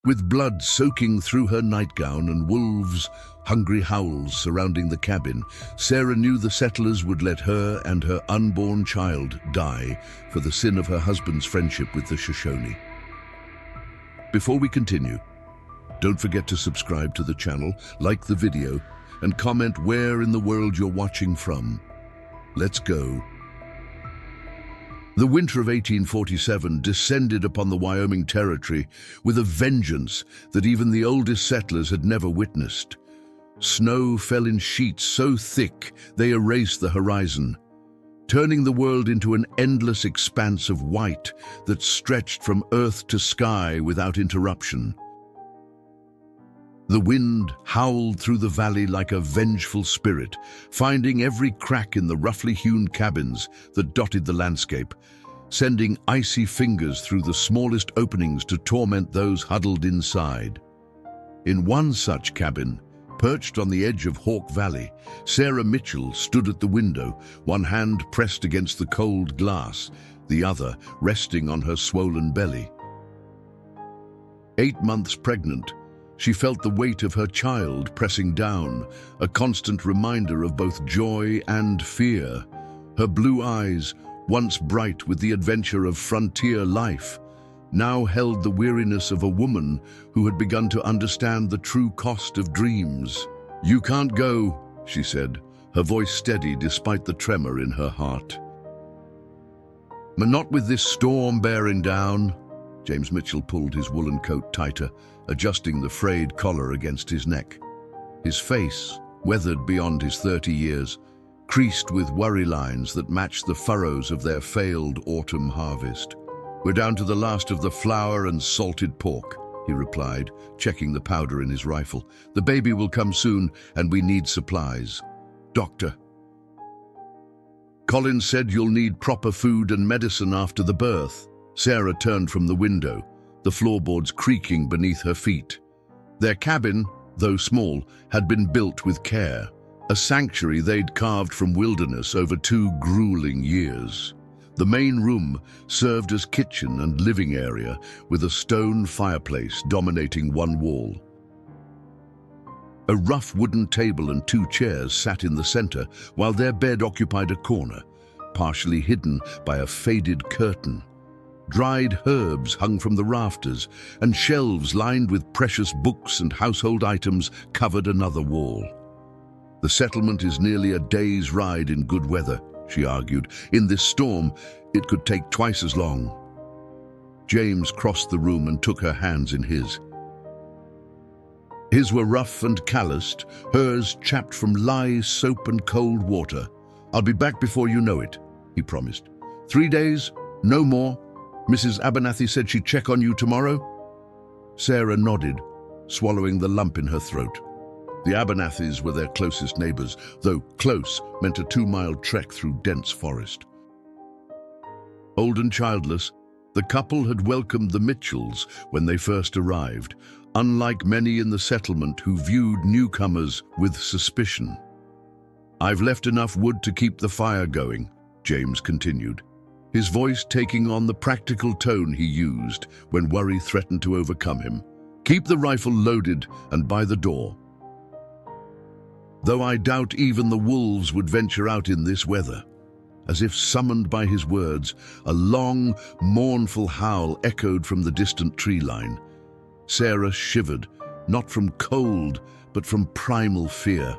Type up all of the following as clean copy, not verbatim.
With blood soaking through her nightgown and wolves' hungry howls surrounding the cabin, Sarah knew the settlers would let her and her unborn child die for the sin of her husband's friendship with the Shoshone. Before we continue, don't forget to subscribe to the channel, like the video, and comment where in the world you're watching from. Let's go. The winter of 1847 descended upon the Wyoming Territory with a vengeance that even the oldest settlers had never witnessed. Snow fell in sheets so thick they erased the horizon, turning the world into an endless expanse of white that stretched from earth to sky without interruption. The wind howled through the valley like a vengeful spirit, finding every crack in the roughly hewn cabins that dotted the landscape, sending icy fingers through the smallest openings to torment those huddled inside. In one such cabin, perched on the edge of Hawk Valley, Sarah Mitchell stood at the window, one hand pressed against the cold glass, the other resting on her swollen belly. 8 months pregnant, she felt the weight of her child pressing down, a constant reminder of both joy and fear. Her blue eyes, once bright with the adventure of frontier life, now held the weariness of a woman who had begun to understand the true cost of dreams. "You can't go," she said, her voice steady despite the tremor in her heart. "But not with this storm bearing down." James Mitchell pulled his woolen coat tighter, adjusting the frayed collar against his neck. His face, weathered beyond his 30 years, creased with worry lines that matched the furrows of their failed autumn harvest. "We're down to the last of the flour and salted pork," he replied, checking the powder in his rifle. "The baby will come soon, and we need supplies. Doctor, Collins said you'll need proper food and medicine after the birth." Sarah turned from the window, the floorboards creaking beneath her feet. Their cabin, though small, had been built with care, a sanctuary they'd carved from wilderness over 2 grueling years. The main room served as kitchen and living area, with a stone fireplace dominating one wall. A rough wooden table and 2 chairs sat in the center, while their bed occupied a corner, partially hidden by a faded curtain. Dried herbs hung from the rafters, and shelves lined with precious books and household items covered another wall. "The settlement is nearly a day's ride in good weather," she argued. "In this storm, it could take twice as long." James crossed the room and took her hands in his. His were rough and calloused, hers chapped from lye, soap, and cold water. "I'll be back before you know it," he promised. 3 days, no more. Mrs. Abernathy said she'd check on you tomorrow." Sarah nodded, swallowing the lump in her throat. The Abernathys were their closest neighbors, though close meant a 2-mile trek through dense forest. Old and childless, the couple had welcomed the Mitchells when they first arrived, unlike many in the settlement who viewed newcomers with suspicion. "I've left enough wood to keep the fire going," James continued, his voice taking on the practical tone he used when worry threatened to overcome him. "Keep the rifle loaded and by the door. Though I doubt even the wolves would venture out in this weather." As if summoned by his words, a long, mournful howl echoed from the distant tree line. Sarah shivered, not from cold, but from primal fear.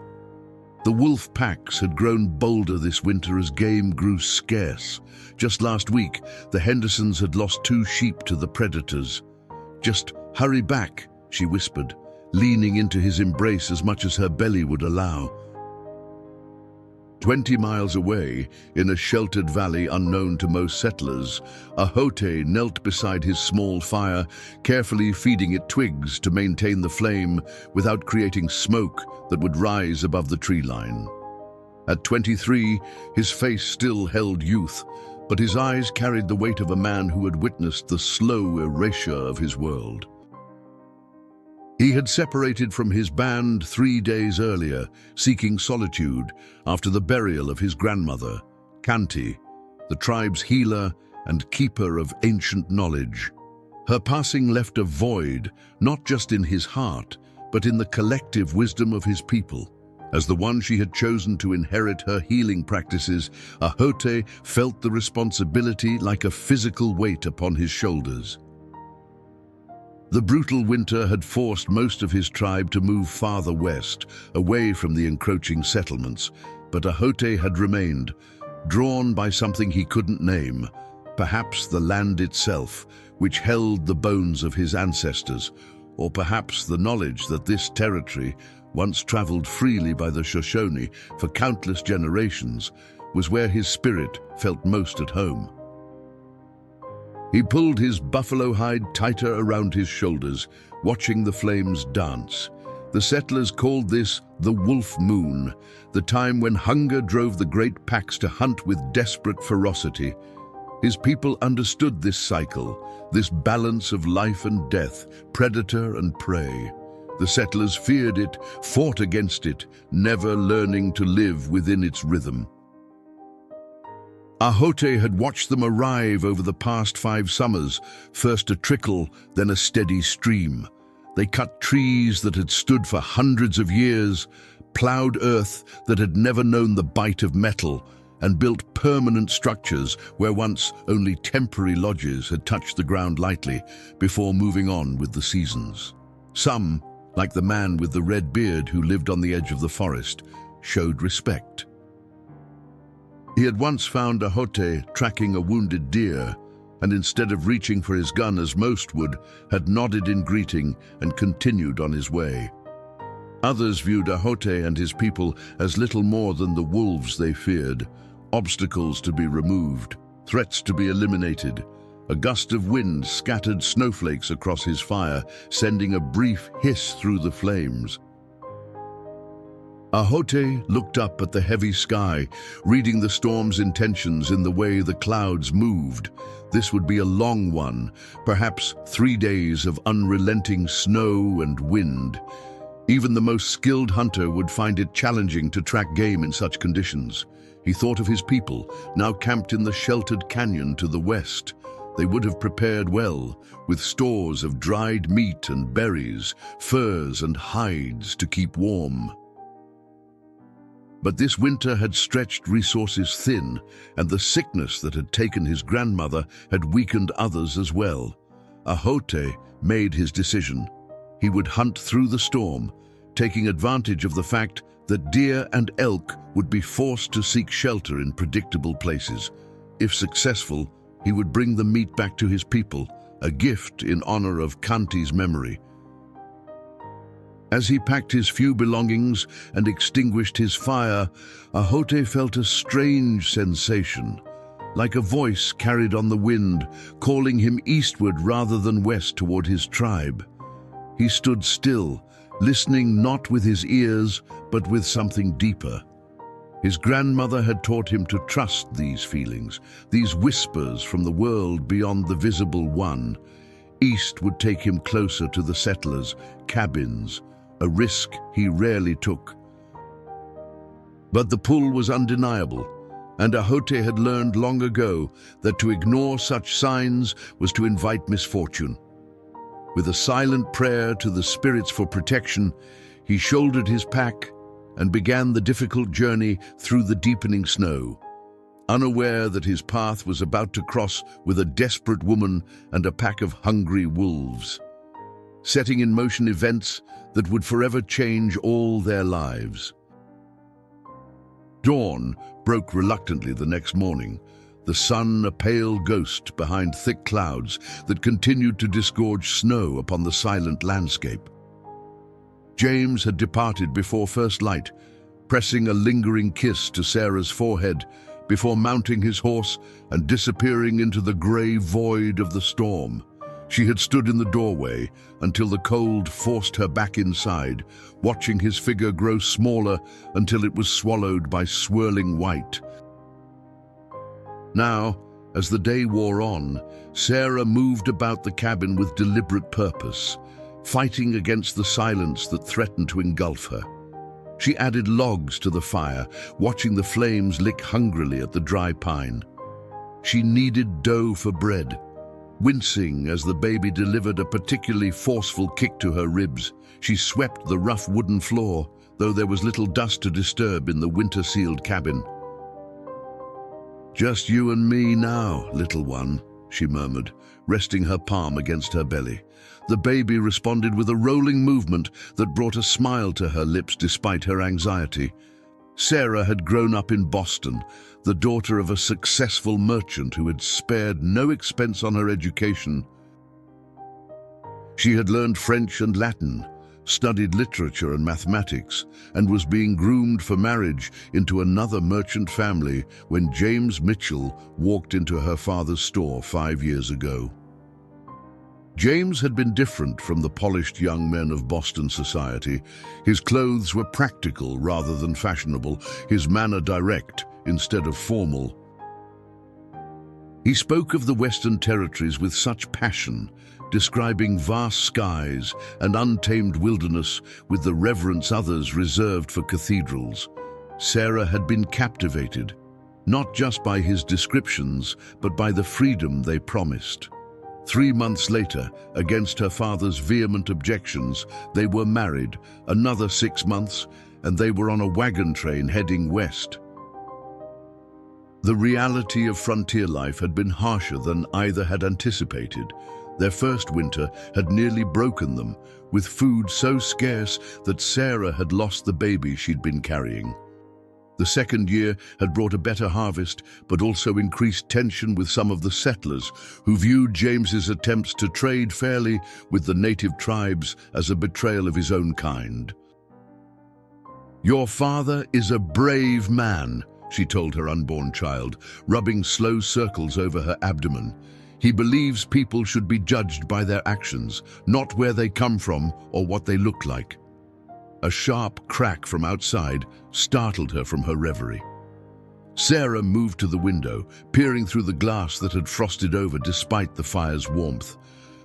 The wolf packs had grown bolder this winter as game grew scarce. Just last week, the Hendersons had lost 2 sheep to the predators. "Just hurry back," she whispered, leaning into his embrace as much as her belly would allow. 20 miles away, in a sheltered valley unknown to most settlers, a Hote knelt beside his small fire, carefully feeding it twigs to maintain the flame without creating smoke that would rise above the tree line. At 23, his face still held youth, but his eyes carried the weight of a man who had witnessed the slow erasure of his world. He had separated from his band 3 days earlier, seeking solitude after the burial of his grandmother, Kanti, the tribe's healer and keeper of ancient knowledge. Her passing left a void, not just in his heart, but in the collective wisdom of his people. As the one she had chosen to inherit her healing practices, Ahote felt the responsibility like a physical weight upon his shoulders. The brutal winter had forced most of his tribe to move farther west, away from the encroaching settlements, but Ahote had remained, drawn by something he couldn't name, perhaps the land itself, which held the bones of his ancestors, or perhaps the knowledge that this territory, once traveled freely by the Shoshone for countless generations, was where his spirit felt most at home. He pulled his buffalo hide tighter around his shoulders, watching the flames dance. The settlers called this the wolf moon, the time when hunger drove the great packs to hunt with desperate ferocity. His people understood this cycle, this balance of life and death, predator and prey. The settlers feared it, fought against it, never learning to live within its rhythm. Ahote had watched them arrive over the past 5 summers, first a trickle, then a steady stream. They cut trees that had stood for hundreds of years, plowed earth that had never known the bite of metal, and built permanent structures where once only temporary lodges had touched the ground lightly before moving on with the seasons. Some, like the man with the red beard who lived on the edge of the forest, showed respect. He had once found Ahote tracking a wounded deer, and instead of reaching for his gun as most would, had nodded in greeting and continued on his way. Others viewed Ahote and his people as little more than the wolves they feared, obstacles to be removed, threats to be eliminated. A gust of wind scattered snowflakes across his fire, sending a brief hiss through the flames. Ahote looked up at the heavy sky, reading the storm's intentions in the way the clouds moved. This would be a long one, perhaps 3 days of unrelenting snow and wind. Even the most skilled hunter would find it challenging to track game in such conditions. He thought of his people, now camped in the sheltered canyon to the west. They would have prepared well, with stores of dried meat and berries, furs and hides to keep warm. But this winter had stretched resources thin, and the sickness that had taken his grandmother had weakened others as well. Ahote made his decision. He would hunt through the storm, taking advantage of the fact that deer and elk would be forced to seek shelter in predictable places. If successful, he would bring the meat back to his people, a gift in honor of Kanti's memory. As he packed his few belongings and extinguished his fire, Ahote felt a strange sensation, like a voice carried on the wind, calling him eastward rather than west toward his tribe. He stood still, listening not with his ears, but with something deeper. His grandmother had taught him to trust these feelings, these whispers from the world beyond the visible one. East would take him closer to the settlers' cabins, a risk he rarely took. But the pull was undeniable, and Ahote had learned long ago that to ignore such signs was to invite misfortune. With a silent prayer to the spirits for protection, he shouldered his pack and began the difficult journey through the deepening snow, unaware that his path was about to cross with a desperate woman and a pack of hungry wolves, setting in motion events that would forever change all their lives. Dawn broke reluctantly the next morning, the sun a pale ghost behind thick clouds that continued to disgorge snow upon the silent landscape. James had departed before first light, pressing a lingering kiss to Sarah's forehead before mounting his horse and disappearing into the grey void of the storm. She had stood in the doorway until the cold forced her back inside, watching his figure grow smaller until it was swallowed by swirling white. Now, as the day wore on, Sarah moved about the cabin with deliberate purpose, fighting against the silence that threatened to engulf her. She added logs to the fire, watching the flames lick hungrily at the dry pine. She kneaded dough for bread, Wincing as the baby delivered a particularly forceful kick to her ribs, she swept the rough wooden floor, though there was little dust to disturb in the winter-sealed cabin. "Just you and me now, little one," she murmured, resting her palm against her belly. The baby responded with a rolling movement that brought a smile to her lips despite her anxiety. Sarah had grown up in Boston, the daughter of a successful merchant who had spared no expense on her education. She had learned French and Latin, studied literature and mathematics, and was being groomed for marriage into another merchant family when James Mitchell walked into her father's store 5 years ago. James had been different from the polished young men of Boston society. His clothes were practical rather than fashionable, his manner direct instead of formal. He spoke of the Western Territories with such passion, describing vast skies and untamed wilderness with the reverence others reserved for cathedrals. Sarah had been captivated, not just by his descriptions, but by the freedom they promised. 3 months later, against her father's vehement objections, they were married. Another 6 months, and they were on a wagon train heading west. The reality of frontier life had been harsher than either had anticipated. Their first winter had nearly broken them, with food so scarce that Sarah had lost the baby she'd been carrying. The second year had brought a better harvest, but also increased tension with some of the settlers, who viewed James's attempts to trade fairly with the native tribes as a betrayal of his own kind. "Your father is a brave man," she told her unborn child, rubbing slow circles over her abdomen. "He believes people should be judged by their actions, not where they come from or what they look like." A sharp crack from outside startled her from her reverie. Sarah moved to the window, peering through the glass that had frosted over despite the fire's warmth.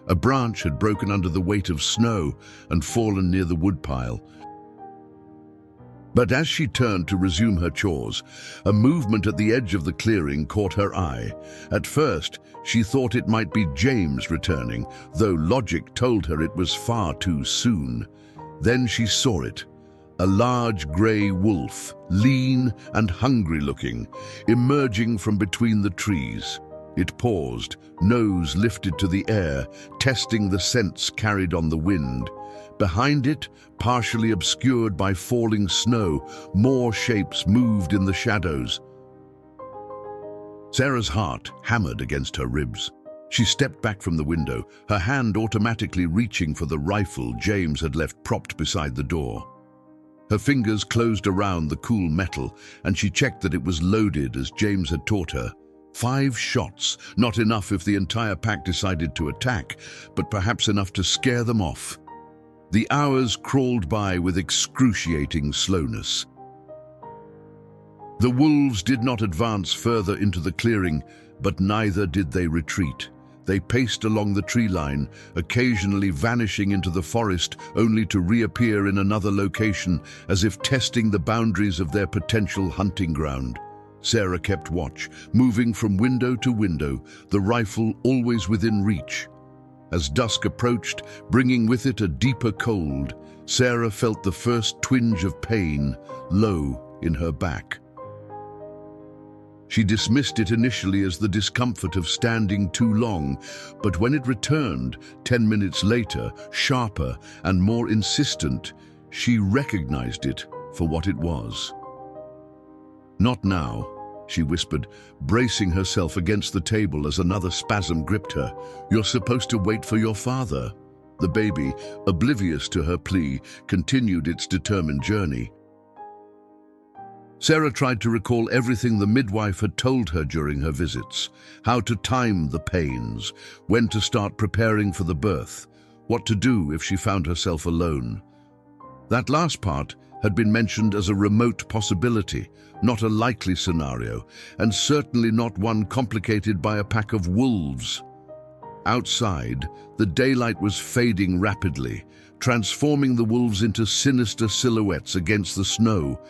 A branch had broken under the weight of snow and fallen near the woodpile. But as she turned to resume her chores, a movement at the edge of the clearing caught her eye. At first, she thought it might be James returning, though logic told her it was far too soon. Then she saw it, a large grey wolf, lean and hungry-looking, emerging from between the trees. It paused, nose lifted to the air, testing the scents carried on the wind. Behind it, partially obscured by falling snow, more shapes moved in the shadows. Sarah's heart hammered against her ribs. She stepped back from the window, her hand automatically reaching for the rifle James had left propped beside the door. Her fingers closed around the cool metal, and she checked that it was loaded as James had taught her. 5 shots, not enough if the entire pack decided to attack, but perhaps enough to scare them off. The hours crawled by with excruciating slowness. The wolves did not advance further into the clearing, but neither did they retreat. They paced along the tree line, occasionally vanishing into the forest only to reappear in another location, as if testing the boundaries of their potential hunting ground. Sarah kept watch, moving from window to window, the rifle always within reach. As dusk approached, bringing with it a deeper cold, Sarah felt the first twinge of pain, low in her back. She dismissed it initially as the discomfort of standing too long, but when it returned, 10 minutes later, sharper and more insistent, she recognized it for what it was. "Not now," she whispered, bracing herself against the table as another spasm gripped her. "You're supposed to wait for your father." The baby, oblivious to her plea, continued its determined journey. Sarah tried to recall everything the midwife had told her during her visits, how to time the pains, when to start preparing for the birth, what to do if she found herself alone. That last part had been mentioned as a remote possibility, not a likely scenario, and certainly not one complicated by a pack of wolves. Outside, the daylight was fading rapidly, transforming the wolves into sinister silhouettes against the snow.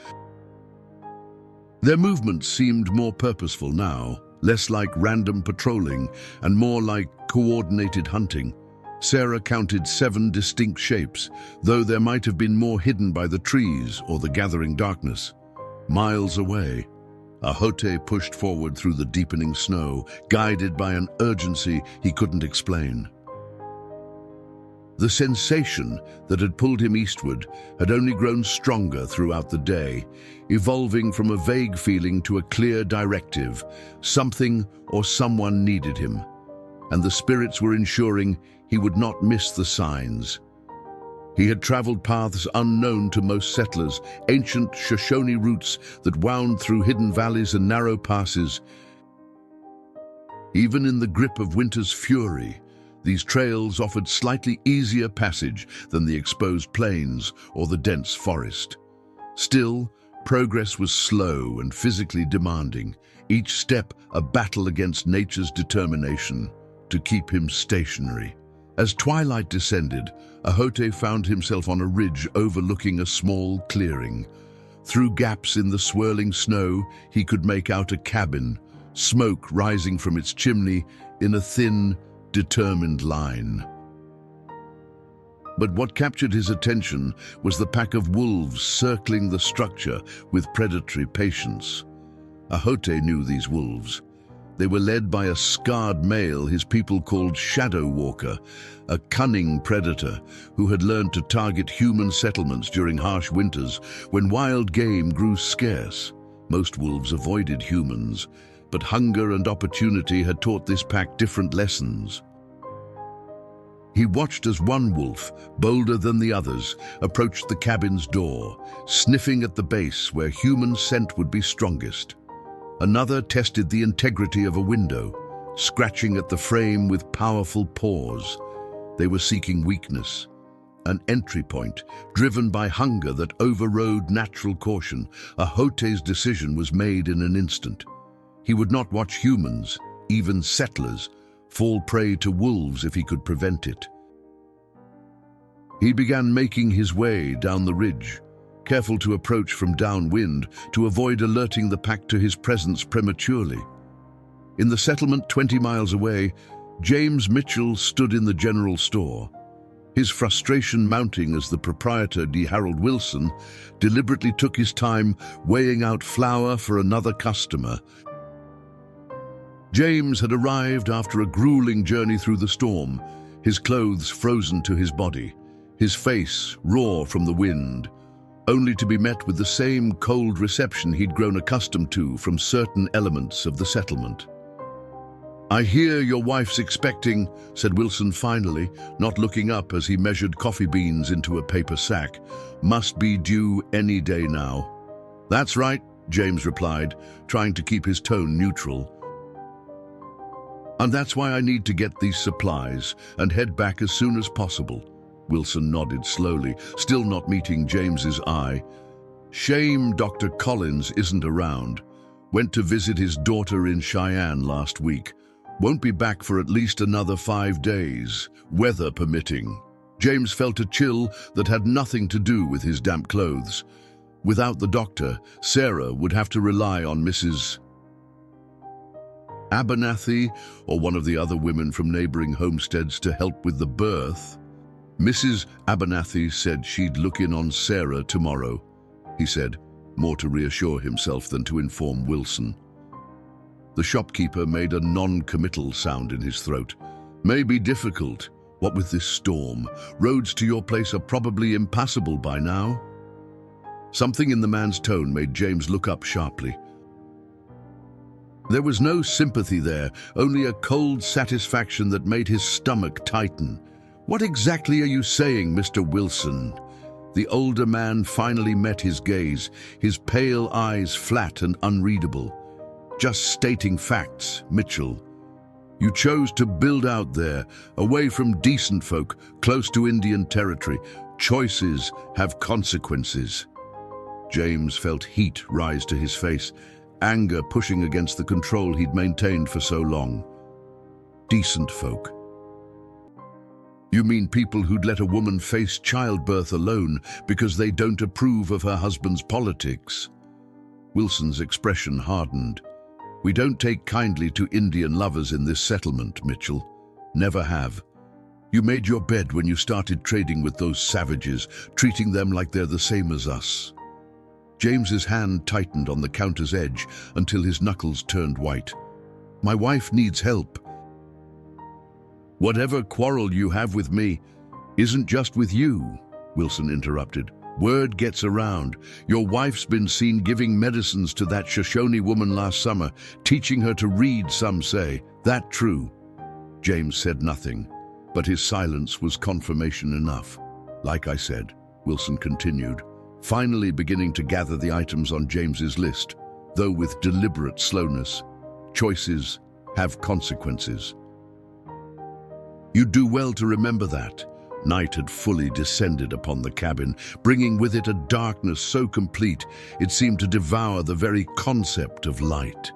Their movements seemed more purposeful now, less like random patrolling and more like coordinated hunting. Sarah counted 7 distinct shapes, though there might have been more hidden by the trees or the gathering darkness. Miles away, a Hote pushed forward through the deepening snow, guided by an urgency he couldn't explain. The sensation that had pulled him eastward had only grown stronger throughout the day, evolving from a vague feeling to a clear directive. Something or someone needed him, and the spirits were ensuring he would not miss the signs. He had traveled paths unknown to most settlers, ancient Shoshone routes that wound through hidden valleys and narrow passes. Even in the grip of winter's fury, these trails offered slightly easier passage than the exposed plains or the dense forest. Still, progress was slow and physically demanding, each step a battle against nature's determination to keep him stationary. As twilight descended, Ahote found himself on a ridge overlooking a small clearing. Through gaps in the swirling snow, he could make out a cabin, smoke rising from its chimney in a thin, determined line. But what captured his attention was the pack of wolves circling the structure with predatory patience. Ahote knew these wolves. They were led by a scarred male his people called Shadow Walker, a cunning predator who had learned to target human settlements during harsh winters when wild game grew scarce. Most wolves avoided humans, but hunger and opportunity had taught this pack different lessons. He watched as one wolf, bolder than the others, approached the cabin's door, sniffing at the base where human scent would be strongest. Another tested the integrity of a window, scratching at the frame with powerful paws. They were seeking weakness, an entry point, driven by hunger that overrode natural caution. Ahote's decision was made in an instant. He would not watch humans, even settlers, fall prey to wolves if he could prevent it. He began making his way down the ridge, careful to approach from downwind to avoid alerting the pack to his presence prematurely. In the settlement 20 miles away, James Mitchell stood in the general store, his frustration mounting as the proprietor, D. Harold Wilson, deliberately took his time weighing out flour for another customer. James had arrived after a grueling journey through the storm, his clothes frozen to his body, his face raw from the wind, only to be met with the same cold reception he'd grown accustomed to from certain elements of the settlement. "I hear your wife's expecting," said Wilson finally, not looking up as he measured coffee beans into a paper sack. "Must be due any day now." "That's right," James replied, trying to keep his tone neutral. "And that's why I need to get these supplies and head back as soon as possible." Wilson nodded slowly, still not meeting James's eye. "Shame Dr. Collins isn't around. Went to visit his daughter in Cheyenne last week. Won't be back for at least another 5 days, weather permitting." James felt a chill that had nothing to do with his damp clothes. Without the doctor, Sarah would have to rely on Mrs. Abernathy or one of the other women from neighboring homesteads to help with the birth. Mrs. Abernathy said she'd look in on Sarah tomorrow, he said, more to reassure himself than to inform Wilson. The shopkeeper made a non-committal sound in his throat. "May be difficult. What with this storm? Roads to your place are probably impassable by now." Something in the man's tone made James look up sharply. There was no sympathy there, only a cold satisfaction that made his stomach tighten. "What exactly are you saying, Mr. Wilson?" The older man finally met his gaze, his pale eyes flat and unreadable. "Just stating facts, Mitchell. You chose to build out there, away from decent folk, close to Indian territory. Choices have consequences." James felt heat rise to his face, anger pushing against the control he'd maintained for so long. Decent folk. You mean people who'd let a woman face childbirth alone because they don't approve of her husband's politics? Wilson's expression hardened. We don't take kindly to Indian lovers in this settlement, Mitchell. Never have. You made your bed when you started trading with those savages, treating them like they're the same as us. James's hand tightened on the counter's edge until his knuckles turned white. My wife needs help. Whatever quarrel you have with me isn't just with you, Wilson interrupted. Word gets around. Your wife's been seen giving medicines to that Shoshone woman last summer, teaching her to read, some say. That true? James said nothing, but his silence was confirmation enough. Like I said, Wilson continued, finally beginning to gather the items on James's list, though with deliberate slowness. Choices have consequences. You'd do well to remember that. Night had fully descended upon the cabin, bringing with it a darkness so complete it seemed to devour the very concept of light.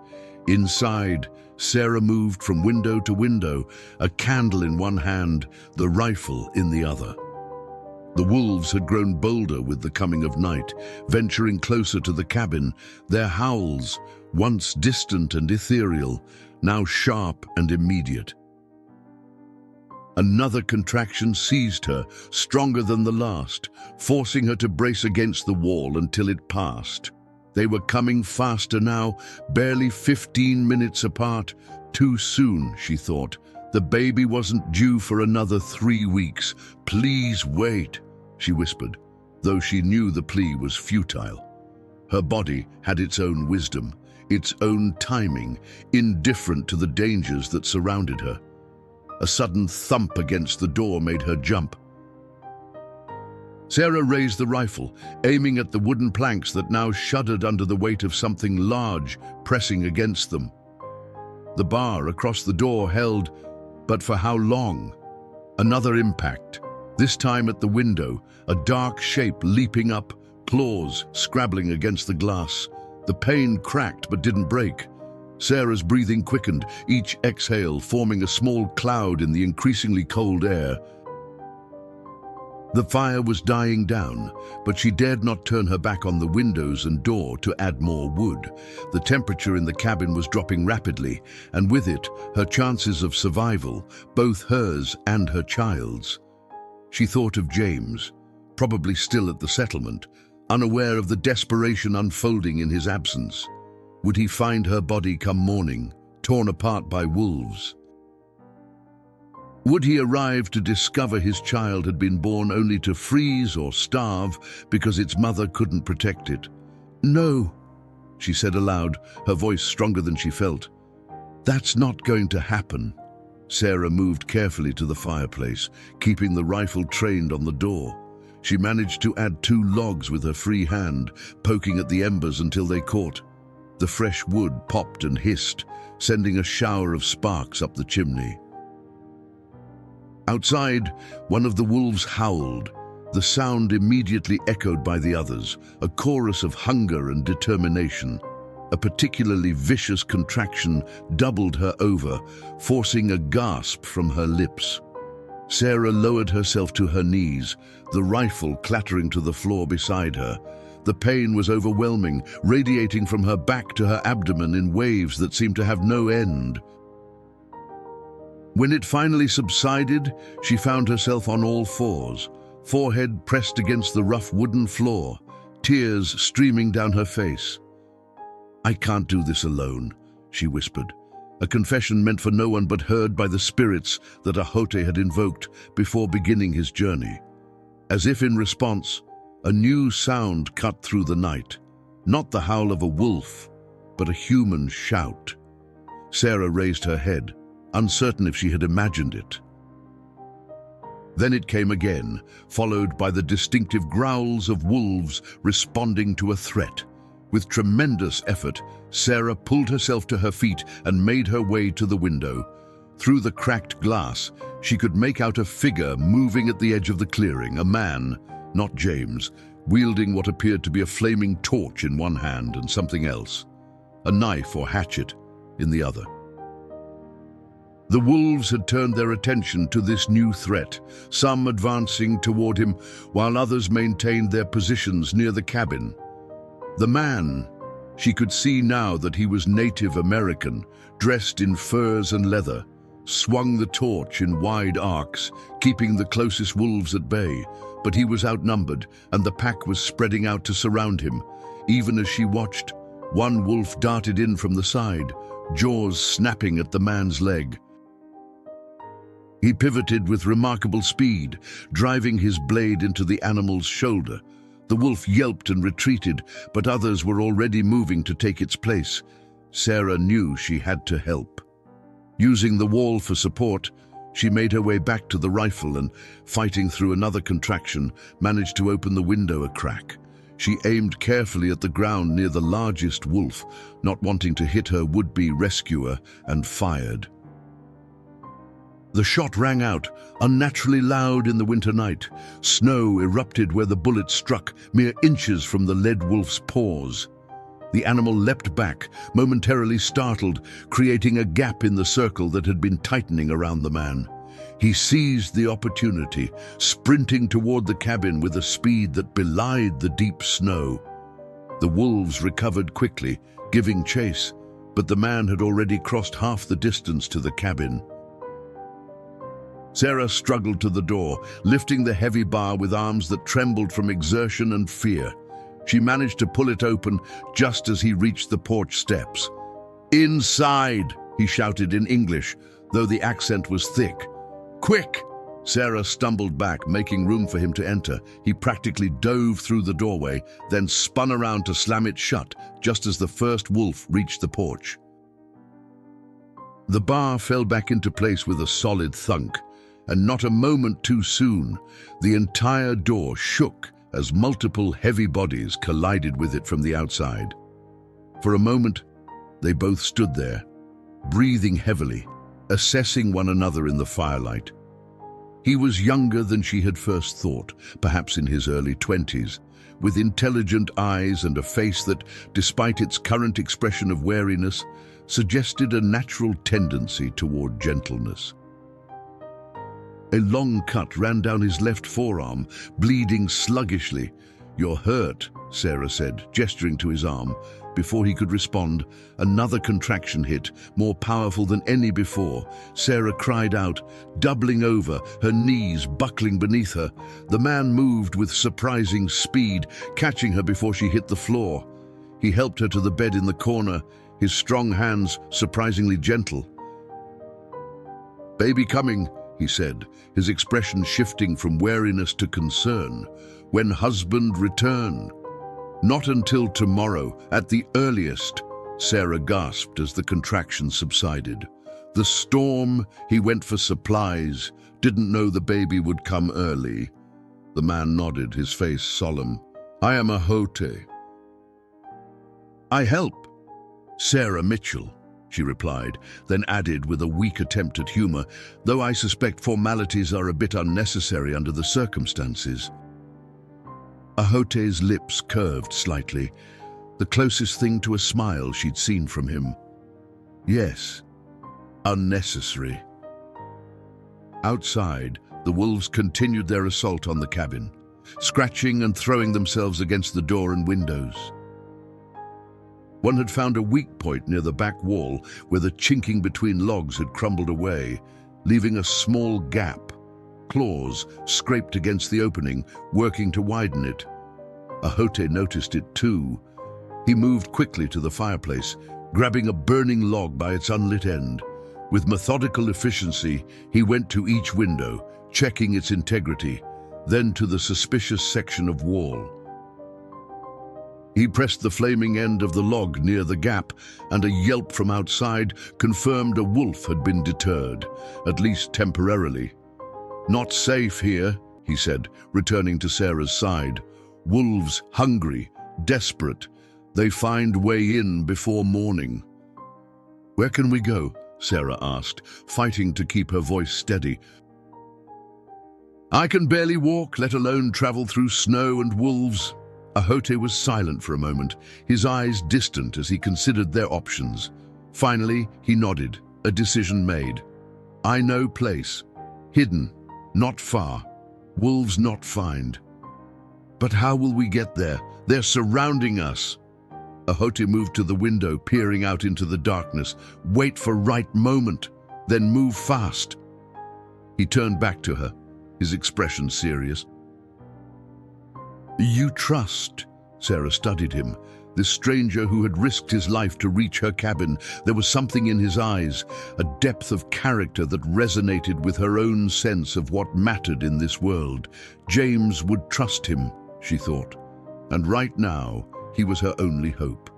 Inside, Sarah moved from window to window, a candle in one hand, the rifle in the other. The wolves had grown bolder with the coming of night, venturing closer to the cabin, their howls, once distant and ethereal, now sharp and immediate. Another contraction seized her, stronger than the last, forcing her to brace against the wall until it passed. They were coming faster now, barely 15 minutes apart. Too soon, she thought. The baby wasn't due for another 3 weeks. Please wait, she whispered, though she knew the plea was futile. Her body had its own wisdom, its own timing, indifferent to the dangers that surrounded her. A sudden thump against the door made her jump. Sarah raised the rifle, aiming at the wooden planks that now shuddered under the weight of something large pressing against them. The bar across the door held, but for how long? Another impact, this time at the window, a dark shape leaping up, claws scrabbling against the glass. The pane cracked but didn't break. Sarah's breathing quickened, each exhale forming a small cloud in the increasingly cold air. The fire was dying down, but she dared not turn her back on the windows and door to add more wood. The temperature in the cabin was dropping rapidly, and with it, her chances of survival, both hers and her child's. She thought of James, probably still at the settlement, unaware of the desperation unfolding in his absence. Would he find her body come morning, torn apart by wolves? Would he arrive to discover his child had been born only to freeze or starve because its mother couldn't protect it? No, she said aloud, her voice stronger than she felt. That's not going to happen. Sarah moved carefully to the fireplace, keeping the rifle trained on the door. She managed to add 2 logs with her free hand, poking at the embers until they caught. The fresh wood popped and hissed, sending a shower of sparks up the chimney. Outside, one of the wolves howled, the sound immediately echoed by the others, a chorus of hunger and determination. A particularly vicious contraction doubled her over, forcing a gasp from her lips. Sarah lowered herself to her knees, the rifle clattering to the floor beside her. The pain was overwhelming, radiating from her back to her abdomen in waves that seemed to have no end. When it finally subsided, she found herself on all fours, forehead pressed against the rough wooden floor, tears streaming down her face. I can't do this alone, she whispered, a confession meant for no one but heard by the spirits that Ahote had invoked before beginning his journey. As if in response, a new sound cut through the night, not the howl of a wolf, but a human shout. Sarah raised her head, uncertain if she had imagined it. Then it came again, followed by the distinctive growls of wolves responding to a threat. With tremendous effort, Sarah pulled herself to her feet and made her way to the window. Through the cracked glass, she could make out a figure moving at the edge of the clearing, a man, not James, wielding what appeared to be a flaming torch in one hand and something else, a knife or hatchet in the other. The wolves had turned their attention to this new threat, some advancing toward him, while others maintained their positions near the cabin. The man, She could see now that he was Native American, dressed in furs and leather, swung the torch in wide arcs, keeping the closest wolves at bay. But he was outnumbered, and the pack was spreading out to surround him. Even as she watched, one wolf darted in from the side, jaws snapping at the man's leg. He pivoted with remarkable speed, driving his blade into the animal's shoulder. The wolf yelped and retreated, but others were already moving to take its place. Sarah knew she had to help. Using the wall for support, she made her way back to the rifle and, fighting through another contraction, managed to open the window a crack. She aimed carefully at the ground near the largest wolf, not wanting to hit her would-be rescuer, and fired. The shot rang out, unnaturally loud in the winter night. Snow erupted where the bullet struck, mere inches from the lead wolf's paws. The animal leapt back, momentarily startled, creating a gap in the circle that had been tightening around the man. He seized the opportunity, sprinting toward the cabin with a speed that belied the deep snow. The wolves recovered quickly, giving chase, but the man had already crossed half the distance to the cabin. Sarah struggled to the door, lifting the heavy bar with arms that trembled from exertion and fear. She managed to pull it open just as he reached the porch steps. "Inside!" he shouted in English, though the accent was thick. "Quick!" Sarah stumbled back, making room for him to enter. He practically dove through the doorway, then spun around to slam it shut just as the first wolf reached the porch. The bar fell back into place with a solid thunk, and not a moment too soon, the entire door shook as multiple heavy bodies collided with it from the outside. For a moment, they both stood there, breathing heavily, assessing one another in the firelight. He was younger than she had first thought, perhaps in his early 20s, with intelligent eyes and a face that, despite its current expression of wariness, suggested a natural tendency toward gentleness. A long cut ran down his left forearm, bleeding sluggishly. "You're hurt," Sarah said, gesturing to his arm. Before he could respond, another contraction hit, more powerful than any before. Sarah cried out, doubling over, her knees buckling beneath her. The man moved with surprising speed, catching her before she hit the floor. He helped her to the bed in the corner, his strong hands surprisingly gentle. "Baby coming," he said, his expression shifting from wariness to concern. "When husband return?" "Not until tomorrow, at the earliest," Sarah gasped as the contraction subsided. "The storm, he went for supplies, didn't know the baby would come early." The man nodded, his face solemn. "I am a Hote." "I help." "Sarah Mitchell," she replied, then added with a weak attempt at humor, "though I suspect formalities are a bit unnecessary under the circumstances." Ahote's lips curved slightly, the closest thing to a smile she'd seen from him. "Yes, unnecessary." Outside, the wolves continued their assault on the cabin, scratching and throwing themselves against the door and windows. One had found a weak point near the back wall where the chinking between logs had crumbled away, leaving a small gap. Claws scraped against the opening, working to widen it. Ahote noticed it too. He moved quickly to the fireplace, grabbing a burning log by its unlit end. With methodical efficiency, he went to each window, checking its integrity, then to the suspicious section of wall. He pressed the flaming end of the log near the gap, and a yelp from outside confirmed a wolf had been deterred, at least temporarily. "Not safe here," he said, returning to Sarah's side. "Wolves hungry, desperate. They find way in before morning." "Where can we go?" Sarah asked, fighting to keep her voice steady. "I can barely walk, let alone travel through snow and wolves." Ahote was silent for a moment, his eyes distant as he considered their options. Finally, he nodded, a decision made. "I know place. Hidden, not far. Wolves not find." "But how will we get there? They're surrounding us." Ahote moved to the window, peering out into the darkness. Wait for right moment, then move fast. He turned back to her, his expression serious. You trust, Sarah studied him. This stranger who had risked his life to reach her cabin. There was something in his eyes, a depth of character that resonated with her own sense of what mattered in this world. James would trust him, she thought, and right now he was her only hope.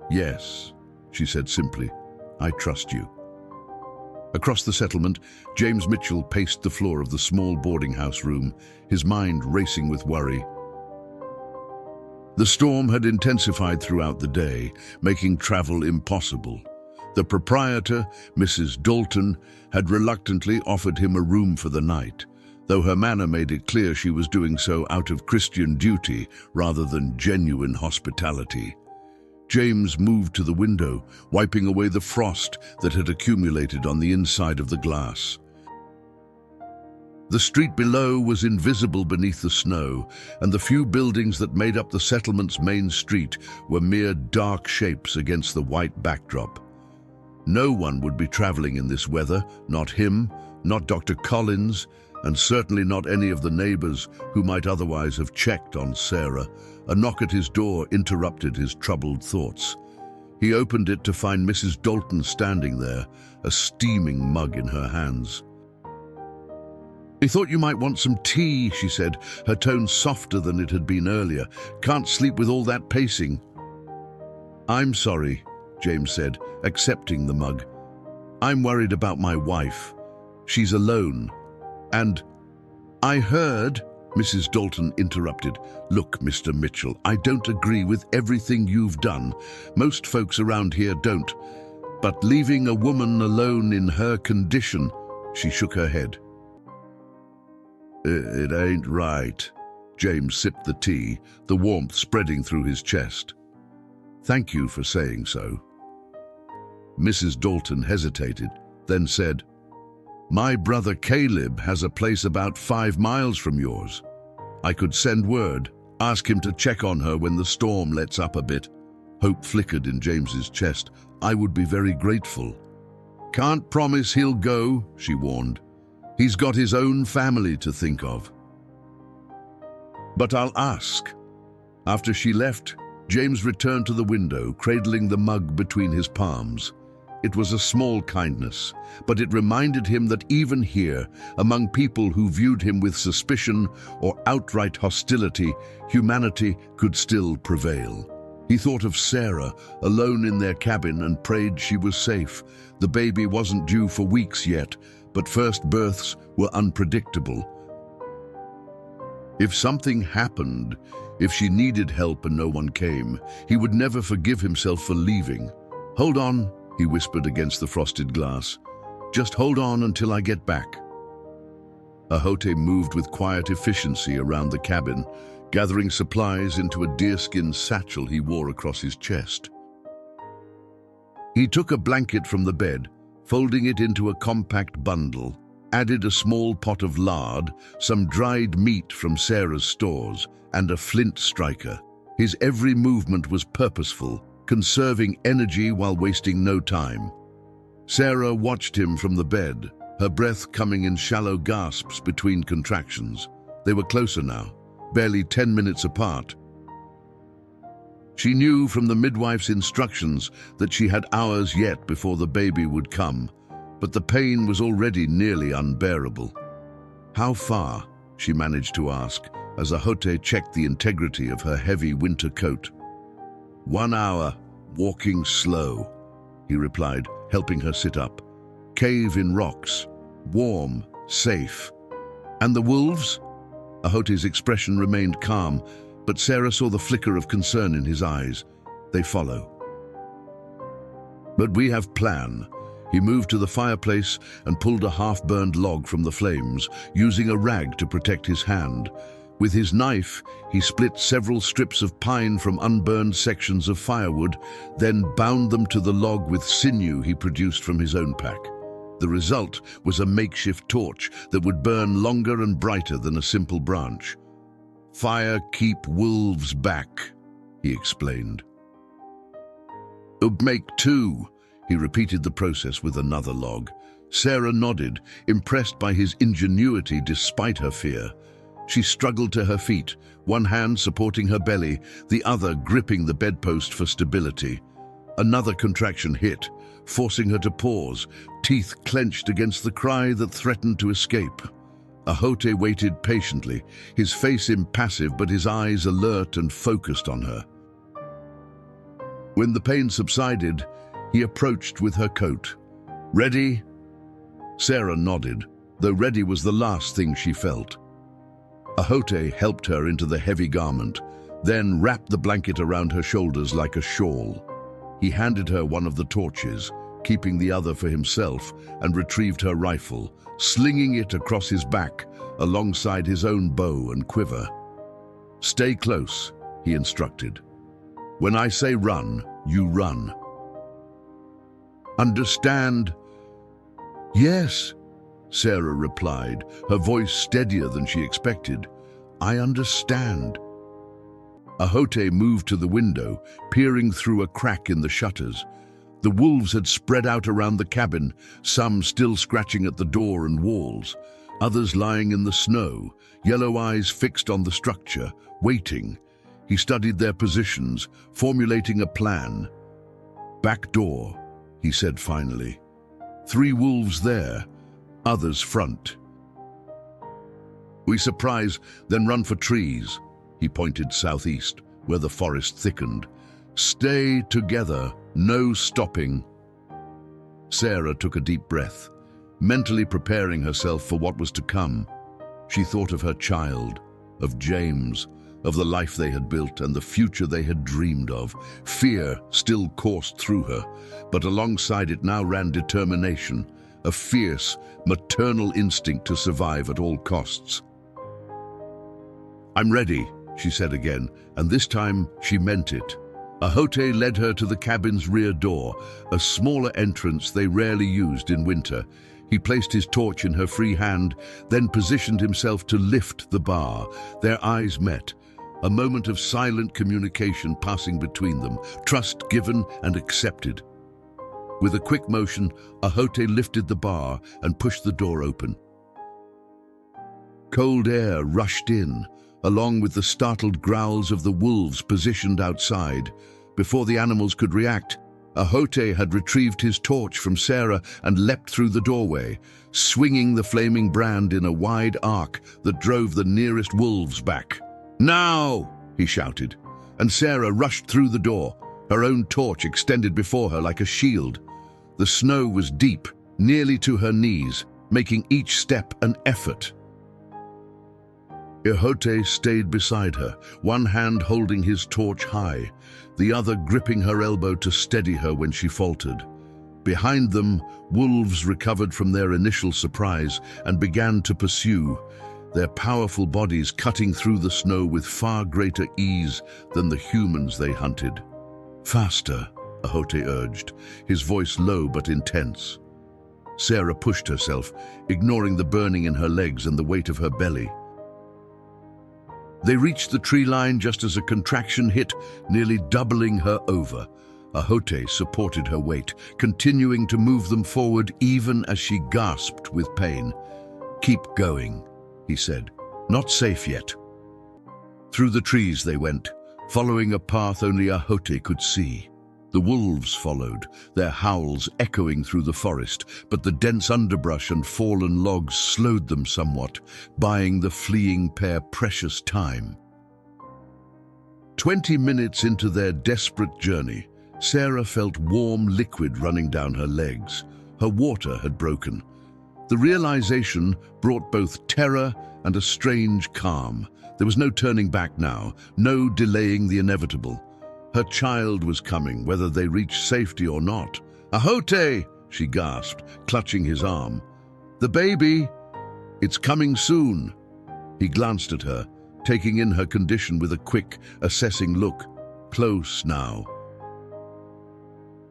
Yes, she said simply, I trust you. Across the settlement, James Mitchell paced the floor of the small boarding house room, his mind racing with worry. The storm had intensified throughout the day, making travel impossible. The proprietor, Mrs. Dalton, had reluctantly offered him a room for the night, though her manner made it clear she was doing so out of Christian duty rather than genuine hospitality. James moved to the window, wiping away the frost that had accumulated on the inside of the glass. The street below was invisible beneath the snow, and the few buildings that made up the settlement's main street were mere dark shapes against the white backdrop. No one would be traveling in this weather, not him, not Dr. Collins, and certainly not any of the neighbors who might otherwise have checked on Sarah. A knock at his door interrupted his troubled thoughts. He opened it to find Mrs. Dalton standing there, a steaming mug in her hands. I thought you might want some tea, she said, her tone softer than it had been earlier. Can't sleep with all that pacing. I'm sorry, James said, accepting the mug. I'm worried about my wife. She's alone. And I heard, Mrs. Dalton interrupted. Look, Mr. Mitchell, I don't agree with everything you've done. Most folks around here don't. But leaving a woman alone in her condition, she shook her head. It ain't right. James sipped the tea, the warmth spreading through his chest. Thank you for saying so. Mrs. Dalton hesitated, then said, My brother Caleb has a place about 5 miles from yours. I could send word, ask him to check on her when the storm lets up a bit. Hope flickered in James's chest. I would be very grateful. Can't promise he'll go, she warned. He's got his own family to think of. But I'll ask. After she left, James returned to the window, cradling the mug between his palms. It was a small kindness, but it reminded him that even here, among people who viewed him with suspicion or outright hostility, humanity could still prevail. He thought of Sarah, alone in their cabin, and prayed she was safe. The baby wasn't due for weeks yet, but first births were unpredictable. If something happened, if she needed help and no one came, he would never forgive himself for leaving. Hold on, he whispered against the frosted glass. Just hold on until I get back. Ahote moved with quiet efficiency around the cabin, gathering supplies into a deerskin satchel he wore across his chest. He took a blanket from the bed, folding it into a compact bundle, added a small pot of lard, some dried meat from Sarah's stores, and a flint striker. His every movement was purposeful, conserving energy while wasting no time. Sarah watched him from the bed, her breath coming in shallow gasps between contractions. They were closer now, barely 10 minutes apart. She knew from the midwife's instructions that she had hours yet before the baby would come, but the pain was already nearly unbearable. How far? She managed to ask, as Ahote checked the integrity of her heavy winter coat. 1 hour, walking slow, he replied, helping her sit up. Cave in rocks, warm, safe. And the wolves? Ahote's expression remained calm, but Sarah saw the flicker of concern in his eyes. They follow. But we have plan. He moved to the fireplace and pulled a half-burned log from the flames, using a rag to protect his hand. With his knife, he split several strips of pine from unburned sections of firewood, then bound them to the log with sinew he produced from his own pack. The result was a makeshift torch that would burn longer and brighter than a simple branch. Fire keep wolves back, he explained. Make two." He repeated the process with another log. Sarah nodded, impressed by his ingenuity despite her fear. She struggled to her feet, one hand supporting her belly, the other gripping the bedpost for stability. Another contraction hit, forcing her to pause, teeth clenched against the cry that threatened to escape. Ahote waited patiently, his face impassive but his eyes alert and focused on her. When the pain subsided, he approached with her coat. "Ready?" Sarah nodded, though ready was the last thing she felt. Ahote helped her into the heavy garment, then wrapped the blanket around her shoulders like a shawl. He handed her one of the torches, keeping the other for himself, and retrieved her rifle, slinging it across his back alongside his own bow and quiver. "Stay close," he instructed. "When I say run, you run. Understand?" "Yes," Sarah replied, her voice steadier than she expected. "I understand." Ahote moved to the window, peering through a crack in the shutters. The wolves had spread out around the cabin, some still scratching at the door and walls, others lying in the snow, yellow eyes fixed on the structure, waiting. He studied their positions, formulating a plan. "Back door," he said finally. "3 wolves there, others front. We surprise, then run for trees." He pointed southeast, where the forest thickened. "Stay together, no stopping." Sarah took a deep breath, mentally preparing herself for what was to come. She thought of her child, of James, of the life they had built and the future they had dreamed of. Fear still coursed through her, but alongside it now ran determination, a fierce, maternal instinct to survive at all costs. "I'm ready," she said again, and this time she meant it. Ahote led her to the cabin's rear door, a smaller entrance they rarely used in winter. He placed his torch in her free hand, then positioned himself to lift the bar. Their eyes met, a moment of silent communication passing between them, trust given and accepted. With a quick motion, Ahote lifted the bar and pushed the door open. Cold air rushed in, along with the startled growls of the wolves positioned outside. Before the animals could react, Ahote had retrieved his torch from Sarah and leapt through the doorway, swinging the flaming brand in a wide arc that drove the nearest wolves back. "Now!" he shouted, and Sarah rushed through the door, her own torch extended before her like a shield. The snow was deep, nearly to her knees, making each step an effort. Ahote stayed beside her, one hand holding his torch high, the other gripping her elbow to steady her when she faltered. Behind them, wolves recovered from their initial surprise and began to pursue, their powerful bodies cutting through the snow with far greater ease than the humans they hunted. "Faster," Ahote urged, his voice low but intense. Sarah pushed herself, ignoring the burning in her legs and the weight of her belly. They reached the tree line just as a contraction hit, nearly doubling her over. Ahote supported her weight, continuing to move them forward even as she gasped with pain. "Keep going," he said. "Not safe yet." Through the trees they went, following a path only Ahote could see. The wolves followed, their howls echoing through the forest, but the dense underbrush and fallen logs slowed them somewhat, buying the fleeing pair precious time. 20 minutes into their desperate journey, Sarah felt warm liquid running down her legs. Her water had broken. The realization brought both terror and a strange calm. There was no turning back now, no delaying the inevitable. Her child was coming, whether they reached safety or not. "Ahote!" she gasped, clutching his arm. "The baby! It's coming soon." He glanced at her, taking in her condition with a quick, assessing look. Close now.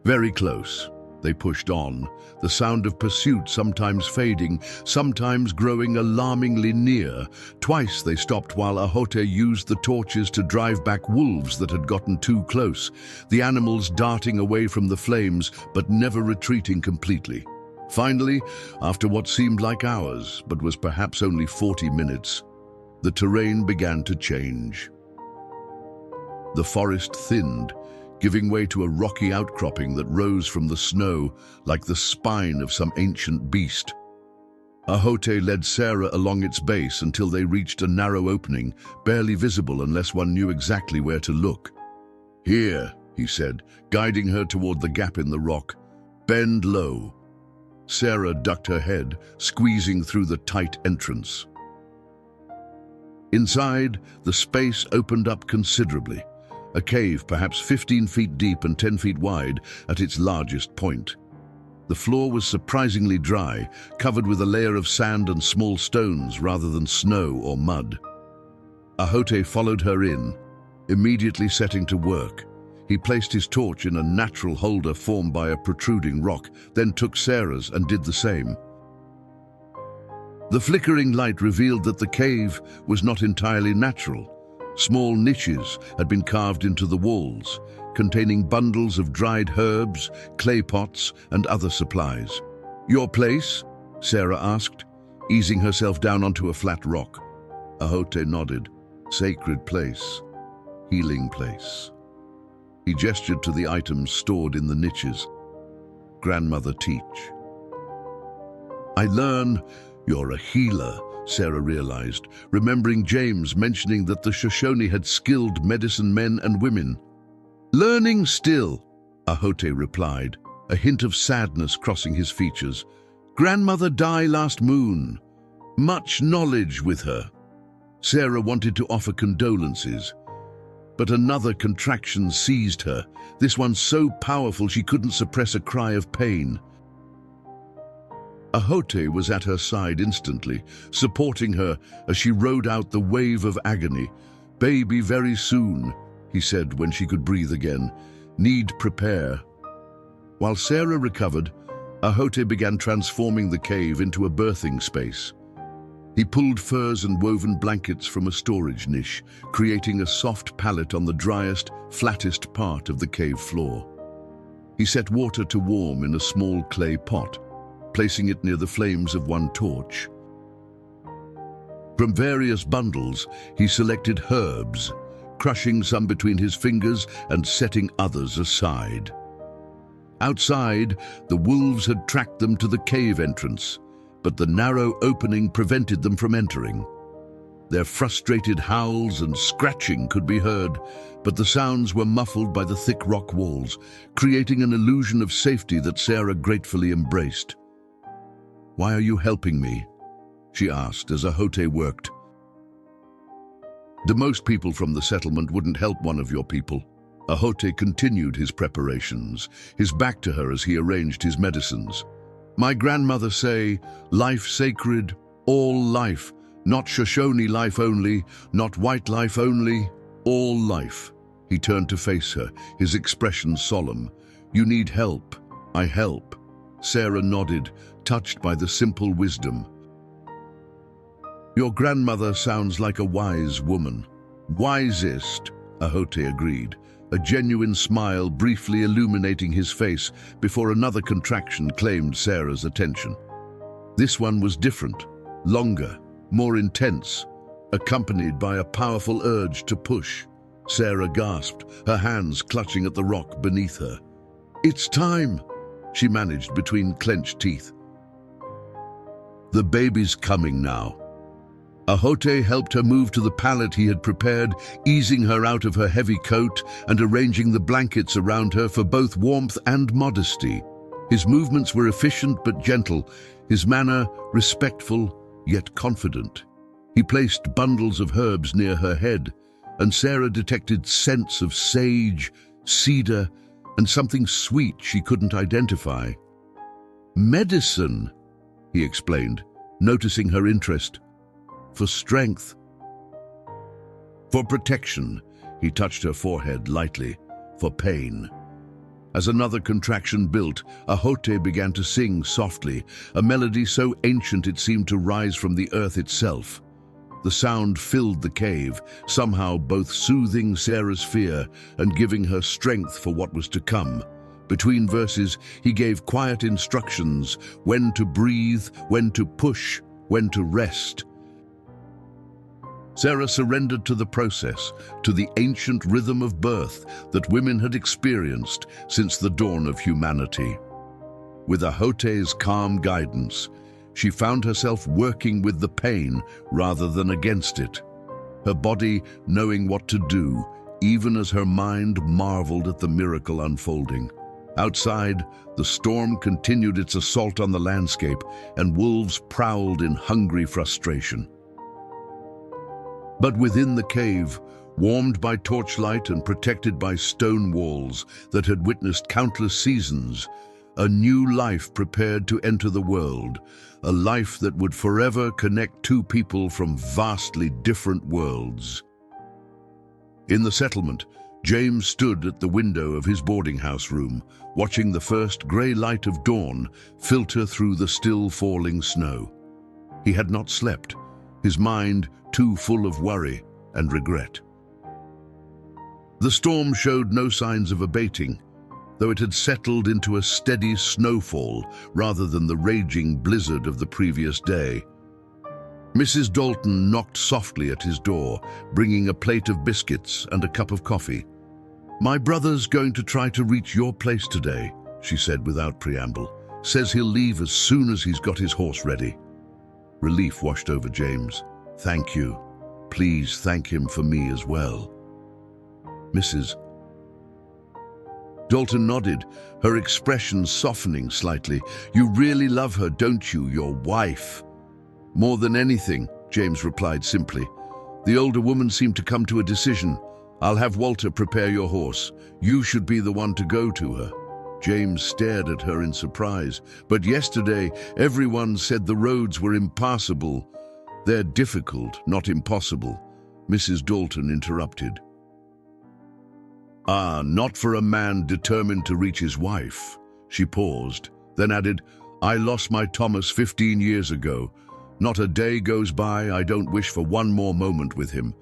Very close. They pushed on, the sound of pursuit sometimes fading, sometimes growing alarmingly near. Twice they stopped while Ahote used the torches to drive back wolves that had gotten too close, the animals darting away from the flames but never retreating completely. Finally, after what seemed like hours, but was perhaps only 40 minutes, the terrain began to change. The forest thinned, giving way to a rocky outcropping that rose from the snow like the spine of some ancient beast. Ahote led Sarah along its base until they reached a narrow opening, barely visible unless one knew exactly where to look. "Here," he said, guiding her toward the gap in the rock. "Bend low." Sarah ducked her head, squeezing through the tight entrance. Inside, the space opened up considerably. A cave perhaps 15 feet deep and 10 feet wide at its largest point. The floor was surprisingly dry, covered with a layer of sand and small stones rather than snow or mud. Ahote followed her in, immediately setting to work. He placed his torch in a natural holder formed by a protruding rock, then took Sarah's and did the same. The flickering light revealed that the cave was not entirely natural. Small niches had been carved into the walls, containing bundles of dried herbs, clay pots, and other supplies. "Your place?" Sarah asked, easing herself down onto a flat rock. Ahote nodded. "Sacred place. Healing place." He gestured to the items stored in the niches. "Grandmother teach." "I learn you're a healer," Sarah realized, remembering James mentioning that the Shoshone had skilled medicine men and women. "Learning still," Ahote replied, a hint of sadness crossing his features. "Grandmother died last moon. Much knowledge with her." Sarah wanted to offer condolences, but another contraction seized her, this one so powerful she couldn't suppress a cry of pain. Ahote was at her side instantly, supporting her as she rode out the wave of agony. "Baby very soon," he said when she could breathe again. "Need prepare." While Sarah recovered, Ahote began transforming the cave into a birthing space. He pulled furs and woven blankets from a storage niche, creating a soft pallet on the driest, flattest part of the cave floor. He set water to warm in a small clay pot, placing it near the flames of one torch. From various bundles, he selected herbs, crushing some between his fingers and setting others aside. Outside, the wolves had tracked them to the cave entrance, but the narrow opening prevented them from entering. Their frustrated howls and scratching could be heard, but the sounds were muffled by the thick rock walls, creating an illusion of safety that Sarah gratefully embraced. "Why are you helping me?" she asked as Ahote worked. "The most people from the settlement wouldn't help one of your people." Ahote continued his preparations, his back to her as he arranged his medicines. "My grandmother say, life sacred, all life, not Shoshone life only, not white life only, all life." He turned to face her, his expression solemn. "You need help, I help." Sarah nodded, touched by the simple wisdom. "Your grandmother sounds like a wise woman." "Wisest," Ahote agreed, a genuine smile briefly illuminating his face before another contraction claimed Sarah's attention. This one was different, longer, more intense, accompanied by a powerful urge to push. Sarah gasped, her hands clutching at the rock beneath her. "It's time," she managed between clenched teeth. "The baby's coming now." Ahote helped her move to the pallet he had prepared, easing her out of her heavy coat and arranging the blankets around her for both warmth and modesty. His movements were efficient but gentle, his manner respectful yet confident. He placed bundles of herbs near her head, and Sarah detected scents of sage, cedar, and something sweet she couldn't identify. "Medicine," he explained, noticing her interest. "For strength." "For protection," he touched her forehead lightly. "For pain." As another contraction built, Ahote began to sing softly, a melody so ancient it seemed to rise from the earth itself. The sound filled the cave, somehow both soothing Sarah's fear and giving her strength for what was to come. Between verses, he gave quiet instructions: when to breathe, when to push, when to rest. Sarah surrendered to the process, to the ancient rhythm of birth that women had experienced since the dawn of humanity. With Ahote's calm guidance, she found herself working with the pain rather than against it, her body knowing what to do, even as her mind marveled at the miracle unfolding. Outside, the storm continued its assault on the landscape, and wolves prowled in hungry frustration. But within the cave, warmed by torchlight and protected by stone walls that had witnessed countless seasons, a new life prepared to enter the world, a life that would forever connect two people from vastly different worlds. In the settlement, James stood at the window of his boarding house room, watching the first grey light of dawn filter through the still falling snow. He had not slept, his mind too full of worry and regret. The storm showed no signs of abating, though it had settled into a steady snowfall rather than the raging blizzard of the previous day. Mrs. Dalton knocked softly at his door, bringing a plate of biscuits and a cup of coffee. "My brother's going to try to reach your place today," she said without preamble. "Says he'll leave as soon as he's got his horse ready." Relief washed over James. "Thank you. Please thank him for me as well." Mrs. Dalton nodded, her expression softening slightly. "You really love her, don't you, your wife?" "More than anything," James replied simply. The older woman seemed to come to a decision. "I'll have Walter prepare your horse. You should be the one to go to her." James stared at her in surprise. "But yesterday, everyone said the roads were impassable." "They're difficult, not impossible," Mrs. Dalton interrupted. "Ah, not for a man determined to reach his wife." She paused, then added, "I lost my Thomas 15 years ago. Not a day goes by I don't wish for one more moment with him.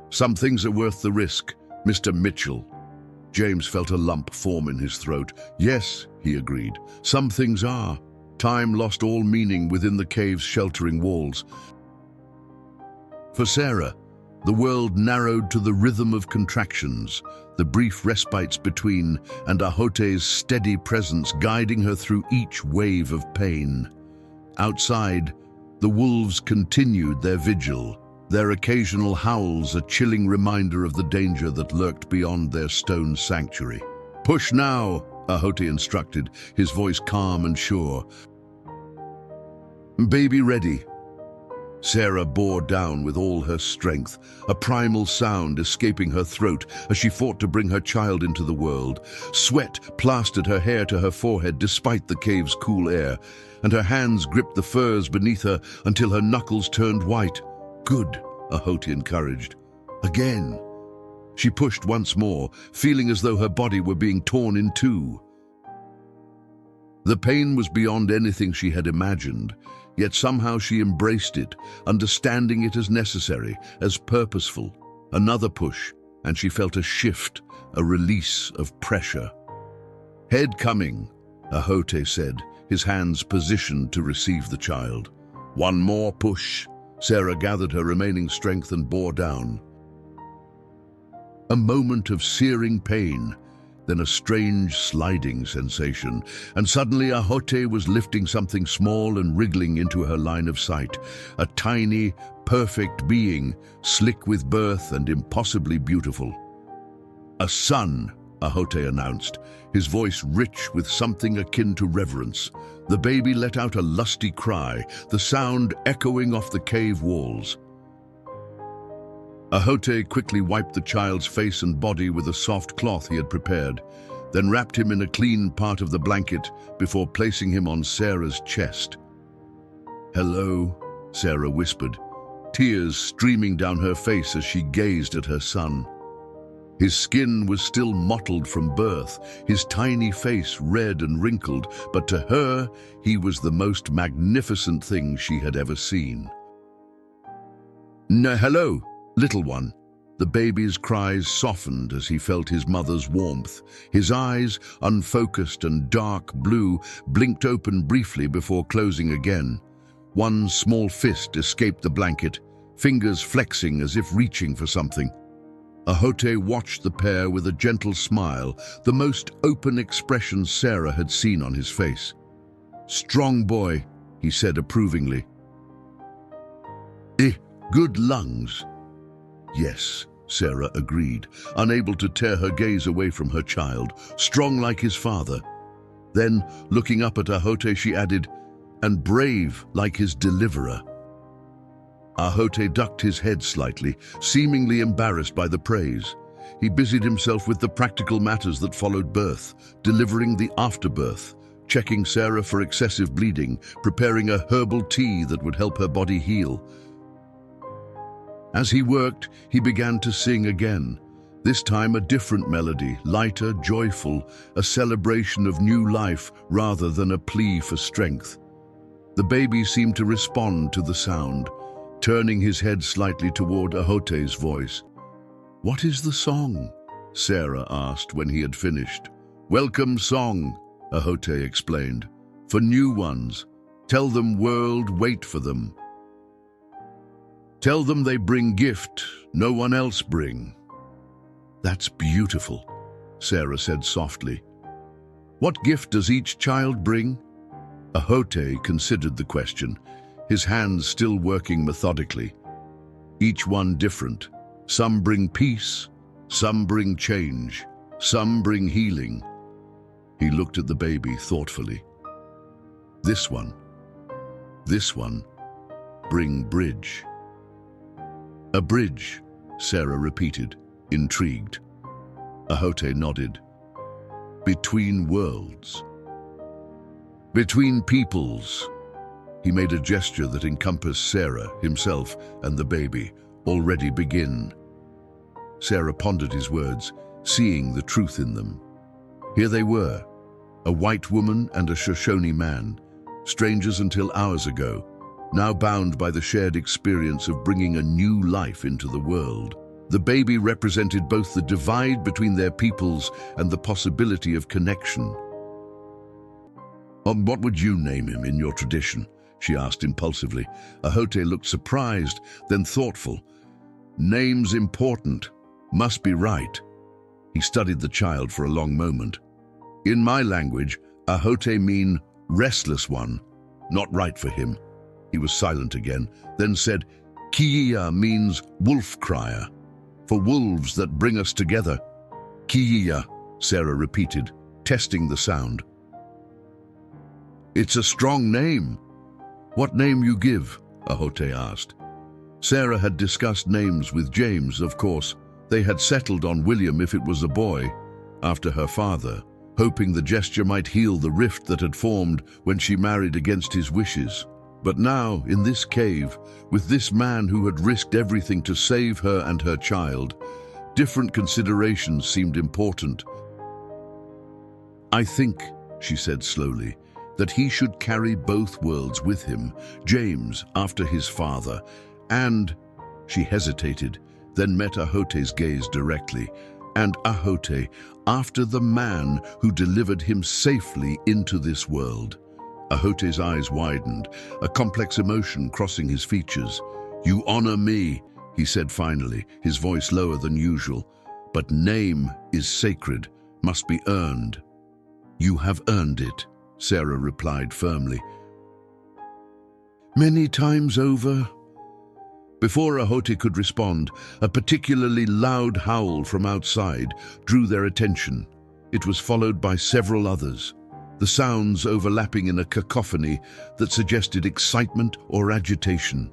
Some things are worth the risk, Mr. Mitchell." James felt a lump form in his throat. "Yes," he agreed, "some things are." Time lost all meaning within the cave's sheltering walls. For Sarah, the world narrowed to the rhythm of contractions, the brief respites between, and Ahote's steady presence guiding her through each wave of pain. Outside, the wolves continued their vigil, their occasional howls a chilling reminder of the danger that lurked beyond their stone sanctuary. "Push now," Ahote instructed, his voice calm and sure. "Baby ready." Sarah bore down with all her strength, a primal sound escaping her throat as she fought to bring her child into the world. Sweat plastered her hair to her forehead despite the cave's cool air, and her hands gripped the furs beneath her until her knuckles turned white. "Good," Ahote encouraged. "Again." She pushed once more, feeling as though her body were being torn in two. The pain was beyond anything she had imagined, yet somehow she embraced it, understanding it as necessary, as purposeful. Another push, and she felt a shift, a release of pressure. "Head coming," Ahote said, his hands positioned to receive the child. One more push. Sarah gathered her remaining strength and bore down. A moment of searing pain, then a strange sliding sensation, and suddenly Ahote was lifting something small and wriggling into her line of sight. A tiny, perfect being, slick with birth and impossibly beautiful. "A son," Ahote announced, his voice rich with something akin to reverence. The baby let out a lusty cry, the sound echoing off the cave walls. Ahote quickly wiped the child's face and body with a soft cloth he had prepared, then wrapped him in a clean part of the blanket before placing him on Sarah's chest. "Hello," Sarah whispered, tears streaming down her face as she gazed at her son. His skin was still mottled from birth, his tiny face red and wrinkled, but to her, he was the most magnificent thing she had ever seen. "Hello, little one." The baby's cries softened as he felt his mother's warmth. His eyes, unfocused and dark blue, blinked open briefly before closing again. One small fist escaped the blanket, fingers flexing as if reaching for something. Ahote watched the pair with a gentle smile, the most open expression Sarah had seen on his face. "Strong boy," he said approvingly. Good lungs." "Yes," Sarah agreed, unable to tear her gaze away from her child, strong like his father. Then, looking up at Ahote, she added, "And brave like his deliverer." Ahote ducked his head slightly, seemingly embarrassed by the praise. He busied himself with the practical matters that followed birth, delivering the afterbirth, checking Sarah for excessive bleeding, preparing a herbal tea that would help her body heal. As he worked, he began to sing again, this time a different melody, lighter, joyful, a celebration of new life rather than a plea for strength. The baby seemed to respond to the sound, turning his head slightly toward Ahote's voice. "What is the song?" Sarah asked when he had finished. "Welcome song," Ahote explained. "For new ones. Tell them world wait for them. Tell them they bring gift no one else bring." "That's beautiful," Sarah said softly. "What gift does each child bring?" Ahote considered the question, his hands still working methodically. "Each one different. Some bring peace, some bring change, some bring healing." He looked at the baby thoughtfully. This one bring bridge." "A bridge," Sarah repeated, intrigued. Ahote nodded. "Between worlds. Between peoples." He made a gesture that encompassed Sarah, himself, and the baby. "Already begin." Sarah pondered his words, seeing the truth in them. Here they were, a white woman and a Shoshone man, strangers until hours ago, now bound by the shared experience of bringing a new life into the world. The baby represented both the divide between their peoples and the possibility of connection. "What would you name him in your tradition?" she asked impulsively. Ahote looked surprised, then thoughtful. "Name's important. Must be right." He studied the child for a long moment. "In my language, Ahote mean restless one, not right for him." He was silent again, then said, "Kiya means wolf crier, for wolves that bring us together." "Kiya," Sarah repeated, testing the sound. "It's a strong name." "What name you give?" Ahote asked. Sarah had discussed names with James, of course. They had settled on William if it was a boy, after her father, hoping the gesture might heal the rift that had formed when she married against his wishes. But now, in this cave, with this man who had risked everything to save her and her child, different considerations seemed important. "I think," she said slowly, "that he should carry both worlds with him, James after his father, and—" She hesitated, then met Ahote's gaze directly, "and Ahote after the man who delivered him safely into this world." Ahote's eyes widened, a complex emotion crossing his features. "You honor me," he said finally, his voice lower than usual. "But name is sacred, must be earned." "You have earned it," Sarah replied firmly. "Many times over." Before Ahote could respond, a particularly loud howl from outside drew their attention. It was followed by several others, the sounds overlapping in a cacophony that suggested excitement or agitation.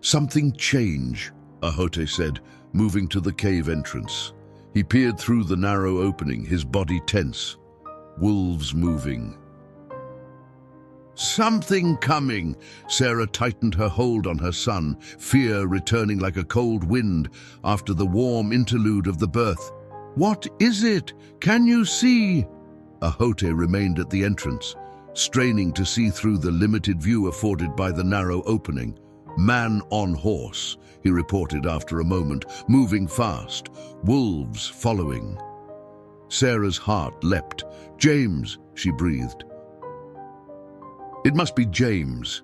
"Something change," Ahote said, moving to the cave entrance. He peered through the narrow opening, his body tense. Wolves moving. Something coming! Sarah tightened her hold on her son, fear returning like a cold wind after the warm interlude of the birth. What is it? Can you see? Ahote remained at the entrance, straining to see through the limited view afforded by the narrow opening. Man on horse, he reported after a moment, moving fast, wolves following. Sarah's heart leapt. James, she breathed. It must be James.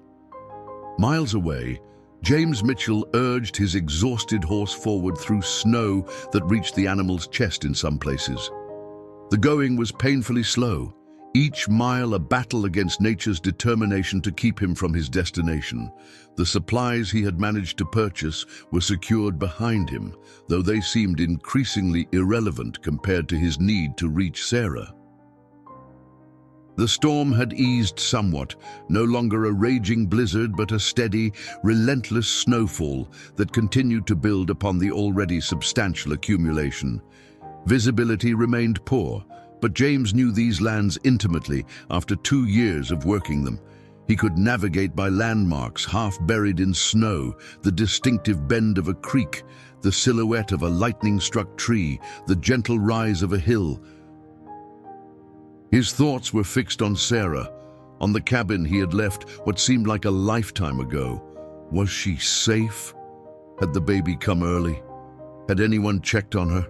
Miles away, James Mitchell urged his exhausted horse forward through snow that reached the animal's chest in some places. The going was painfully slow, each mile a battle against nature's determination to keep him from his destination. The supplies he had managed to purchase were secured behind him, though they seemed increasingly irrelevant compared to his need to reach Sarah. The storm had eased somewhat, no longer a raging blizzard but a steady, relentless snowfall that continued to build upon the already substantial accumulation. Visibility remained poor, but James knew these lands intimately after 2 years of working them. He could navigate by landmarks half buried in snow, the distinctive bend of a creek, the silhouette of a lightning-struck tree, the gentle rise of a hill. His thoughts were fixed on Sarah, on the cabin he had left what seemed like a lifetime ago. Was she safe? Had the baby come early? Had anyone checked on her?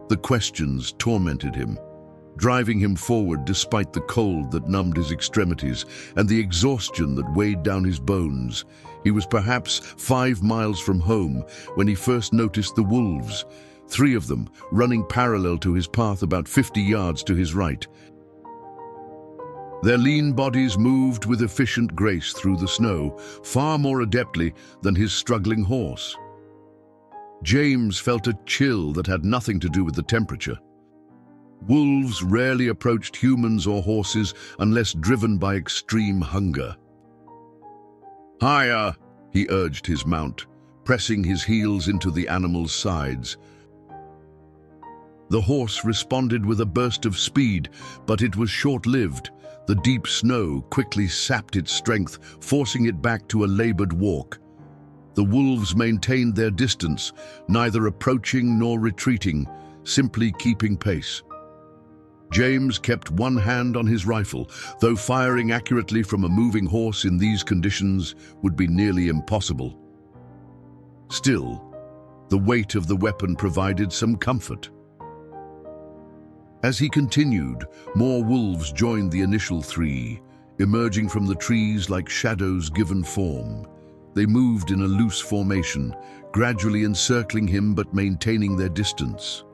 The questions tormented him, driving him forward despite the cold that numbed his extremities and the exhaustion that weighed down his bones. He was perhaps 5 miles from home when he first noticed the wolves, 3 of them running parallel to his path about 50 yards to his right. Their lean bodies moved with efficient grace through the snow, far more adeptly than his struggling horse. James felt a chill that had nothing to do with the temperature. Wolves rarely approached humans or horses unless driven by extreme hunger. "Higher," he urged his mount, pressing his heels into the animal's sides. The horse responded with a burst of speed, but it was short-lived. The deep snow quickly sapped its strength, forcing it back to a labored walk. The wolves maintained their distance, neither approaching nor retreating, simply keeping pace. James kept one hand on his rifle, though firing accurately from a moving horse in these conditions would be nearly impossible. Still, the weight of the weapon provided some comfort. As he continued, more wolves joined the initial 3, emerging from the trees like shadows given form. They moved in a loose formation, gradually encircling him but maintaining their distance.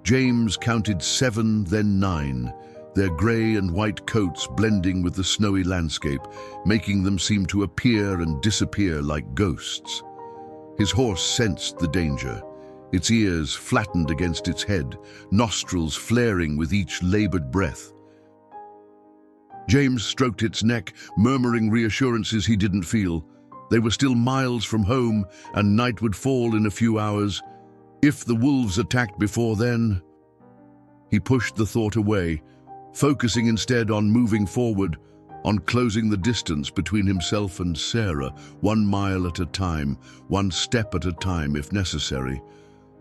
James counted 7, then 9, their grey and white coats blending with the snowy landscape, making them seem to appear and disappear like ghosts. His horse sensed the danger, its ears flattened against its head, nostrils flaring with each labored breath. James stroked its neck, murmuring reassurances he didn't feel. They were still miles from home, and night would fall in a few hours. If the wolves attacked before then... He pushed the thought away, focusing instead on moving forward, on closing the distance between himself and Sarah, 1 mile at a time, 1 step at a time if necessary.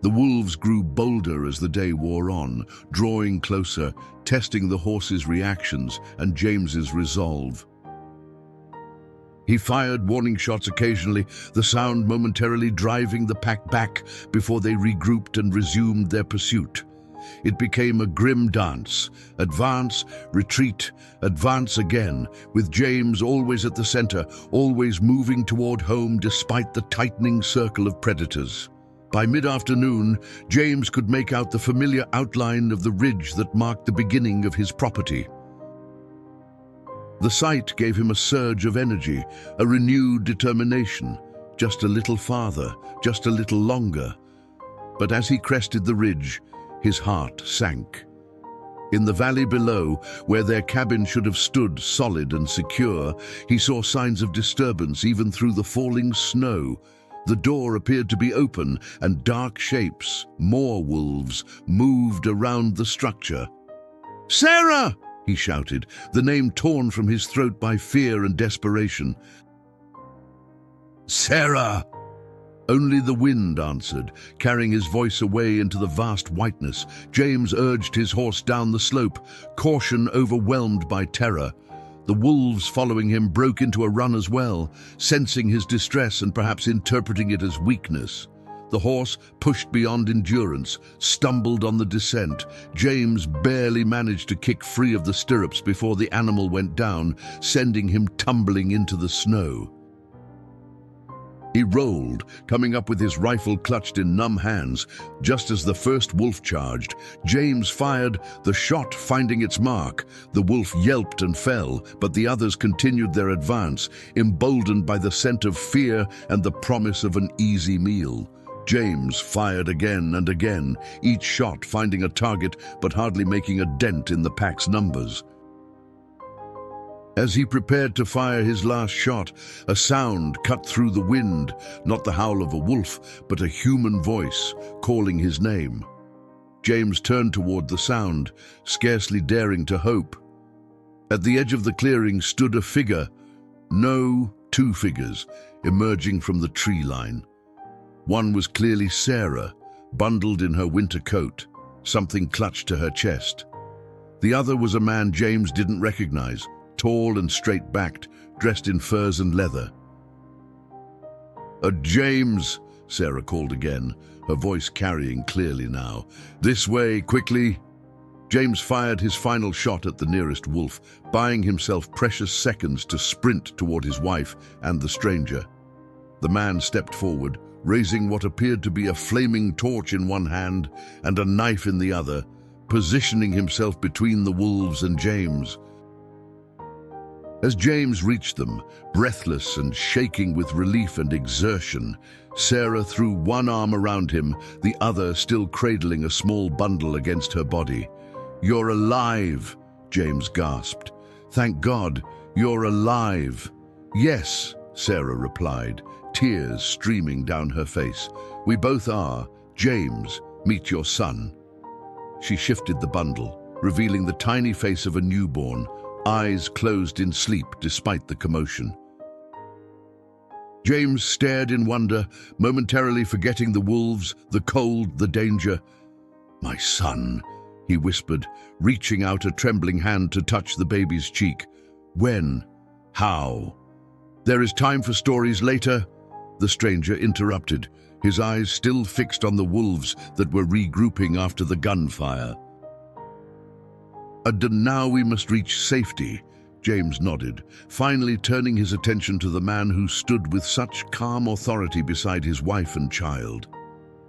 The wolves grew bolder as the day wore on, drawing closer, testing the horse's reactions and James's resolve. He fired warning shots occasionally, the sound momentarily driving the pack back before they regrouped and resumed their pursuit. It became a grim dance. Advance, retreat, advance again, with James always at the center, always moving toward home despite the tightening circle of predators. By mid-afternoon, James could make out the familiar outline of the ridge that marked the beginning of his property. The sight gave him a surge of energy, a renewed determination, just a little farther, just a little longer. But as he crested the ridge, his heart sank. In the valley below, where their cabin should have stood solid and secure, he saw signs of disturbance even through the falling snow. The door appeared to be open, and dark shapes, more wolves, moved around the structure. "Sarah!" he shouted, the name torn from his throat by fear and desperation. Sarah! Only the wind answered, carrying his voice away into the vast whiteness. James urged his horse down the slope, caution overwhelmed by terror. The wolves following him broke into a run as well, sensing his distress and perhaps interpreting it as weakness. The horse, pushed beyond endurance, stumbled on the descent. James barely managed to kick free of the stirrups before the animal went down, sending him tumbling into the snow. He rolled, coming up with his rifle clutched in numb hands. Just as the first wolf charged, James fired, the shot finding its mark. The wolf yelped and fell, but the others continued their advance, emboldened by the scent of fear and the promise of an easy meal. James fired again and again, each shot finding a target but hardly making a dent in the pack's numbers. As he prepared to fire his last shot, a sound cut through the wind, not the howl of a wolf, but a human voice calling his name. James turned toward the sound, scarcely daring to hope. At the edge of the clearing stood a figure, no, two figures, emerging from the tree line. One was clearly Sarah, bundled in her winter coat, something clutched to her chest. The other was a man James didn't recognize, tall and straight-backed, dressed in furs and leather. James, Sarah called again, her voice carrying clearly now. This way, quickly. James fired his final shot at the nearest wolf, buying himself precious seconds to sprint toward his wife and the stranger. The man stepped forward, raising what appeared to be a flaming torch in one hand and a knife in the other, positioning himself between the wolves and James. As James reached them, breathless and shaking with relief and exertion, Sarah threw one arm around him, the other still cradling a small bundle against her body. "You're alive," James gasped. "Thank God, you're alive." "Yes," Sarah replied, tears streaming down her face. "We both are. James, meet your son." She shifted the bundle, revealing the tiny face of a newborn, eyes closed in sleep despite the commotion. James stared in wonder, momentarily forgetting the wolves, the cold, the danger. "My son," he whispered, reaching out a trembling hand to touch the baby's cheek. "When? How?" "There is time for stories later," the stranger interrupted, his eyes still fixed on the wolves that were regrouping after the gunfire. "And now we must reach safety," James nodded, finally turning his attention to the man who stood with such calm authority beside his wife and child.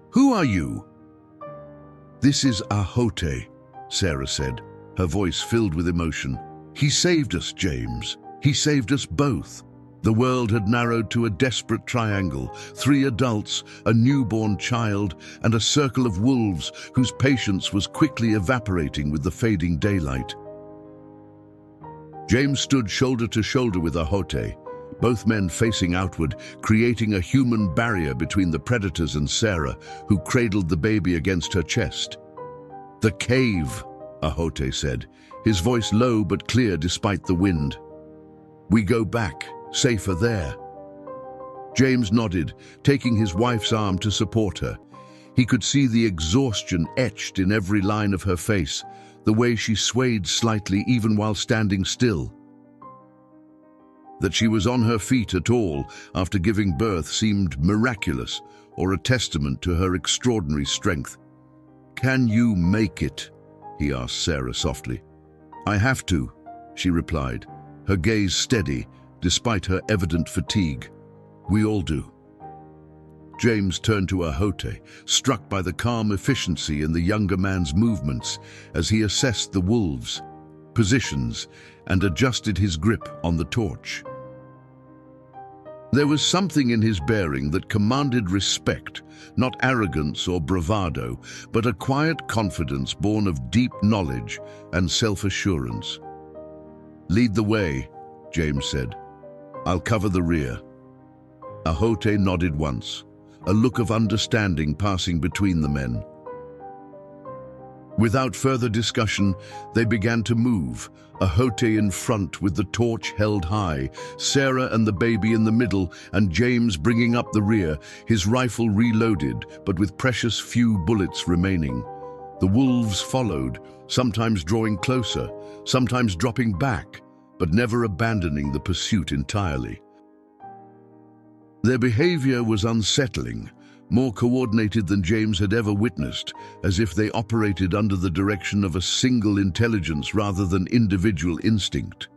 "Who are you?" "This is Ahote," Sarah said, her voice filled with emotion. "He saved us, James. He saved us both." The world had narrowed to a desperate triangle, 3 adults, a newborn child, and a circle of wolves whose patience was quickly evaporating with the fading daylight. James stood shoulder to shoulder with Ahote, both men facing outward, creating a human barrier between the predators and Sarah, who cradled the baby against her chest. "The cave," Ahote said, his voice low but clear despite the wind. "We go back. Safer there." James nodded, taking his wife's arm to support her. He could see the exhaustion etched in every line of her face, the way she swayed slightly even while standing still. That she was on her feet at all after giving birth seemed miraculous, or a testament to her extraordinary strength. "Can you make it?" he asked Sarah softly. "I have to," she replied, her gaze steady, despite her evident fatigue. "We all do." James turned to Ahote, struck by the calm efficiency in the younger man's movements as he assessed the wolves, positions, and adjusted his grip on the torch. There was something in his bearing that commanded respect, not arrogance or bravado, but a quiet confidence born of deep knowledge and self-assurance. "Lead the way," James said. "I'll cover the rear." Ahote nodded once, a look of understanding passing between the men. Without further discussion, they began to move, Ahote in front with the torch held high, Sarah and the baby in the middle, and James bringing up the rear, his rifle reloaded, but with precious few bullets remaining. The wolves followed, sometimes drawing closer, sometimes dropping back, but never abandoning the pursuit entirely. Their behavior was unsettling, more coordinated than James had ever witnessed, as if they operated under the direction of a single intelligence rather than individual instinct.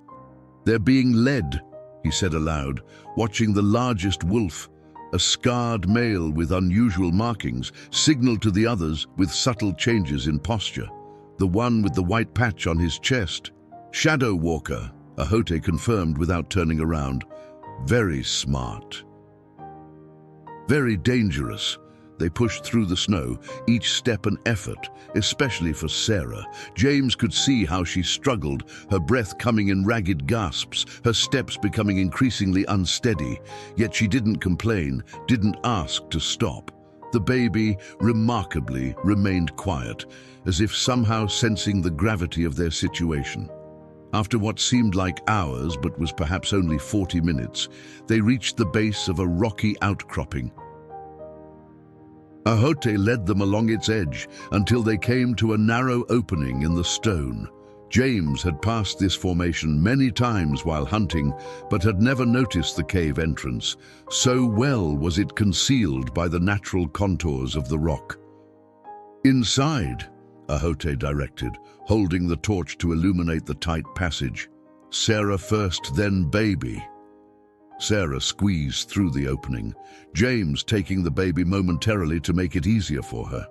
"They're being led," he said aloud, watching the largest wolf, a scarred male with unusual markings, signal to the others with subtle changes in posture. The one with the white patch on his chest. "Shadow Walker," Ahote confirmed without turning around. "Very smart. Very dangerous." They pushed through the snow, each step an effort, especially for Sarah. James could see how she struggled, her breath coming in ragged gasps, her steps becoming increasingly unsteady. Yet she didn't complain, didn't ask to stop. The baby, remarkably, remained quiet, as if somehow sensing the gravity of their situation. After what seemed like hours, but was perhaps only 40 minutes, they reached the base of a rocky outcropping. Ahote led them along its edge until they came to a narrow opening in the stone. James had passed this formation many times while hunting, but had never noticed the cave entrance. So well was it concealed by the natural contours of the rock. "Inside," Ahote directed, holding the torch to illuminate the tight passage. "Sarah first, then baby." Sarah squeezed through the opening, James taking the baby momentarily to make it easier for her.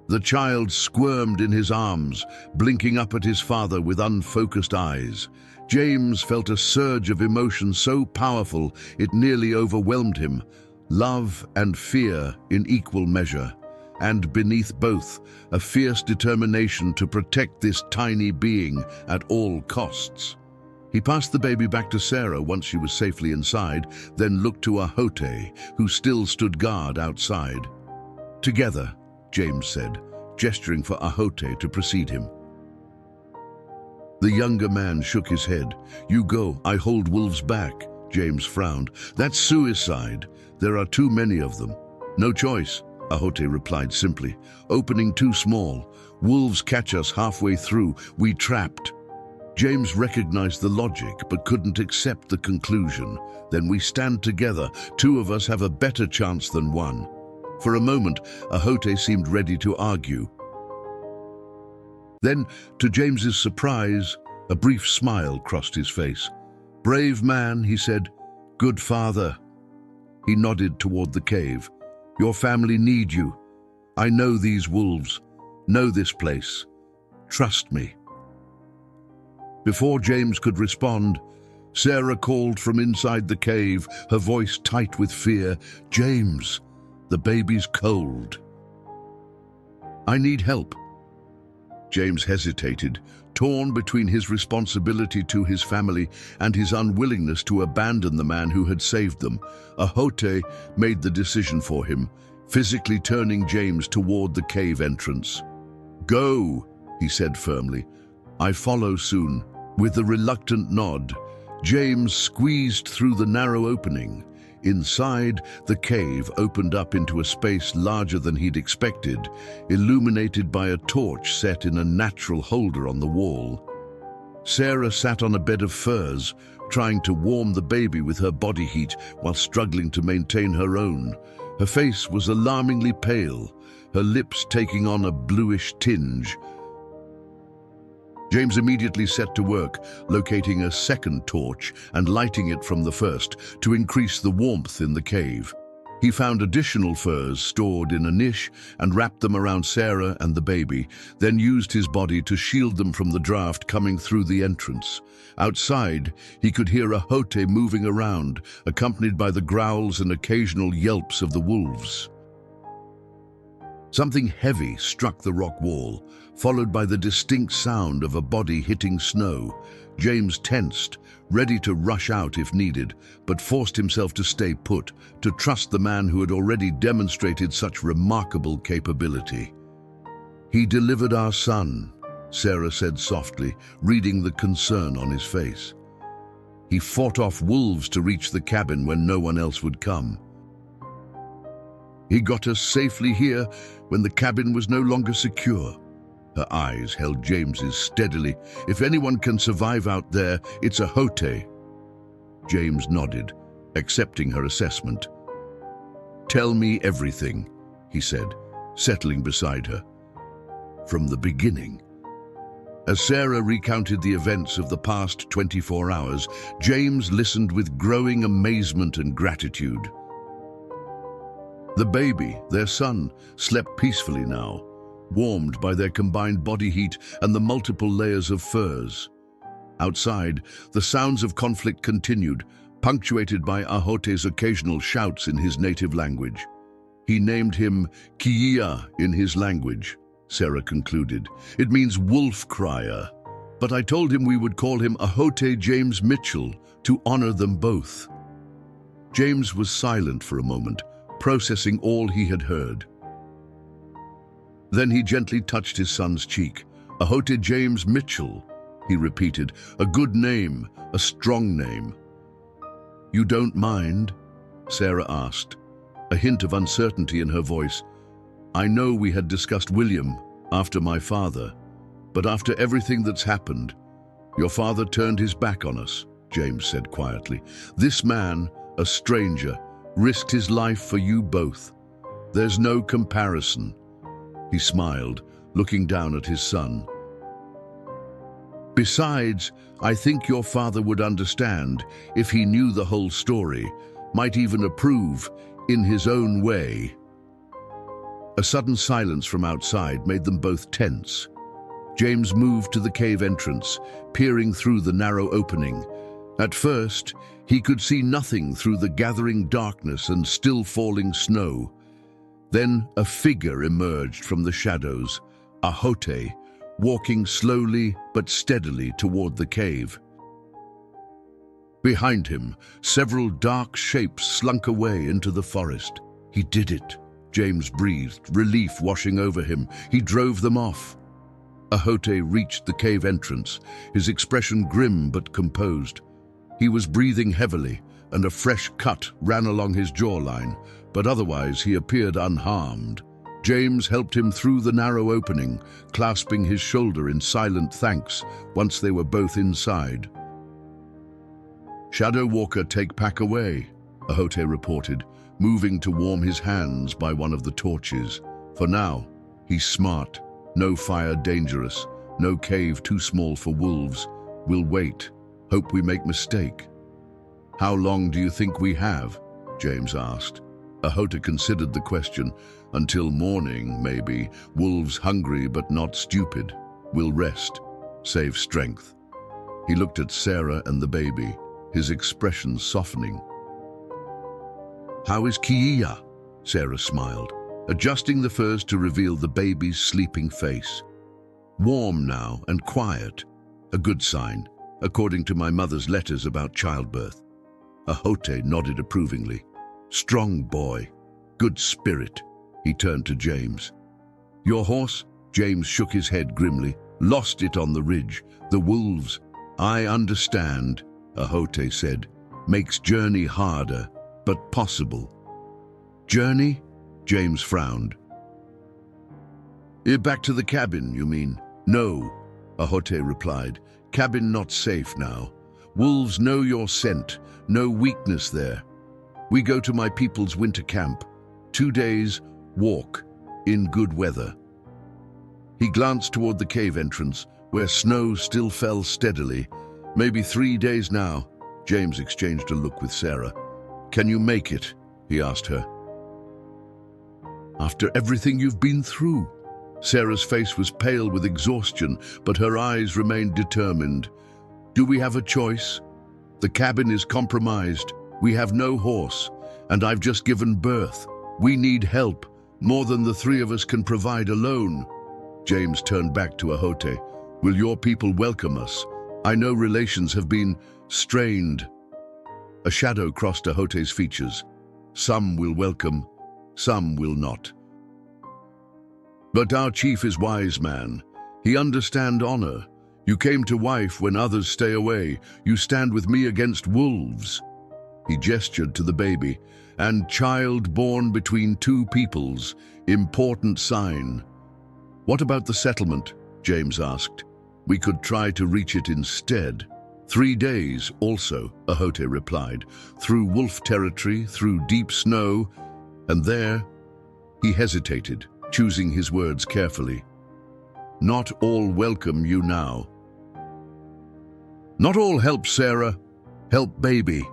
The child squirmed in his arms, blinking up at his father with unfocused eyes. James felt a surge of emotion so powerful it nearly overwhelmed him, love and fear in equal measure, and beneath both, a fierce determination to protect this tiny being at all costs. He passed the baby back to Sarah once she was safely inside, then looked to Ahote, who still stood guard outside. "Together," James said, gesturing for Ahote to precede him. The younger man shook his head. "You go, I hold wolves back." James frowned. "That's suicide. There are too many of them." "No choice," Ahote replied simply. "Opening too small. Wolves catch us halfway through. We trapped." James recognized the logic but couldn't accept the conclusion. "Then we stand together. Two of us have a better chance than one." For a moment, Ahote seemed ready to argue. Then, to James's surprise, a brief smile crossed his face. "Brave man," he said. "Good father." He nodded toward the cave. "Your family need you. I know these wolves. Know this place. Trust me." Before James could respond, Sarah called from inside the cave, her voice tight with fear. "James, the baby's cold. I need help." James hesitated, torn between his responsibility to his family and his unwillingness to abandon the man who had saved them. Ahote made the decision for him, physically turning James toward the cave entrance. "Go," he said firmly. "I follow soon." With a reluctant nod, James squeezed through the narrow opening. Inside, the cave opened up into a space larger than he'd expected, illuminated by a torch set in a natural holder on the wall. Sarah sat on a bed of furs, trying to warm the baby with her body heat while struggling to maintain her own. Her face was alarmingly pale, her lips taking on a bluish tinge. James immediately set to work, locating a second torch and lighting it from the first to increase the warmth in the cave. He found additional furs stored in a niche and wrapped them around Sarah and the baby, then used his body to shield them from the draft coming through the entrance. Outside, he could hear Ahote moving around, accompanied by the growls and occasional yelps of the wolves. Something heavy struck the rock wall, followed by the distinct sound of a body hitting snow. James tensed, ready to rush out if needed, but forced himself to stay put, to trust the man who had already demonstrated such remarkable capability. He delivered our son, Sarah said softly, reading the concern on his face. He fought off wolves to reach the cabin when no one else would come. He got us safely here when the cabin was no longer secure. Her eyes held James's steadily. If anyone can survive out there, it's a Hote. James nodded, accepting her assessment. Tell me everything, he said, settling beside her. From the beginning. As Sarah recounted the events of the past 24 hours, James listened with growing amazement and gratitude. The baby, their son, slept peacefully now, warmed by their combined body heat and the multiple layers of furs. Outside, the sounds of conflict continued, punctuated by Ahote's occasional shouts in his native language. He named him Kiia in his language, Sarah concluded. It means wolf crier. But I told him we would call him Ahote James Mitchell to honor them both. James was silent for a moment, processing all he had heard. Then he gently touched his son's cheek. Ahote James Mitchell, he repeated. A good name, a strong name. You don't mind? Sarah asked, a hint of uncertainty in her voice. I know we had discussed William after my father, but after everything that's happened, your father turned his back on us, James said quietly. This man, a stranger, risked his life for you both. There's no comparison. He smiled, looking down at his son. Besides, I think your father would understand if he knew the whole story, might even approve in his own way. A sudden silence from outside made them both tense. James moved to the cave entrance, peering through the narrow opening. At first, he could see nothing through the gathering darkness and still falling snow. Then a figure emerged from the shadows, Ahote, walking slowly but steadily toward the cave. Behind him, several dark shapes slunk away into the forest. He did it, James breathed, relief washing over him. He drove them off. Ahote reached the cave entrance, his expression grim but composed. He was breathing heavily, and a fresh cut ran along his jawline, but otherwise he appeared unharmed. James helped him through the narrow opening, clasping his shoulder in silent thanks once they were both inside. Shadow Walker, take pack away, Ahote reported, moving to warm his hands by one of the torches. For now, he's smart. No fire dangerous, no cave too small for wolves. We'll wait. Hope we make mistake. How long do you think we have? James asked. Ahote considered the question. Until morning, maybe. Wolves hungry but not stupid. We'll rest. Save strength. He looked at Sarah and the baby, his expression softening. How is Kiia? Sarah smiled, adjusting the furs to reveal the baby's sleeping face. Warm now and quiet. A good sign, according to my mother's letters about childbirth. Ahote nodded approvingly. Strong boy. Good spirit. He turned to James. Your horse? James shook his head grimly. Lost it on the ridge. The wolves. I understand, Ahote said. Makes journey harder, but possible. Journey? James frowned. Back to the cabin, you mean? No, Ahote replied. Cabin not safe now. Wolves know your scent. No weakness there. We go to my people's winter camp. 2 days, walk, in good weather. He glanced toward the cave entrance, where snow still fell steadily. Maybe 3 days now. James exchanged a look with Sarah. Can you make it? He asked her. After everything you've been through. Sarah's face was pale with exhaustion, but her eyes remained determined. Do we have a choice? The cabin is compromised. We have no horse, and I've just given birth. We need help, more than the 3 of us can provide alone. James turned back to Ahote. Will your people welcome us? I know relations have been strained. A shadow crossed Ahote's features. Some will welcome, some will not. But our chief is wise man. He understand honor. You came to wife when others stay away. You stand with me against wolves." He gestured to the baby. "And child born between two peoples, important sign." "What about the settlement?" James asked. "We could try to reach it instead." 3 days also, Ahote replied, "through wolf territory, through deep snow." And there, he hesitated, choosing his words carefully. "Not all welcome you now." "Not all help Sarah, help baby."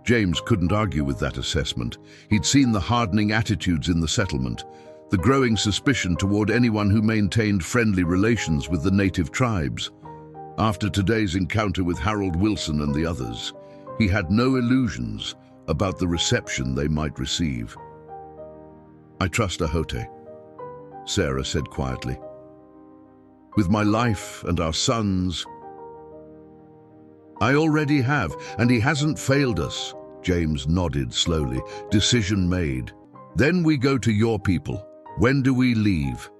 James couldn't argue with that assessment. He'd seen the hardening attitudes in the settlement, the growing suspicion toward anyone who maintained friendly relations with the native tribes. After today's encounter with Harold Wilson and the others, he had no illusions about the reception they might receive. "I trust Ahote," Sarah said quietly. "With my life and our sons." "I already have, and he hasn't failed us," James nodded slowly. "Decision made. Then we go to your people. When do we leave?"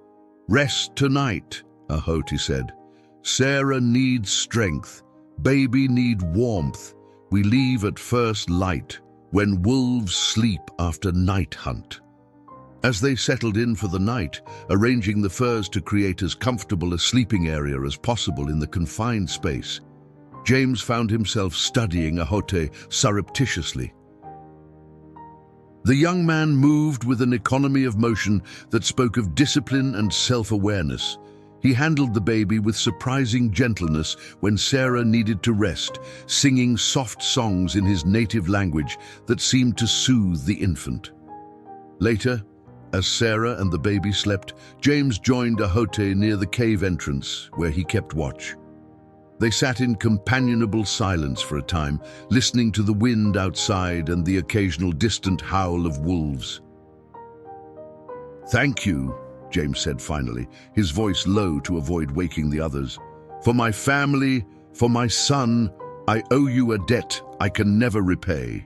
"Rest tonight," Ahote said. "Sarah needs strength. Baby need warmth. We leave at first light, when wolves sleep after night hunt." As they settled in for the night, arranging the furs to create as comfortable a sleeping area as possible in the confined space, James found himself studying Ahote surreptitiously. The young man moved with an economy of motion that spoke of discipline and self-awareness. He handled the baby with surprising gentleness when Sarah needed to rest, singing soft songs in his native language that seemed to soothe the infant. Later, as Sarah and the baby slept, James joined Ahote near the cave entrance, where he kept watch. They sat in companionable silence for a time, listening to the wind outside and the occasional distant howl of wolves. "Thank you," James said finally, his voice low to avoid waking the others. "For my family, for my son, I owe you a debt I can never repay."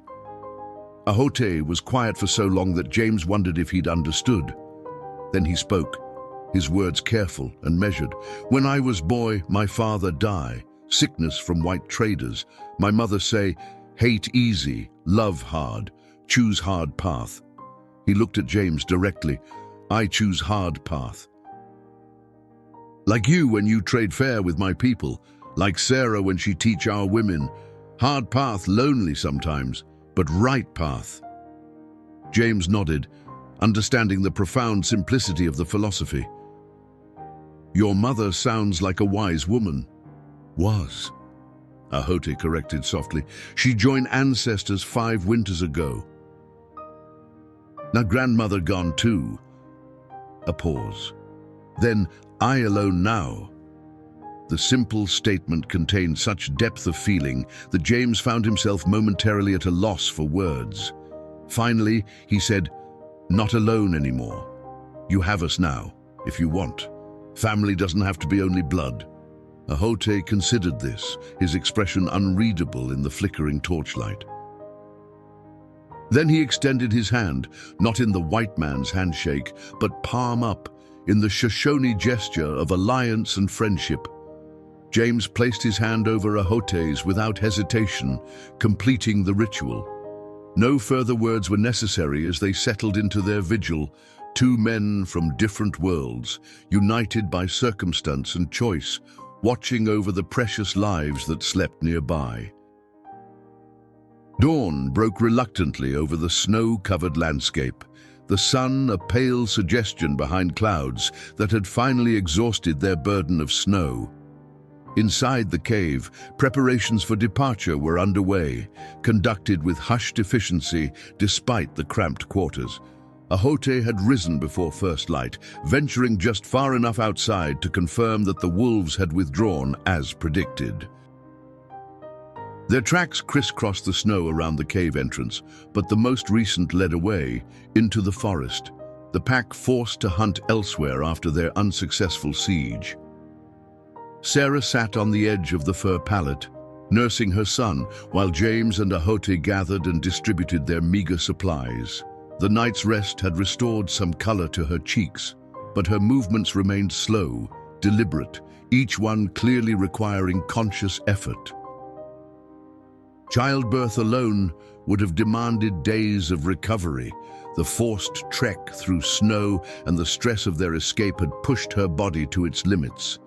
Ahote was quiet for so long that James wondered if he'd understood. Then he spoke, his words careful and measured. "When I was boy, my father die, sickness from white traders. My mother say, hate easy, love hard, choose hard path." He looked at James directly. "I choose hard path. Like you when you trade fair with my people, like Sarah when she teach our women. Hard path, lonely sometimes, but right path." James nodded, understanding the profound simplicity of the philosophy. "Your mother sounds like a wise woman." "Was," Ahote corrected softly. "She joined ancestors 5 winters ago. Now grandmother gone too." A pause. "Then I alone now." The simple statement contained such depth of feeling that James found himself momentarily at a loss for words. Finally, he said, "Not alone anymore. You have us now, if you want. Family doesn't have to be only blood." Ahote considered this, his expression unreadable in the flickering torchlight. Then he extended his hand, not in the white man's handshake, but palm up, in the Shoshone gesture of alliance and friendship. James placed his hand over Ahote's without hesitation, completing the ritual. No further words were necessary as they settled into their vigil, 2 men from different worlds, united by circumstance and choice, watching over the precious lives that slept nearby. Dawn broke reluctantly over the snow-covered landscape, the sun a pale suggestion behind clouds that had finally exhausted their burden of snow. Inside the cave, preparations for departure were underway, conducted with hushed efficiency despite the cramped quarters. Ahote had risen before first light, venturing just far enough outside to confirm that the wolves had withdrawn as predicted. Their tracks crisscrossed the snow around the cave entrance, but the most recent led away, into the forest, the pack forced to hunt elsewhere after their unsuccessful siege. Sarah sat on the edge of the fur pallet, nursing her son, while James and Ahote gathered and distributed their meager supplies. The night's rest had restored some color to her cheeks, but her movements remained slow, deliberate, each one clearly requiring conscious effort. Childbirth alone would have demanded days of recovery. The forced trek through snow and the stress of their escape had pushed her body to its limits.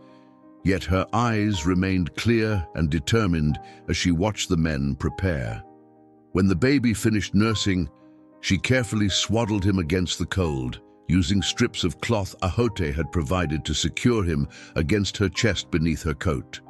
Yet her eyes remained clear and determined as she watched the men prepare. When the baby finished nursing, she carefully swaddled him against the cold, using strips of cloth Ahote had provided to secure him against her chest beneath her coat.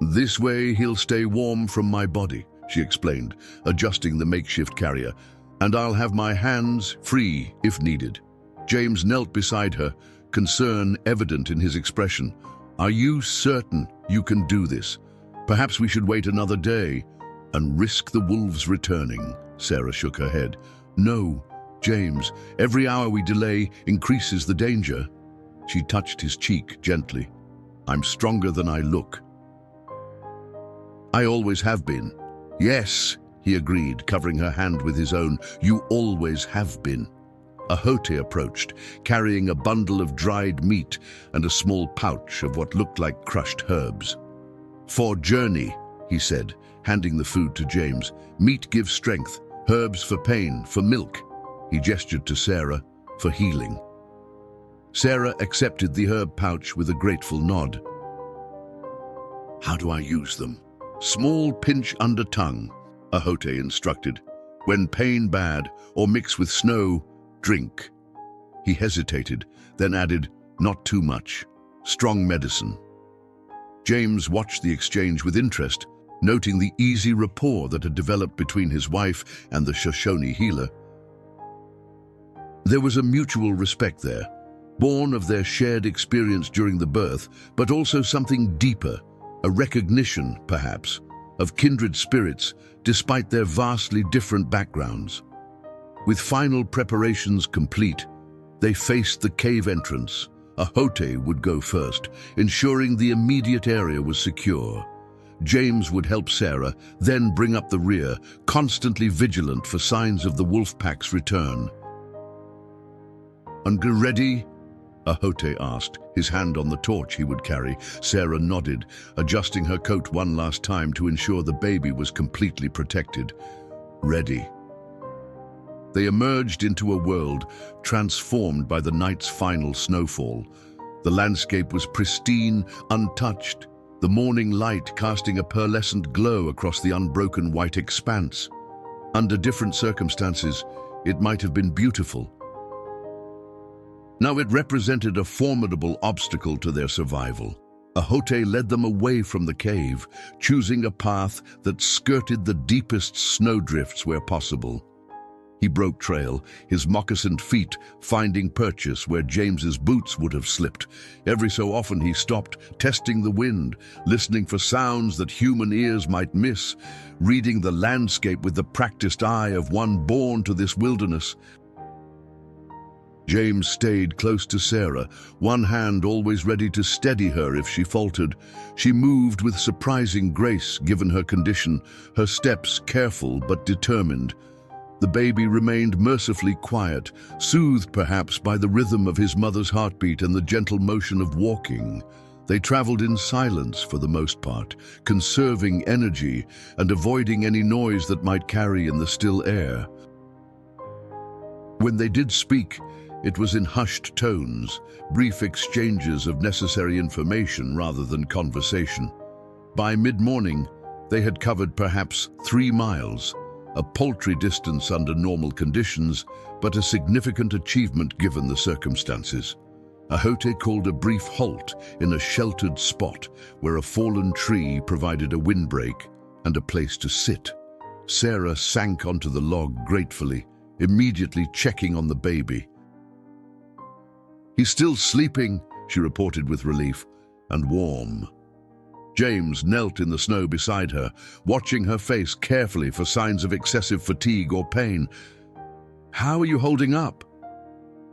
"This way he'll stay warm from my body," she explained, adjusting the makeshift carrier, "and I'll have my hands free if needed." James knelt beside her, concern evident in his expression. "Are you certain you can do this? Perhaps we should wait another day and risk the wolves returning." Sarah shook her head. "No, James, every hour we delay increases the danger." She touched his cheek gently. "I'm stronger than I look." "I always have been." "Yes," he agreed, covering her hand with his own. "You always have been." Ahote approached, carrying a bundle of dried meat and a small pouch of what looked like crushed herbs. "For journey," he said, handing the food to James. "Meat gives strength, herbs for pain, for milk." He gestured to Sarah, "for healing." Sarah accepted the herb pouch with a grateful nod. "How do I use them?" "Small pinch under tongue," Ahote instructed. "When pain bad or mix with snow, drink." He hesitated, then added, "Not too much. Strong medicine." James watched the exchange with interest, noting the easy rapport that had developed between his wife and the Shoshone healer. There was a mutual respect there, born of their shared experience during the birth, but also something deeper, a recognition, perhaps, of kindred spirits despite their vastly different backgrounds. With final preparations complete, they faced the cave entrance. Ahote would go first, ensuring the immediate area was secure. James would help Sarah, then bring up the rear, constantly vigilant for signs of the wolf pack's return. "And ready?" Ahote asked, his hand on the torch he would carry. Sarah nodded, adjusting her coat one last time to ensure the baby was completely protected. "Ready." They emerged into a world transformed by the night's final snowfall. The landscape was pristine, untouched, the morning light casting a pearlescent glow across the unbroken white expanse. Under different circumstances, it might have been beautiful. Now it represented a formidable obstacle to their survival. Ahote led them away from the cave, choosing a path that skirted the deepest snowdrifts where possible. He broke trail, his moccasined feet finding purchase where James's boots would have slipped. Every so often he stopped, testing the wind, listening for sounds that human ears might miss, reading the landscape with the practiced eye of one born to this wilderness. James stayed close to Sarah, one hand always ready to steady her if she faltered. She moved with surprising grace given her condition, her steps careful but determined. The baby remained mercifully quiet, soothed perhaps by the rhythm of his mother's heartbeat and the gentle motion of walking. They traveled in silence for the most part, conserving energy and avoiding any noise that might carry in the still air. When they did speak, it was in hushed tones, brief exchanges of necessary information rather than conversation. By mid-morning, they had covered perhaps 3 miles, a paltry distance under normal conditions, but a significant achievement given the circumstances. Ahote called a brief halt in a sheltered spot where a fallen tree provided a windbreak and a place to sit. Sarah sank onto the log gratefully, immediately checking on the baby. "He's still sleeping," she reported with relief, "and warm." James knelt in the snow beside her, watching her face carefully for signs of excessive fatigue or pain. "How are you holding up?"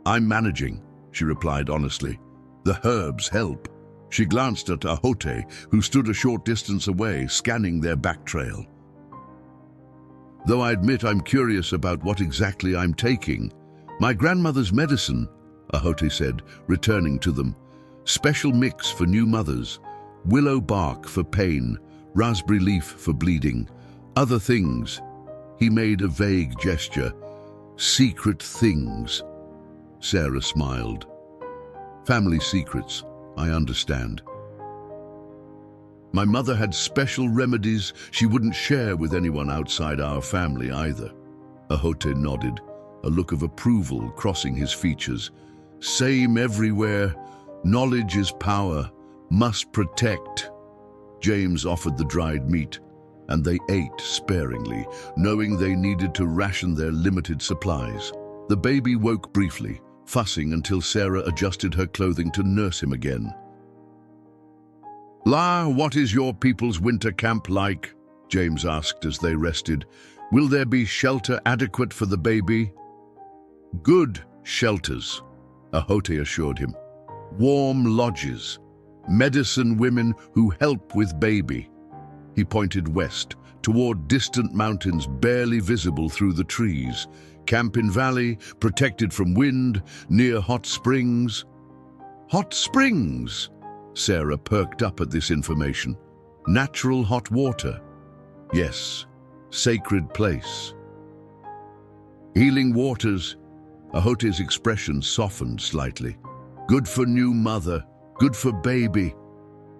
"I'm managing," she replied honestly. "The herbs help." She glanced at Ahote, who stood a short distance away, scanning their back trail. "Though I admit I'm curious about what exactly I'm taking. My grandmother's medicine, Ahote said, returning to them. Special mix for new mothers. Willow bark for pain, raspberry leaf for bleeding. Other things. He made a vague gesture. Secret things. Sarah smiled. Family secrets, I understand. My mother had special remedies she wouldn't share with anyone outside our family either. Ahote nodded, a look of approval crossing his features. Same everywhere. Knowledge is power. Must protect. James offered the dried meat, and they ate sparingly, knowing they needed to ration their limited supplies. The baby woke briefly, fussing until Sarah adjusted her clothing to nurse him again. "La, what is your people's winter camp like?" James asked as they rested. "Will there be shelter adequate for the baby?" "Good shelters," Ahote assured him. "Warm lodges. Medicine women who help with baby." He pointed west, toward distant mountains barely visible through the trees. Camp in valley, protected from wind, near hot springs. Hot springs? Sarah perked up at this information. Natural hot water. Yes, sacred place. Healing waters. Ahote's expression softened slightly. Good for new mother, good for baby.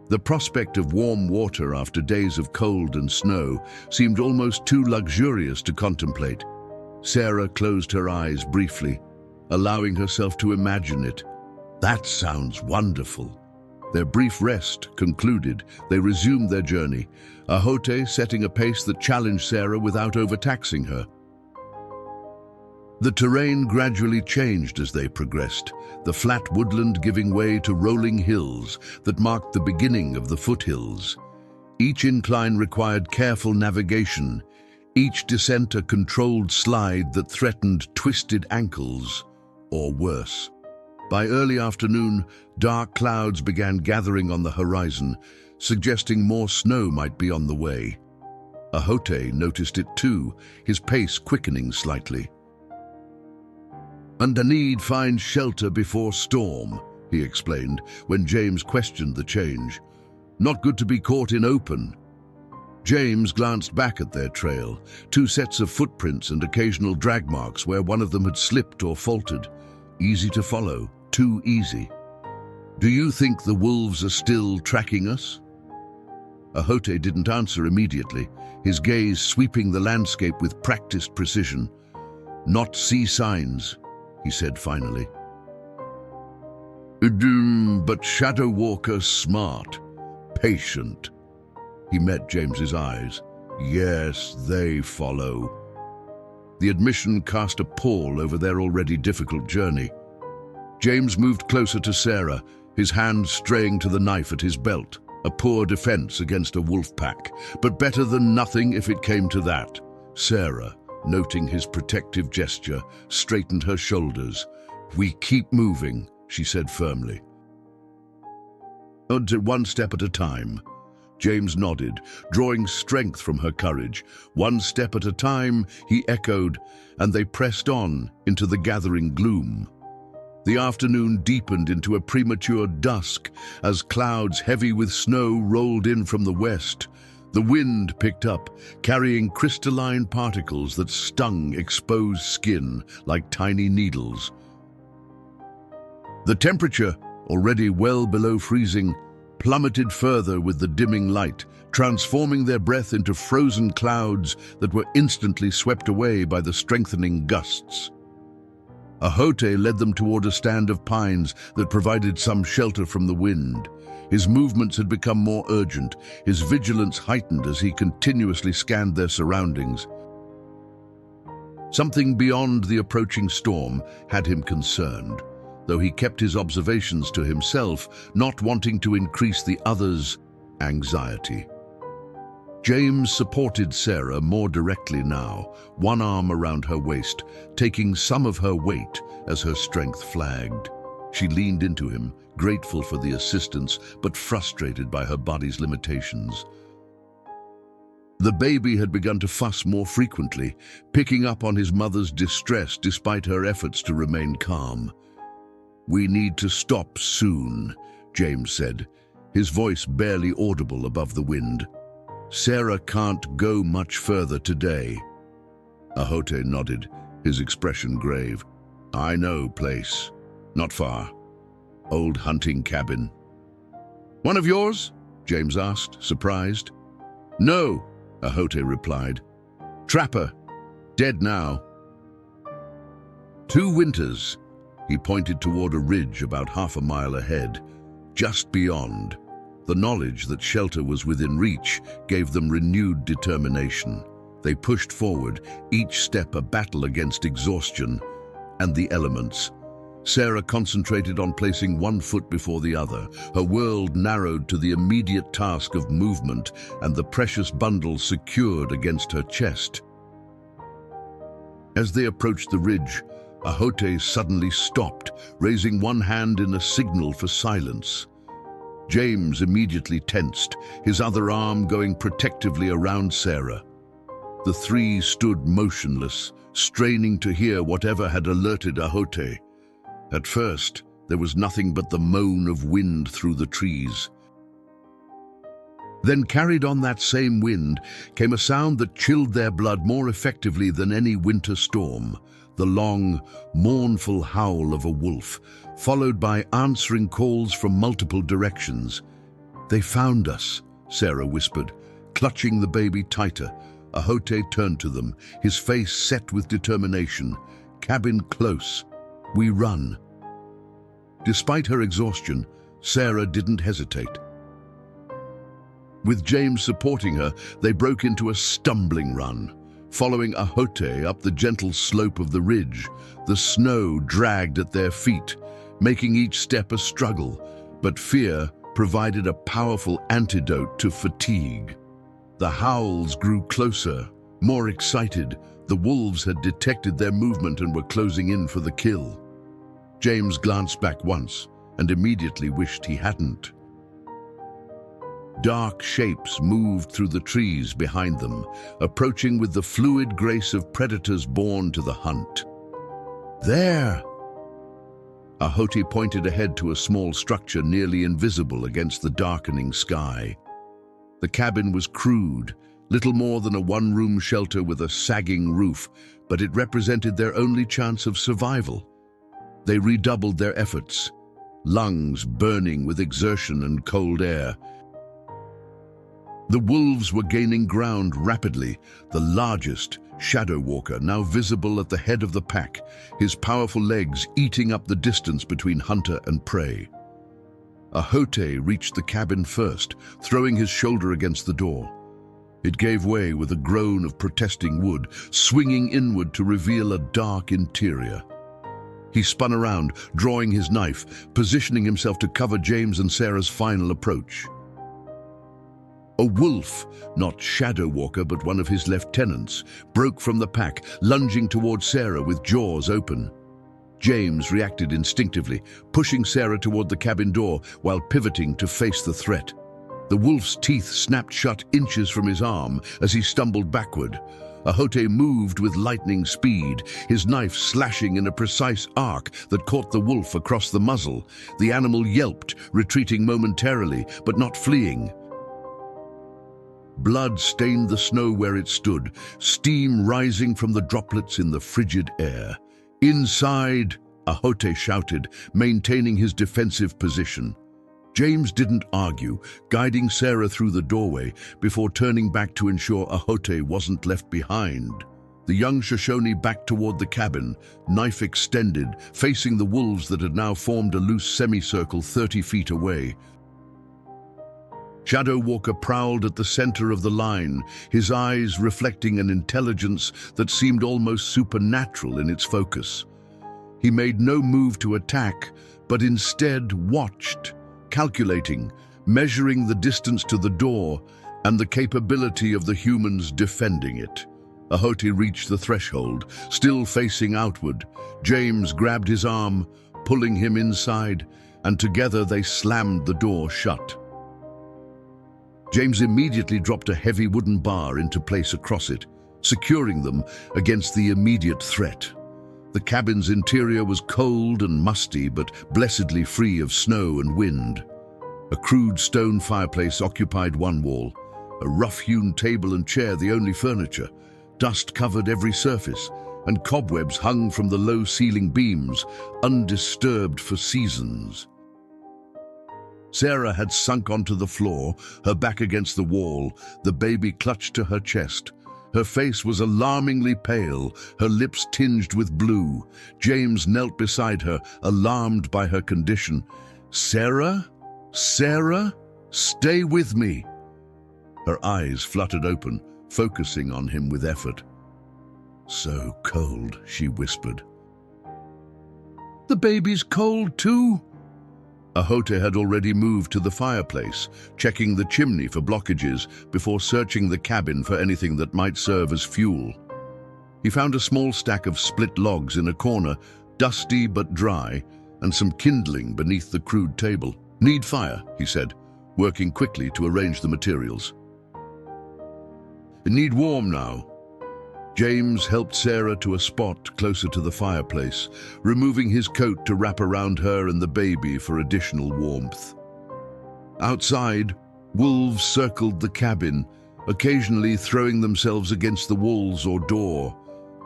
The prospect of warm water after days of cold and snow seemed almost too luxurious to contemplate. Sarah closed her eyes briefly, allowing herself to imagine it. That sounds wonderful. Their brief rest concluded, they resumed their journey, Ahote setting a pace that challenged Sarah without overtaxing her. The terrain gradually changed as they progressed, the flat woodland giving way to rolling hills that marked the beginning of the foothills. Each incline required careful navigation, each descent a controlled slide that threatened twisted ankles, or worse. By early afternoon, dark clouds began gathering on the horizon, suggesting more snow might be on the way. Ahote noticed it too, his pace quickening slightly. "And I need find shelter before storm," he explained when James questioned the change. "Not good to be caught in open." James glanced back at their trail, two sets of footprints and occasional drag marks where one of them had slipped or faltered. Easy to follow, too easy. "Do you think the wolves are still tracking us?" Ahote didn't answer immediately, his gaze sweeping the landscape with practiced precision. "Not see signs," he said finally. But Shadow Walker smart, patient." He met James's eyes. "Yes, they follow." The admission cast a pall over their already difficult journey. James moved closer to Sarah, his hand straying to the knife at his belt. A poor defense against a wolf pack, but better than nothing if it came to that. Sarah, noting his protective gesture, straightened her shoulders. "We keep moving," she said firmly. "One step at a time." James nodded, drawing strength from her courage. "One step at a time," he echoed, and they pressed on into the gathering gloom. The afternoon deepened into a premature dusk as clouds heavy with snow rolled in from the west. The wind picked up, carrying crystalline particles that stung exposed skin like tiny needles. The temperature, already well below freezing, plummeted further with the dimming light, transforming their breath into frozen clouds that were instantly swept away by the strengthening gusts. Ahote led them toward a stand of pines that provided some shelter from the wind. His movements had become more urgent, his vigilance heightened as he continuously scanned their surroundings. Something beyond the approaching storm had him concerned, though he kept his observations to himself, not wanting to increase the others' anxiety. James supported Sarah more directly now, one arm around her waist, taking some of her weight as her strength flagged. She leaned into him, grateful for the assistance, but frustrated by her body's limitations. The baby had begun to fuss more frequently, picking up on his mother's distress despite her efforts to remain calm. "We need to stop soon," James said, his voice barely audible above the wind. "Sarah can't go much further today." Ahote nodded, his expression grave. "I know place. Not far. Old hunting cabin." "One of yours?" James asked, surprised. "No," Ahote replied. "Trapper. Dead now." 2 winters. He pointed toward a ridge about half a mile ahead. Just beyond, the knowledge that shelter was within reach gave them renewed determination. They pushed forward, each step a battle against exhaustion and the elements. Sarah concentrated on placing one foot before the other. Her world narrowed to the immediate task of movement and the precious bundle secured against her chest. As they approached the ridge, Ahote suddenly stopped, raising one hand in a signal for silence. James immediately tensed, his other arm going protectively around Sarah. The 3 stood motionless, straining to hear whatever had alerted Ahote. At first, there was nothing but the moan of wind through the trees. Then, carried on that same wind, came a sound that chilled their blood more effectively than any winter storm. The long, mournful howl of a wolf, followed by answering calls from multiple directions. "They found us," Sarah whispered, clutching the baby tighter. Ahote turned to them, his face set with determination. "Cabin close. We run." Despite her exhaustion, Sarah didn't hesitate. With James supporting her, they broke into a stumbling run. Following Ahote up the gentle slope of the ridge, the snow dragged at their feet, making each step a struggle, but fear provided a powerful antidote to fatigue. The howls grew closer, more excited. The wolves had detected their movement and were closing in for the kill. James glanced back once and immediately wished he hadn't. Dark shapes moved through the trees behind them, approaching with the fluid grace of predators born to the hunt. "There!" Ahote pointed ahead to a small structure nearly invisible against the darkening sky. The cabin was crude, little more than a one-room shelter with a sagging roof, but it represented their only chance of survival. They redoubled their efforts, lungs burning with exertion and cold air. The wolves were gaining ground rapidly, the largest, Shadow Walker, now visible at the head of the pack, his powerful legs eating up the distance between hunter and prey. Ahote reached the cabin first, throwing his shoulder against the door. It gave way with a groan of protesting wood, swinging inward to reveal a dark interior. He spun around, drawing his knife, positioning himself to cover James and Sarah's final approach. A wolf, not Shadow Walker but one of his lieutenants, broke from the pack, lunging toward Sarah with jaws open. James reacted instinctively, pushing Sarah toward the cabin door while pivoting to face the threat. The wolf's teeth snapped shut inches from his arm as he stumbled backward. Ahote moved with lightning speed, his knife slashing in a precise arc that caught the wolf across the muzzle. The animal yelped, retreating momentarily, but not fleeing. Blood stained the snow where it stood, steam rising from the droplets in the frigid air. "Inside!" Ahote shouted, maintaining his defensive position. James didn't argue, guiding Sarah through the doorway before turning back to ensure Ahote wasn't left behind. The young Shoshone backed toward the cabin, knife extended, facing the wolves that had now formed a loose semicircle 30 feet away. Shadow Walker prowled at the center of the line, his eyes reflecting an intelligence that seemed almost supernatural in its focus. He made no move to attack, but instead watched, calculating, measuring the distance to the door and the capability of the humans defending it. Ahote reached the threshold, still facing outward. James grabbed his arm, pulling him inside, and together they slammed the door shut. James immediately dropped a heavy wooden bar into place across it, securing them against the immediate threat. The cabin's interior was cold and musty, but blessedly free of snow and wind. A crude stone fireplace occupied one wall, a rough-hewn table and chair the only furniture. Dust covered every surface, and cobwebs hung from the low-ceiling beams, undisturbed for seasons. Sarah had sunk onto the floor, her back against the wall, the baby clutched to her chest. Her face was alarmingly pale, her lips tinged with blue. James knelt beside her, alarmed by her condition. "Sarah? Sarah? Stay with me." Her eyes fluttered open, focusing on him with effort. "So cold," she whispered. "The baby's cold too." Ahote had already moved to the fireplace, checking the chimney for blockages before searching the cabin for anything that might serve as fuel. He found a small stack of split logs in a corner, dusty but dry, and some kindling beneath the crude table. "Need fire," he said, working quickly to arrange the materials. "It need warm now." James helped Sarah to a spot closer to the fireplace, removing his coat to wrap around her and the baby for additional warmth. Outside, wolves circled the cabin, occasionally throwing themselves against the walls or door,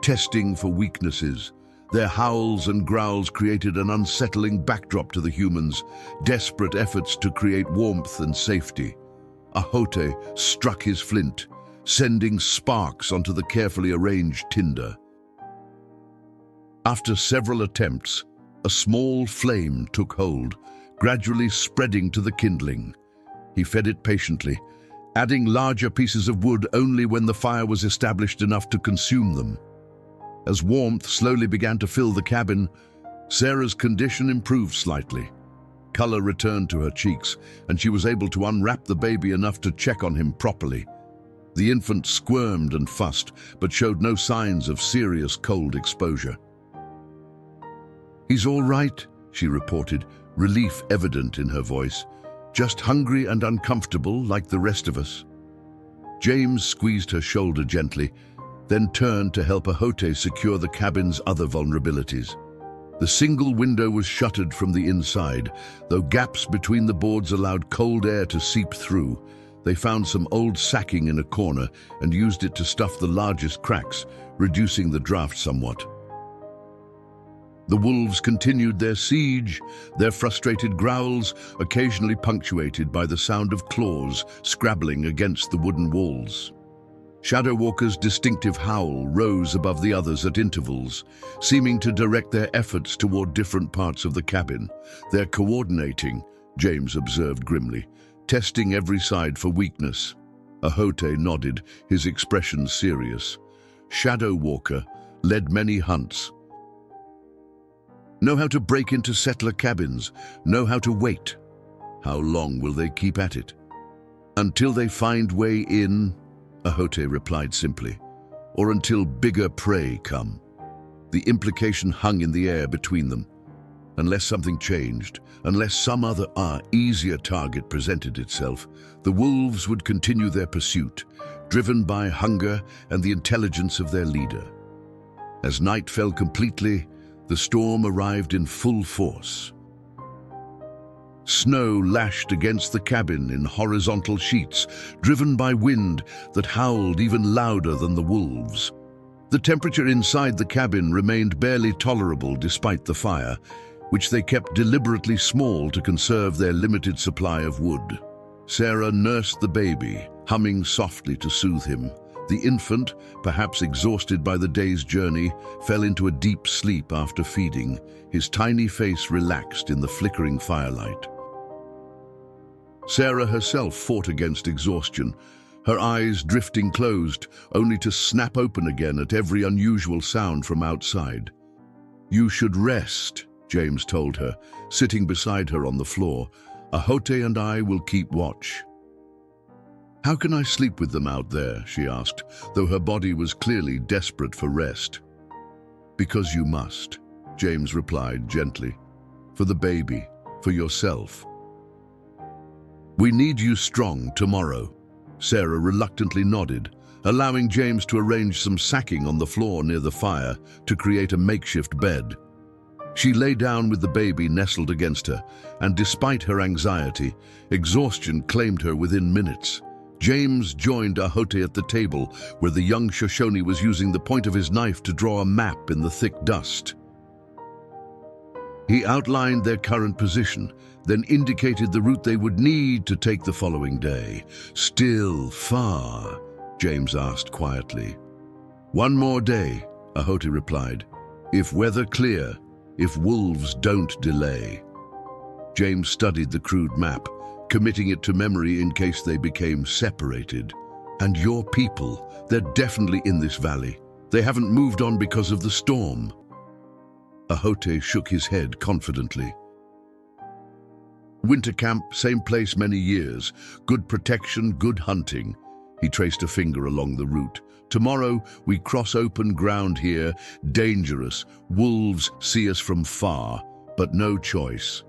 testing for weaknesses. Their howls and growls created an unsettling backdrop to the humans, desperate efforts to create warmth and safety. Ahote struck his flint, sending sparks onto the carefully arranged tinder. After several attempts, a small flame took hold, gradually spreading to the kindling. He fed it patiently, adding larger pieces of wood only when the fire was established enough to consume them. As warmth slowly began to fill the cabin, Sarah's condition improved slightly. Color returned to her cheeks, and she was able to unwrap the baby enough to check on him properly. The infant squirmed and fussed, but showed no signs of serious cold exposure. "He's all right," she reported, relief evident in her voice. "Just hungry and uncomfortable like the rest of us." James squeezed her shoulder gently, then turned to help Ahote secure the cabin's other vulnerabilities. The single window was shuttered from the inside, though gaps between the boards allowed cold air to seep through. They found some old sacking in a corner and used it to stuff the largest cracks, reducing the draft somewhat. The wolves continued their siege, their frustrated growls occasionally punctuated by the sound of claws scrabbling against the wooden walls. Shadow Walker's distinctive howl rose above the others at intervals, seeming to direct their efforts toward different parts of the cabin. "They're coordinating," James observed grimly, "testing every side for weakness." Ahote nodded, his expression serious. "Shadow Walker led many hunts. Know how to break into settler cabins, know how to wait. How long will they keep at it?" "Until they find way in," Ahote replied simply, "or until bigger prey come." The implication hung in the air between them. Unless something changed, unless some other, easier target presented itself, the wolves would continue their pursuit, driven by hunger and the intelligence of their leader. As night fell completely, the storm arrived in full force. Snow lashed against the cabin in horizontal sheets, driven by wind that howled even louder than the wolves. The temperature inside the cabin remained barely tolerable despite the fire, which they kept deliberately small to conserve their limited supply of wood. Sarah nursed the baby, humming softly to soothe him. The infant, perhaps exhausted by the day's journey, fell into a deep sleep after feeding, his tiny face relaxed in the flickering firelight. Sarah herself fought against exhaustion, her eyes drifting closed, only to snap open again at every unusual sound from outside. "You should rest," James told her, sitting beside her on the floor. "Ahote and I will keep watch." "How can I sleep with them out there?" she asked, though her body was clearly desperate for rest. "Because you must," James replied gently. "For the baby, for yourself." "We need you strong tomorrow." Sarah reluctantly nodded, allowing James to arrange some sacking on the floor near the fire to create a makeshift bed. She lay down with the baby nestled against her, and despite her anxiety, exhaustion claimed her within minutes. James joined Ahote at the table, where the young Shoshone was using the point of his knife to draw a map in the thick dust. He outlined their current position, then indicated the route they would need to take the following day. "Still far?" James asked quietly. "One more day," Ahote replied. "If weather clear, if wolves don't delay." James studied the crude map, committing it to memory in case they became separated. "And your people, they're definitely in this valley. They haven't moved on because of the storm." Ahote shook his head confidently. "Winter camp, same place many years. Good protection, good hunting." He traced a finger along the route. "Tomorrow we cross open ground here, dangerous. Wolves see us from far, but no choice."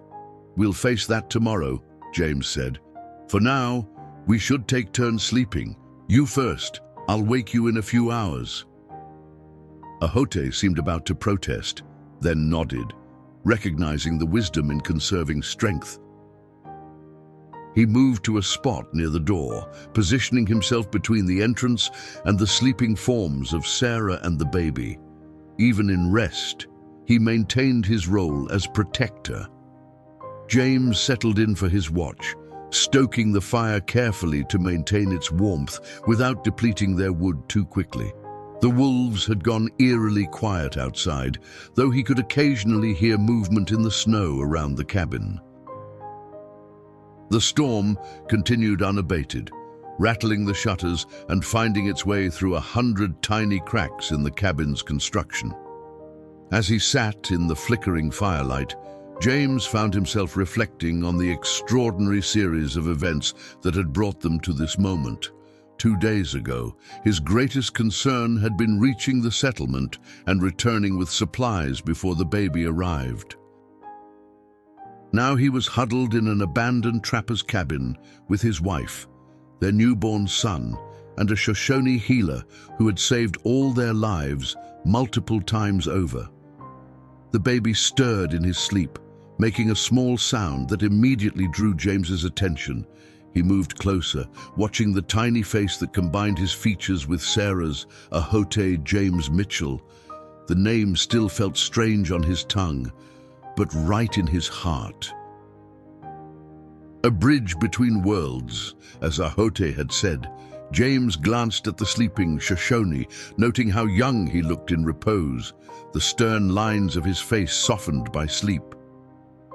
"We'll face that tomorrow," James said. "For now, we should take turns sleeping. You first. I'll wake you in a few hours." Ahote seemed about to protest, then nodded, recognizing the wisdom in conserving strength. He moved to a spot near the door, positioning himself between the entrance and the sleeping forms of Sarah and the baby. Even in rest, he maintained his role as protector. James settled in for his watch, stoking the fire carefully to maintain its warmth without depleting their wood too quickly. The wolves had gone eerily quiet outside, though he could occasionally hear movement in the snow around the cabin. The storm continued unabated, rattling the shutters and finding its way through 100 tiny cracks in the cabin's construction. As he sat in the flickering firelight, James found himself reflecting on the extraordinary series of events that had brought them to this moment. 2 days ago, his greatest concern had been reaching the settlement and returning with supplies before the baby arrived. Now he was huddled in an abandoned trapper's cabin with his wife, their newborn son, and a Shoshone healer who had saved all their lives multiple times over. The baby stirred in his sleep, making a small sound that immediately drew James's attention. He moved closer, watching the tiny face that combined his features with Sarah's, Ahote James Mitchell. The name still felt strange on his tongue, but right in his heart. A bridge between worlds, as Ahote had said. James glanced at the sleeping Shoshone, noting how young he looked in repose, the stern lines of his face softened by sleep.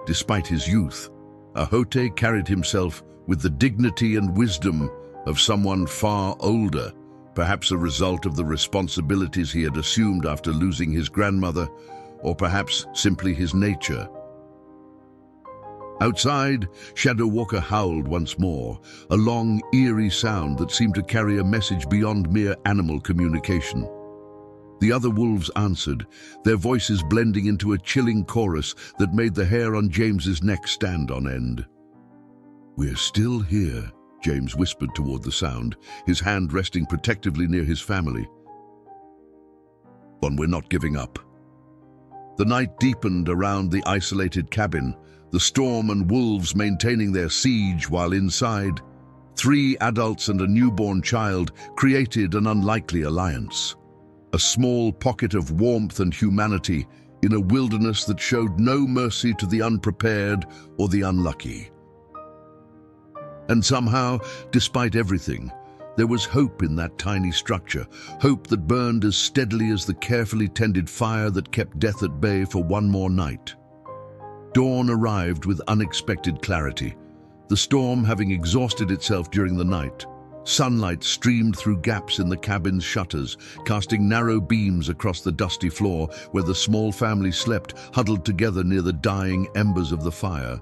Despite his youth, Ahote carried himself with the dignity and wisdom of someone far older, perhaps a result of the responsibilities he had assumed after losing his grandmother, or perhaps simply his nature. Outside, Shadow Walker howled once more, a long, eerie sound that seemed to carry a message beyond mere animal communication. The other wolves answered, their voices blending into a chilling chorus that made the hair on James's neck stand on end. "We're still here," James whispered toward the sound, his hand resting protectively near his family. "We're not giving up." The night deepened around the isolated cabin, the storm and wolves maintaining their siege while inside, 3 adults and a newborn child created an unlikely alliance. A small pocket of warmth and humanity in a wilderness that showed no mercy to the unprepared or the unlucky. And somehow, despite everything, there was hope in that tiny structure, hope that burned as steadily as the carefully tended fire that kept death at bay for one more night. Dawn arrived with unexpected clarity, the storm having exhausted itself during the night. Sunlight streamed through gaps in the cabin's shutters, casting narrow beams across the dusty floor where the small family slept, huddled together near the dying embers of the fire.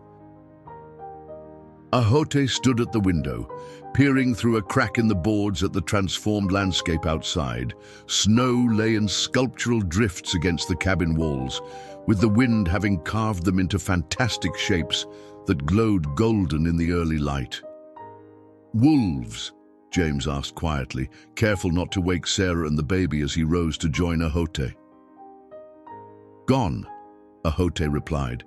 Ahote stood at the window, peering through a crack in the boards at the transformed landscape outside. Snow lay in sculptural drifts against the cabin walls, with the wind having carved them into fantastic shapes that glowed golden in the early light. "Wolves," James asked quietly, careful not to wake Sarah and the baby as he rose to join Ahote. "Gone," Ahote replied,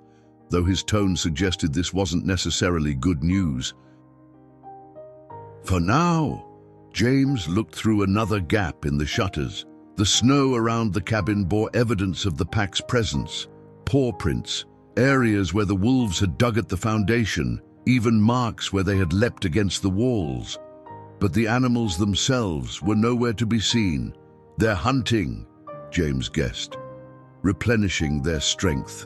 though his tone suggested this wasn't necessarily good news. For now, James looked through another gap in the shutters. The snow around the cabin bore evidence of the pack's presence, paw prints, areas where the wolves had dug at the foundation, even marks where they had leapt against the walls. But the animals themselves were nowhere to be seen. "They're hunting," James guessed, replenishing their strength.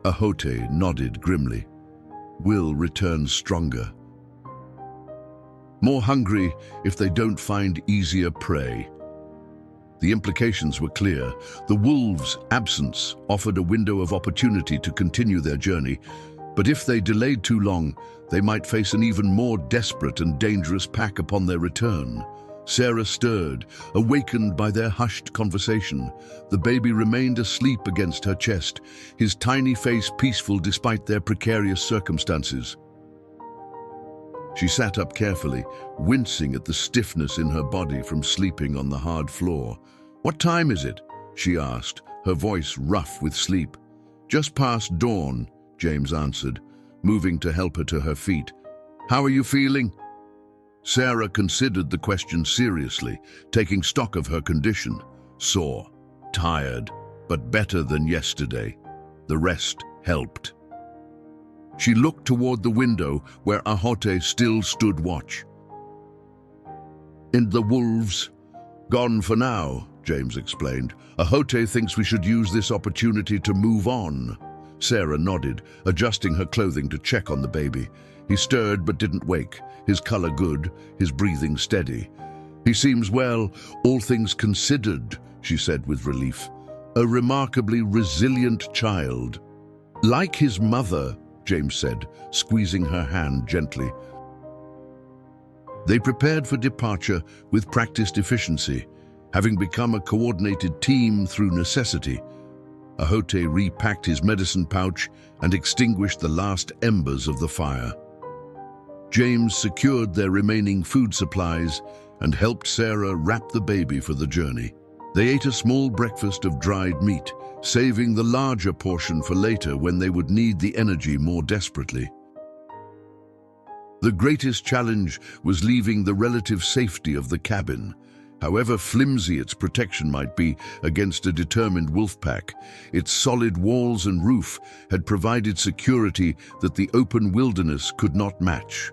Ahote nodded grimly. "Will return stronger. More hungry if they don't find easier prey." The implications were clear. The wolves' absence offered a window of opportunity to continue their journey, but if they delayed too long, they might face an even more desperate and dangerous pack upon their return. Sarah stirred, awakened by their hushed conversation. The baby remained asleep against her chest, his tiny face peaceful despite their precarious circumstances. She sat up carefully, wincing at the stiffness in her body from sleeping on the hard floor. "What time is it?" she asked, her voice rough with sleep. "Just past dawn," James answered, moving to help her to her feet. "How are you feeling?" Sarah considered the question seriously, taking stock of her condition. Sore, tired, but better than yesterday. The rest helped. She looked toward the window where Ahote still stood watch. "And the wolves? Gone for now," James explained. "Ahote thinks we should use this opportunity to move on." Sarah nodded, adjusting her clothing to check on the baby. He stirred but didn't wake, his color good, his breathing steady. "He seems well, all things considered," she said with relief. "A remarkably resilient child." "Like his mother," James said, squeezing her hand gently. They prepared for departure with practiced efficiency, having become a coordinated team through necessity. Ahote repacked his medicine pouch and extinguished the last embers of the fire. James secured their remaining food supplies and helped Sarah wrap the baby for the journey. They ate a small breakfast of dried meat, saving the larger portion for later when they would need the energy more desperately. The greatest challenge was leaving the relative safety of the cabin. However flimsy its protection might be against a determined wolf pack, its solid walls and roof had provided security that the open wilderness could not match.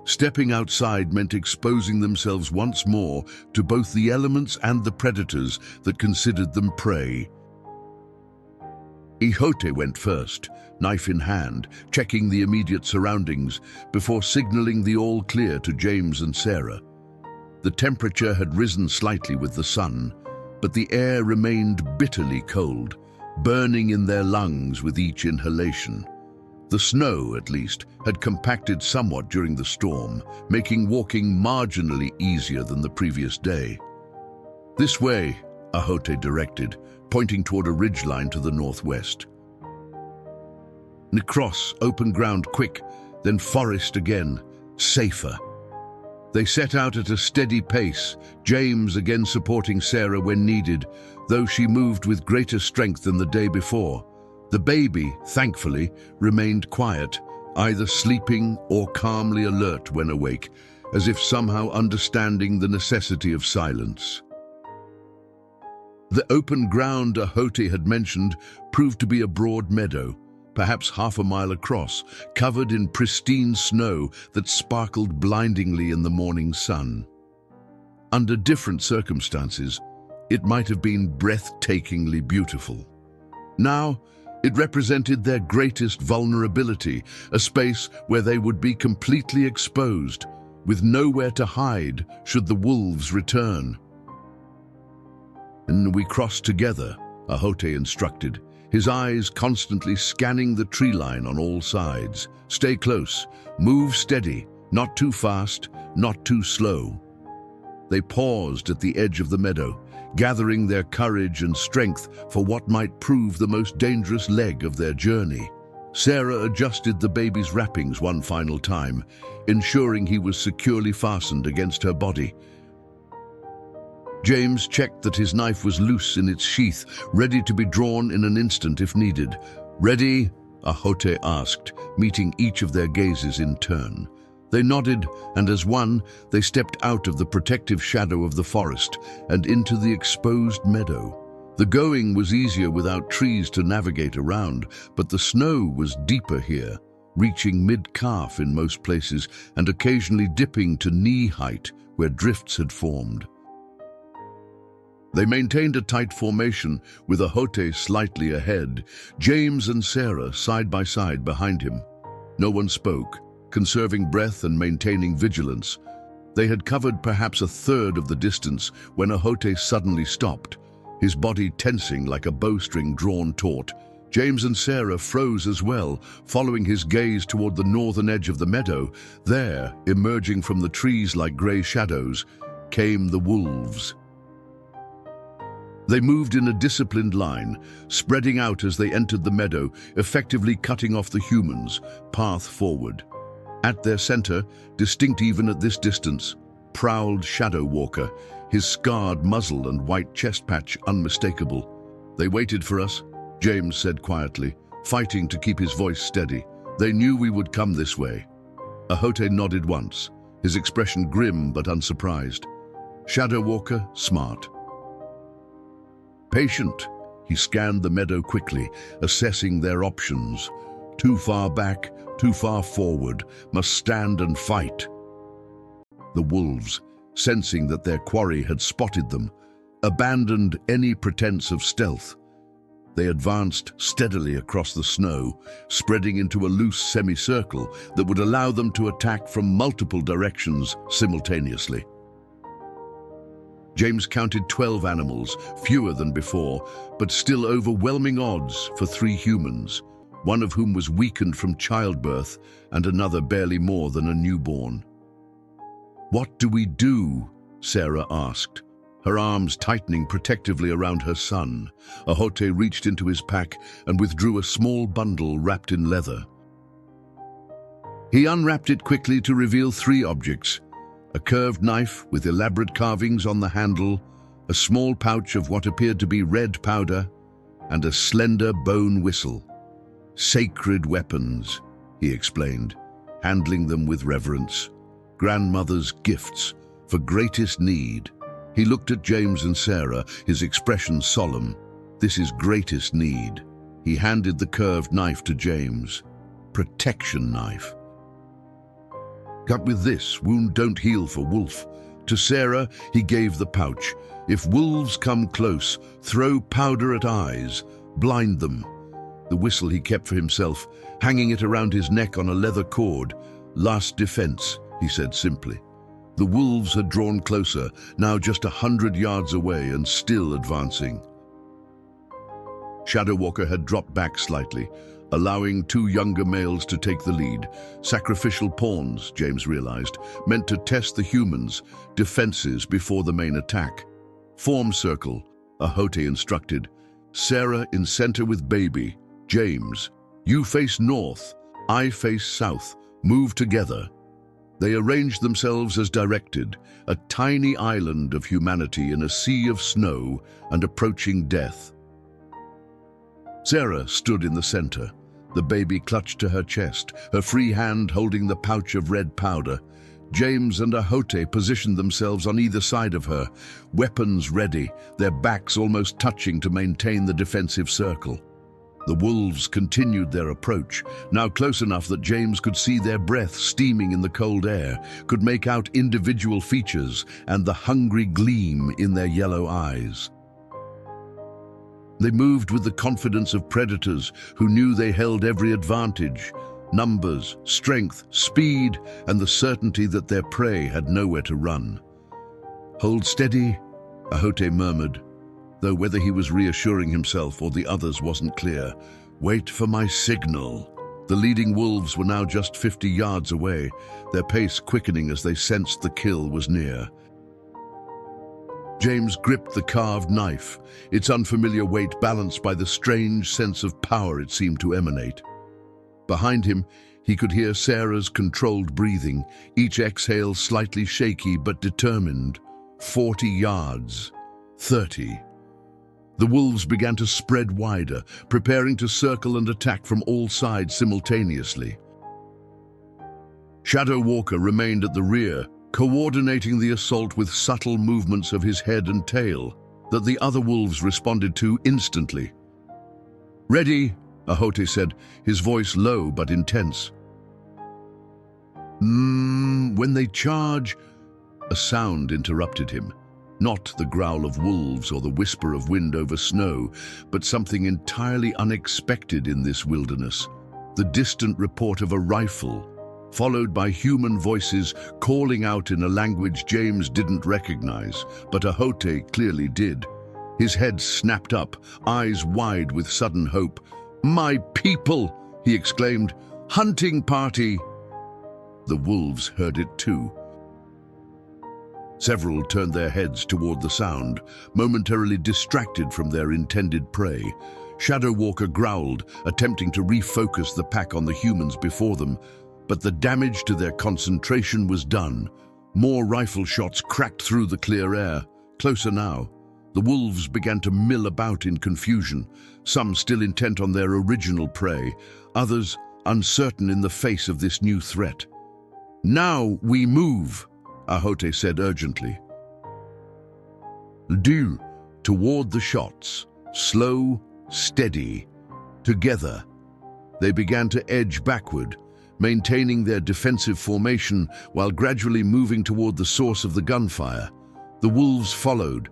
Stepping outside meant exposing themselves once more to both the elements and the predators that considered them prey. Ahote went first, knife in hand, checking the immediate surroundings before signaling the all clear to James and Sarah. The temperature had risen slightly with the sun, but the air remained bitterly cold, burning in their lungs with each inhalation. The snow, at least, had compacted somewhat during the storm, making walking marginally easier than the previous day. "This way," Ahote directed, pointing toward a ridgeline to the northwest. "Across, open ground quick, then forest again, safer." They set out at a steady pace, James again supporting Sarah when needed, though she moved with greater strength than the day before. The baby, thankfully, remained quiet, either sleeping or calmly alert when awake, as if somehow understanding the necessity of silence. The open ground Ahote had mentioned proved to be a broad meadow, perhaps half a mile across, covered in pristine snow that sparkled blindingly in the morning sun. Under different circumstances, it might have been breathtakingly beautiful. Now, it represented their greatest vulnerability, a space where they would be completely exposed, with nowhere to hide should the wolves return. "And we cross together," Ahote instructed, his eyes constantly scanning the tree line on all sides. "Stay close, move steady, not too fast, not too slow." They paused at the edge of the meadow, gathering their courage and strength for what might prove the most dangerous leg of their journey. Sarah adjusted the baby's wrappings one final time, ensuring he was securely fastened against her body. James checked that his knife was loose in its sheath, ready to be drawn in an instant if needed. "Ready?" Ahote asked, meeting each of their gazes in turn. They nodded, and as one, they stepped out of the protective shadow of the forest and into the exposed meadow. The going was easier without trees to navigate around, but the snow was deeper here, reaching mid-calf in most places and occasionally dipping to knee height where drifts had formed. They maintained a tight formation, with Ahote slightly ahead, James and Sarah side by side behind him. No one spoke, conserving breath and maintaining vigilance. They had covered perhaps a third of the distance when Ahote suddenly stopped, his body tensing like a bowstring drawn taut. James and Sarah froze as well, following his gaze toward the northern edge of the meadow. There, emerging from the trees like grey shadows, came the wolves. They moved in a disciplined line, spreading out as they entered the meadow, effectively cutting off the humans' path forward. At their center, distinct even at this distance, prowled Shadow Walker, his scarred muzzle and white chest patch unmistakable. "They waited for us," James said quietly, fighting to keep his voice steady. "They knew we would come this way." Ahote nodded once, his expression grim but unsurprised. Shadow Walker, smart. Patient, he scanned the meadow quickly, assessing their options. Too far back, too far forward, must stand and fight. The wolves, sensing that their quarry had spotted them, abandoned any pretense of stealth. They advanced steadily across the snow, spreading into a loose semicircle that would allow them to attack from multiple directions simultaneously. James counted 12 animals, fewer than before, but still overwhelming odds for 3 humans, one of whom was weakened from childbirth and another barely more than a newborn. "What do we do?" Sarah asked, her arms tightening protectively around her son. Ahote reached into his pack and withdrew a small bundle wrapped in leather. He unwrapped it quickly to reveal 3 objects: a curved knife with elaborate carvings on the handle, a small pouch of what appeared to be red powder, and a slender bone whistle. "Sacred weapons," he explained, handling them with reverence. "Grandmother's gifts for greatest need." He looked at James and Sarah, his expression solemn. "This is greatest need." He handed the curved knife to James. "Protection knife. Cut with this, wound don't heal for wolf." To Sarah, he gave the pouch. "If wolves come close, throw powder at eyes, blind them." The whistle he kept for himself, hanging it around his neck on a leather cord. "Last defense," he said simply. The wolves had drawn closer, now just 100 yards away and still advancing. Shadow Walker had dropped back slightly, allowing 2 younger males to take the lead. Sacrificial pawns, James realized, meant to test the humans' defenses before the main attack. "Form circle," Ahote instructed. "Sarah in center with baby. James, you face north, I face south. Move together." They arranged themselves as directed, a tiny island of humanity in a sea of snow and approaching death. Sarah stood in the center, the baby clutched to her chest, her free hand holding the pouch of red powder. James and Ahote positioned themselves on either side of her, weapons ready, their backs almost touching to maintain the defensive circle. The wolves continued their approach, now close enough that James could see their breath steaming in the cold air, could make out individual features and the hungry gleam in their yellow eyes. They moved with the confidence of predators who knew they held every advantage: numbers, strength, speed, and the certainty that their prey had nowhere to run. "Hold steady," Ahote murmured, though whether he was reassuring himself or the others wasn't clear. "Wait for my signal." The leading wolves were now just 50 yards away, their pace quickening as they sensed the kill was near. James gripped the carved knife, its unfamiliar weight balanced by the strange sense of power it seemed to emanate. Behind him, he could hear Sarah's controlled breathing, each exhale slightly shaky but determined. 40 yards. 30. The wolves began to spread wider, preparing to circle and attack from all sides simultaneously. Shadow Walker remained at the rear, coordinating the assault with subtle movements of his head and tail that the other wolves responded to instantly. "Ready," Ahote said, his voice low but intense. When they charge," a sound interrupted him. Not the growl of wolves or the whisper of wind over snow, but something entirely unexpected in this wilderness. The distant report of a rifle, followed by human voices calling out in a language James didn't recognize, but Ahote clearly did. His head snapped up, eyes wide with sudden hope. "My people!" he exclaimed. "Hunting party!" The wolves heard it too. Several turned their heads toward the sound, momentarily distracted from their intended prey. Shadow Walker growled, attempting to refocus the pack on the humans before them, but the damage to their concentration was done. More rifle shots cracked through the clear air. Closer now. The wolves began to mill about in confusion, some still intent on their original prey, others uncertain in the face of this new threat. "Now we move," Ahote said urgently. Due toward the shots, slow, steady, together. They began to edge backward, maintaining their defensive formation while gradually moving toward the source of the gunfire. The wolves followed,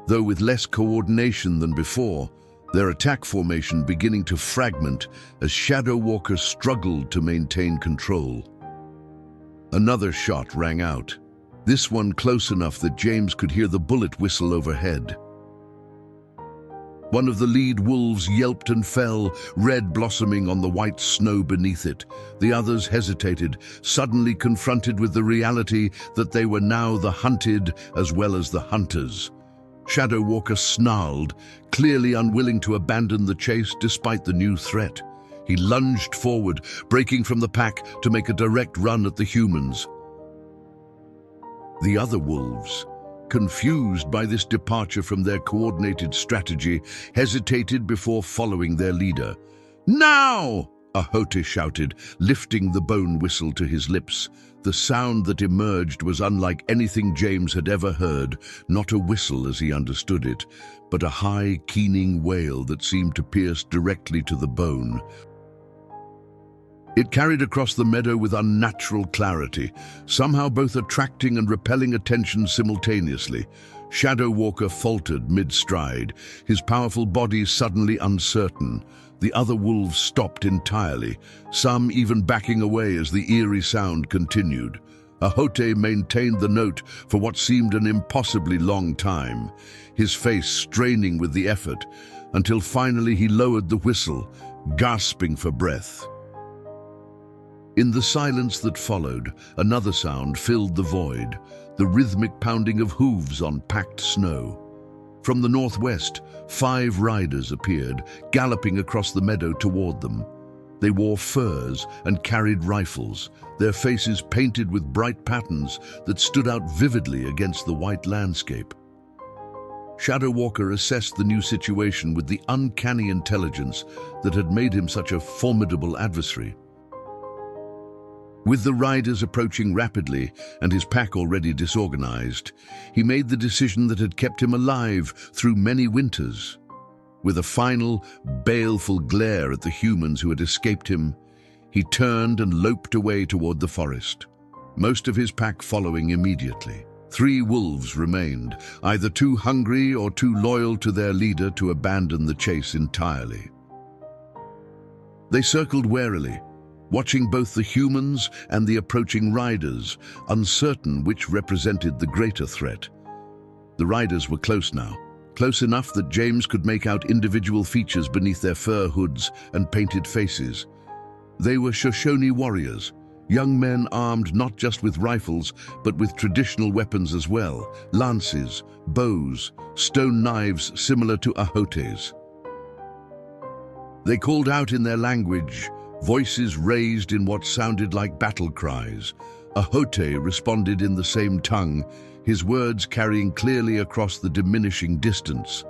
though with less coordination than before, their attack formation beginning to fragment as Shadow Walker struggled to maintain control. Another shot rang out, this one close enough that James could hear the bullet whistle overhead. One of the lead wolves yelped and fell, red blossoming on the white snow beneath it. The others hesitated, suddenly confronted with the reality that they were now the hunted as well as the hunters. Shadow Walker snarled, clearly unwilling to abandon the chase despite the new threat. He lunged forward, breaking from the pack to make a direct run at the humans. The other wolves, confused by this departure from their coordinated strategy, hesitated before following their leader. "Now!" Ahote shouted, lifting the bone whistle to his lips. The sound that emerged was unlike anything James had ever heard, not a whistle as he understood it, but a high, keening wail that seemed to pierce directly to the bone. It carried across the meadow with unnatural clarity, somehow both attracting and repelling attention simultaneously. Shadow Walker faltered mid-stride, his powerful body suddenly uncertain. The other wolves stopped entirely, some even backing away as the eerie sound continued. Ahote maintained the note for what seemed an impossibly long time, his face straining with the effort, until finally he lowered the whistle, gasping for breath. In the silence that followed, another sound filled the void, the rhythmic pounding of hooves on packed snow. From the northwest, 5 riders appeared, galloping across the meadow toward them. They wore furs and carried rifles, their faces painted with bright patterns that stood out vividly against the white landscape. Shadow Walker assessed the new situation with the uncanny intelligence that had made him such a formidable adversary. With the riders approaching rapidly and his pack already disorganized, he made the decision that had kept him alive through many winters. With a final, baleful glare at the humans who had escaped him, he turned and loped away toward the forest, most of his pack following immediately. 3 wolves remained, either too hungry or too loyal to their leader to abandon the chase entirely. They circled warily, watching both the humans and the approaching riders, uncertain which represented the greater threat. The riders were close now, close enough that James could make out individual features beneath their fur hoods and painted faces. They were Shoshone warriors, young men armed not just with rifles, but with traditional weapons as well, lances, bows, stone knives similar to Ahote's. They called out in their language, Voices raised in what sounded like battle cries. Ahote responded in the same tongue, his words carrying clearly across the diminishing distance.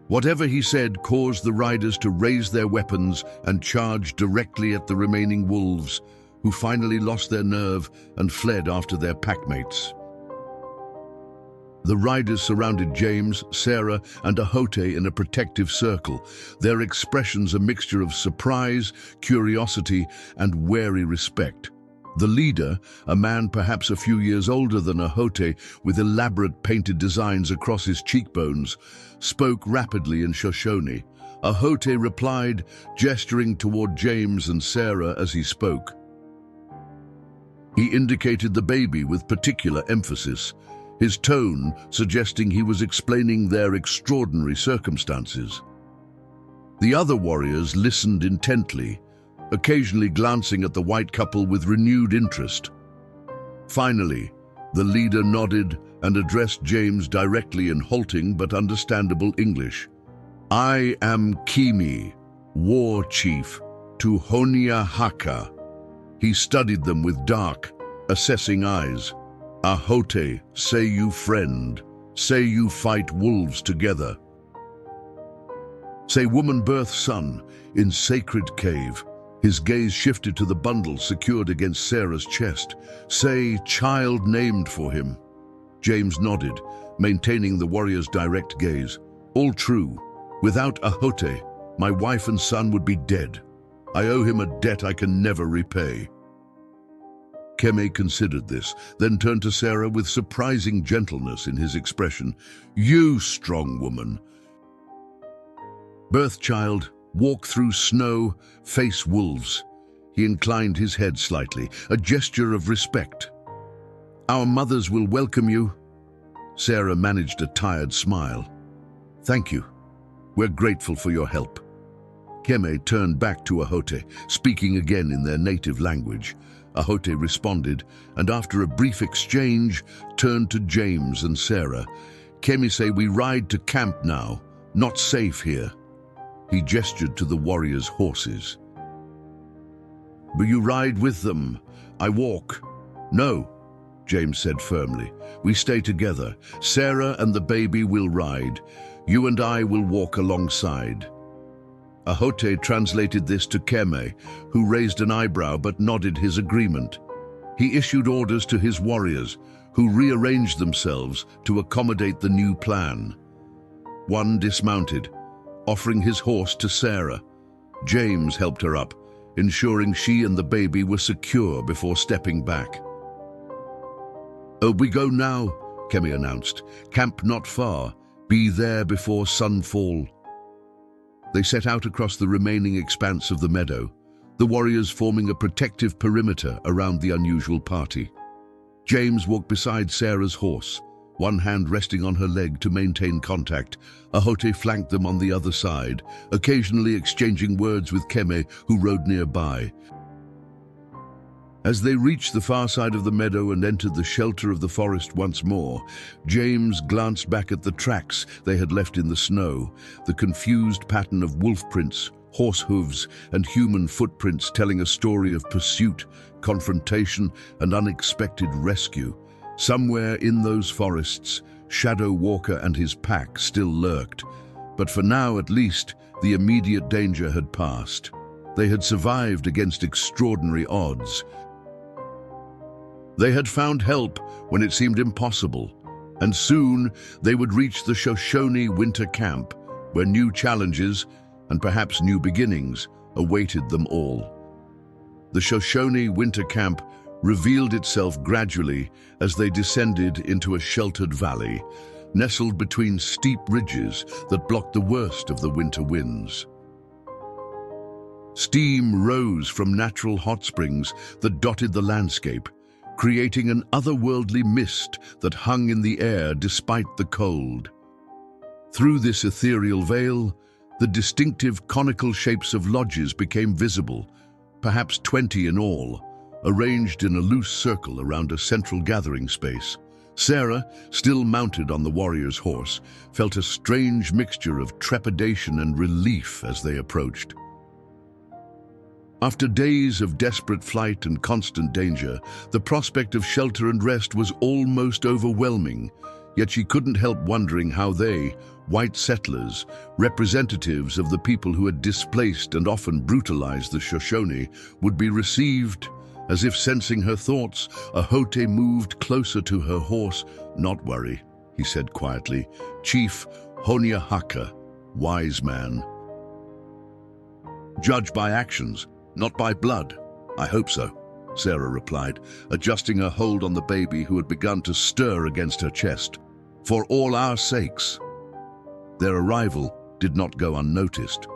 Whatever he said caused the riders to raise their weapons and charge directly at the remaining wolves, who finally lost their nerve and fled after their packmates. The riders surrounded James, Sarah, and Ahote in a protective circle, their expressions a mixture of surprise, curiosity, and wary respect. The leader, a man perhaps a few years older than Ahote, with elaborate painted designs across his cheekbones, spoke rapidly in Shoshone. Ahote replied, gesturing toward James and Sarah as he spoke. He indicated the baby with particular emphasis, his tone suggesting he was explaining their extraordinary circumstances. The other warriors listened intently, occasionally glancing at the white couple with renewed interest. Finally, the leader nodded and addressed James directly in halting but understandable English. "I am Kimi, war chief, to Honia Haka." He studied them with dark, assessing eyes. "Ahote, say you friend, say you fight wolves together. Say woman birth son in sacred cave." His gaze shifted to the bundle secured against Sarah's chest. "Say child named for him." James nodded, maintaining the warrior's direct gaze. "All true. Without Ahote, my wife and son would be dead. I owe him a debt I can never repay." Keme considered this, then turned to Sarah with surprising gentleness in his expression. "You strong woman. Birth child, walk through snow, face wolves." He inclined his head slightly, a gesture of respect. "Our mothers will welcome you." Sarah managed a tired smile. "Thank you. We're grateful for your help." Keme turned back to Ahote, speaking again in their native language. Ahote responded, and after a brief exchange, turned to James and Sarah. "Keme say we ride to camp now, not safe here." He gestured to the warriors' horses. "Will you ride with them? I walk." "No," James said firmly. "We stay together. Sarah and the baby will ride. You and I will walk alongside." Ahote translated this to Keme, who raised an eyebrow but nodded his agreement. He issued orders to his warriors, who rearranged themselves to accommodate the new plan. One dismounted, offering his horse to Sarah. James helped her up, ensuring she and the baby were secure before stepping back. "We go now," Kemi announced. "Camp not far. Be there before sunfall." They set out across the remaining expanse of the meadow, the warriors forming a protective perimeter around the unusual party. James walked beside Sarah's horse, one hand resting on her leg to maintain contact. Ahote flanked them on the other side, occasionally exchanging words with Keme, who rode nearby. As they reached the far side of the meadow and entered the shelter of the forest once more, James glanced back at the tracks they had left in the snow, the confused pattern of wolf prints, horse hooves, and human footprints telling a story of pursuit, confrontation, and unexpected rescue. Somewhere in those forests, Shadow Walker and his pack still lurked, but for now at least, the immediate danger had passed. They had survived against extraordinary odds. They had found help when it seemed impossible, and soon they would reach the Shoshone winter camp, where new challenges, and perhaps new beginnings, awaited them all. The Shoshone winter camp revealed itself gradually as they descended into a sheltered valley, nestled between steep ridges that blocked the worst of the winter winds. Steam rose from natural hot springs that dotted the landscape, creating an otherworldly mist that hung in the air despite the cold. Through this ethereal veil, the distinctive conical shapes of lodges became visible, perhaps 20 in all, arranged in a loose circle around a central gathering space. Sarah, still mounted on the warrior's horse, felt a strange mixture of trepidation and relief as they approached. After days of desperate flight and constant danger, the prospect of shelter and rest was almost overwhelming, yet she couldn't help wondering how they, white settlers, representatives of the people who had displaced and often brutalized the Shoshone, would be received. As if sensing her thoughts, Ahote moved closer to her horse. "Not worry," he said quietly. "Chief Honiahaka, wise man. Judge by actions, not by blood." "I hope so," Sarah replied, adjusting her hold on the baby who had begun to stir against her chest. "For all our sakes." Their arrival did not go unnoticed.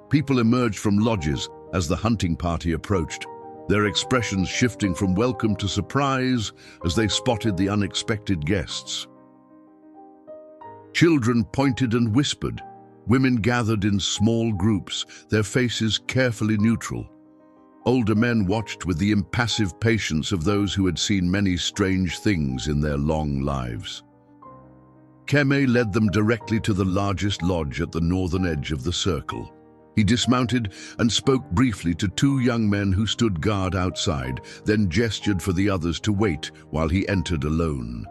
People emerged from lodges as the hunting party approached, their expressions shifting from welcome to surprise as they spotted the unexpected guests. Children pointed and whispered. Women gathered in small groups, their faces carefully neutral. Older men watched with the impassive patience of those who had seen many strange things in their long lives. Keme led them directly to the largest lodge at the northern edge of the circle. He dismounted and spoke briefly to two young men who stood guard outside, then gestured for the others to wait while he entered alone.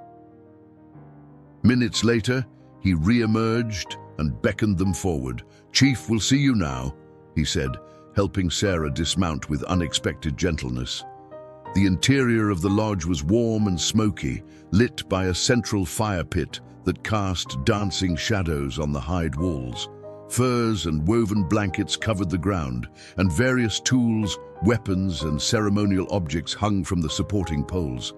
Minutes later, he re-emerged and beckoned them forward. "Chief will see you now," he said, helping Sarah dismount with unexpected gentleness. The interior of the lodge was warm and smoky, lit by a central fire pit that cast dancing shadows on the hide walls. Furs and woven blankets covered the ground, and various tools, weapons, and ceremonial objects hung from the supporting poles.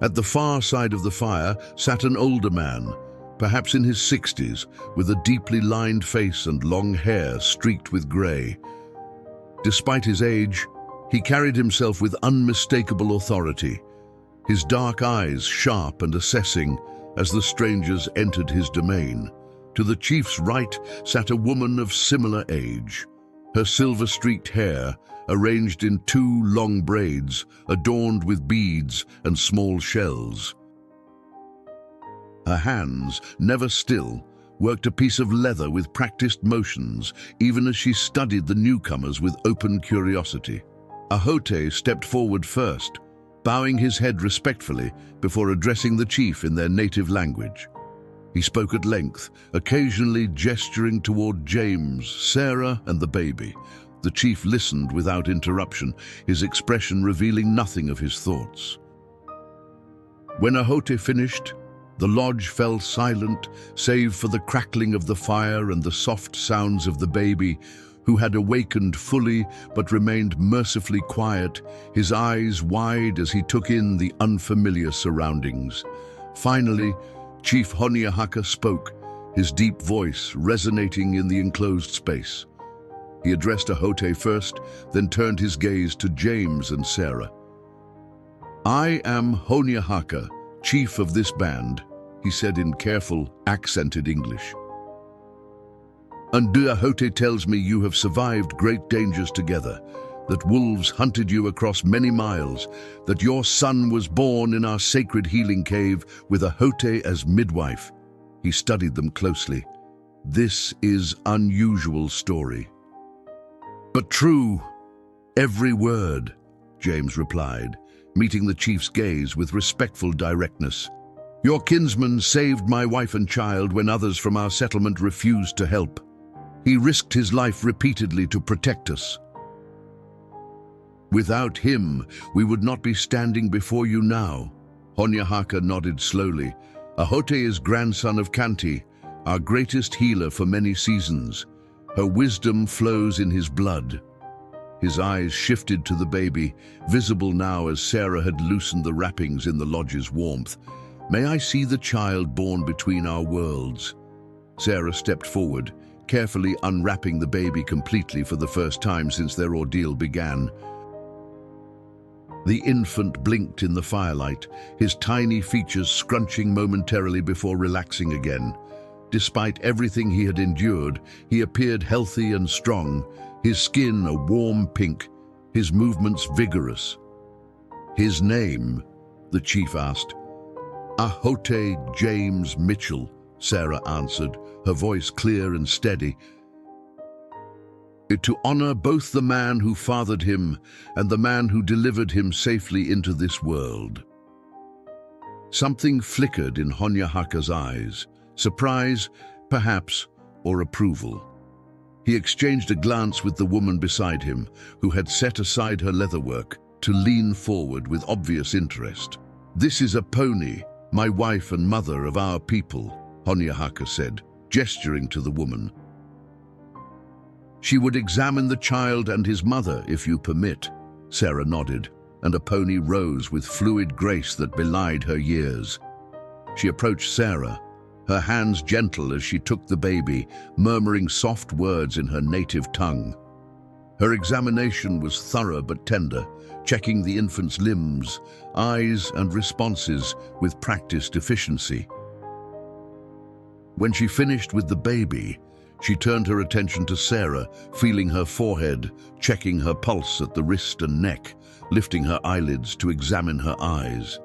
At the far side of the fire sat an older man, perhaps in his 60s, with a deeply lined face and long hair streaked with grey. Despite his age, he carried himself with unmistakable authority, his dark eyes sharp and assessing as the strangers entered his domain. To the chief's right sat a woman of similar age, her silver-streaked hair arranged in two long braids adorned with beads and small shells. Her hands, never still, worked a piece of leather with practiced motions, even as she studied the newcomers with open curiosity. Ahote stepped forward first, bowing his head respectfully before addressing the chief in their native language. He spoke at length, occasionally gesturing toward James, Sarah, and the baby. The chief listened without interruption, his expression revealing nothing of his thoughts. When Ahote finished, the lodge fell silent, save for the crackling of the fire and the soft sounds of the baby, who had awakened fully but remained mercifully quiet, his eyes wide as he took in the unfamiliar surroundings. Finally, Chief Honiahaka spoke, his deep voice resonating in the enclosed space. He addressed Ahote first, then turned his gaze to James and Sarah. "I am Honiahaka, chief of this band," he said in careful, accented English. "And Ahote tells me you have survived great dangers together, that wolves hunted you across many miles, that your son was born in our sacred healing cave with Ahote as midwife." He studied them closely. "This is unusual story." "But true, every word," James replied, meeting the chief's gaze with respectful directness. "Your kinsman saved my wife and child when others from our settlement refused to help. He risked his life repeatedly to protect us. Without him, we would not be standing before you now." Honiahaka nodded slowly. "Ahote is grandson of Kanti, our greatest healer for many seasons. Her wisdom flows in his blood." His eyes shifted to the baby, visible now as Sarah had loosened the wrappings in the lodge's warmth. "May I see the child born between our worlds?" Sarah stepped forward, carefully unwrapping the baby completely for the first time since their ordeal began. The infant blinked in the firelight, his tiny features scrunching momentarily before relaxing again. Despite everything he had endured, he appeared healthy and strong, his skin a warm pink, his movements vigorous. "His name?" the chief asked. "Ahote James Mitchell," Sarah answered, her voice clear and steady. to honor both the man who fathered him and the man who delivered him safely into this world. Something flickered in Honyahaka's eyes, surprise, perhaps, or approval. He exchanged a glance with the woman beside him, who had set aside her leatherwork to lean forward with obvious interest. "This is a pony, my wife and mother of our people," Honyahaka said, gesturing to the woman. "She would examine the child and his mother, if you permit." Sarah nodded, and a pony rose with fluid grace that belied her years. She approached Sarah, her hands gentle as she took the baby, murmuring soft words in her native tongue. Her examination was thorough but tender, checking the infant's limbs, eyes, and responses with practiced efficiency. When she finished with the baby, she turned her attention to Sarah, feeling her forehead, checking her pulse at the wrist and neck, lifting her eyelids to examine her eyes.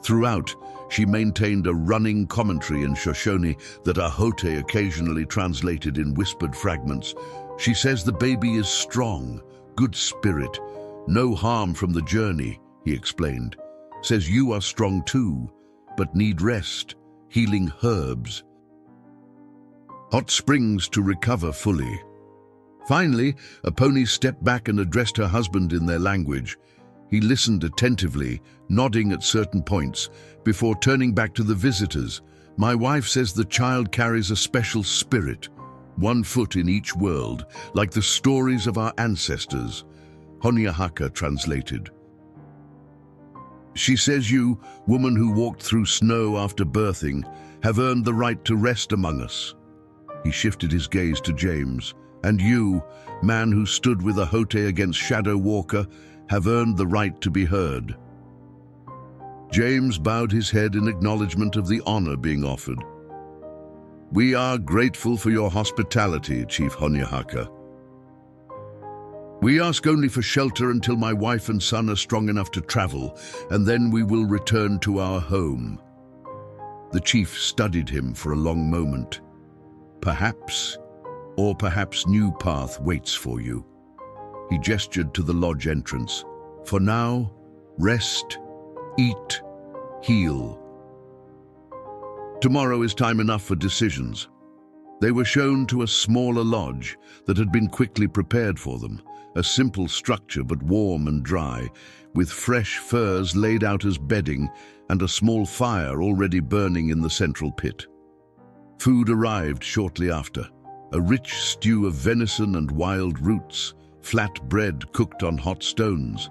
Throughout, she maintained a running commentary in Shoshone that Ahote occasionally translated in whispered fragments. "She says the baby is strong, good spirit, no harm from the journey," he explained. "Says you are strong too, but need rest, healing herbs. Hot springs to recover fully." Finally, a pony stepped back and addressed her husband in their language. He listened attentively, nodding at certain points, before turning back to the visitors. "My wife says the child carries a special spirit, one foot in each world, like the stories of our ancestors," Honyahaka translated. "She says you, woman who walked through snow after birthing, have earned the right to rest among us." He shifted his gaze to James. "And you, man who stood with Ahote against Shadow Walker, have earned the right to be heard." James bowed his head in acknowledgement of the honor being offered. "We are grateful for your hospitality, Chief Honyahaka. We ask only for shelter until my wife and son are strong enough to travel, and then we will return to our home." The chief studied him for a long moment. "Perhaps, or perhaps new path waits for you." He gestured to the lodge entrance. "For now, rest, eat, heal. Tomorrow is time enough for decisions." They were shown to a smaller lodge that had been quickly prepared for them, a simple structure but warm and dry, with fresh furs laid out as bedding and a small fire already burning in the central pit. Food arrived shortly after, a rich stew of venison and wild roots, flat bread cooked on hot stones,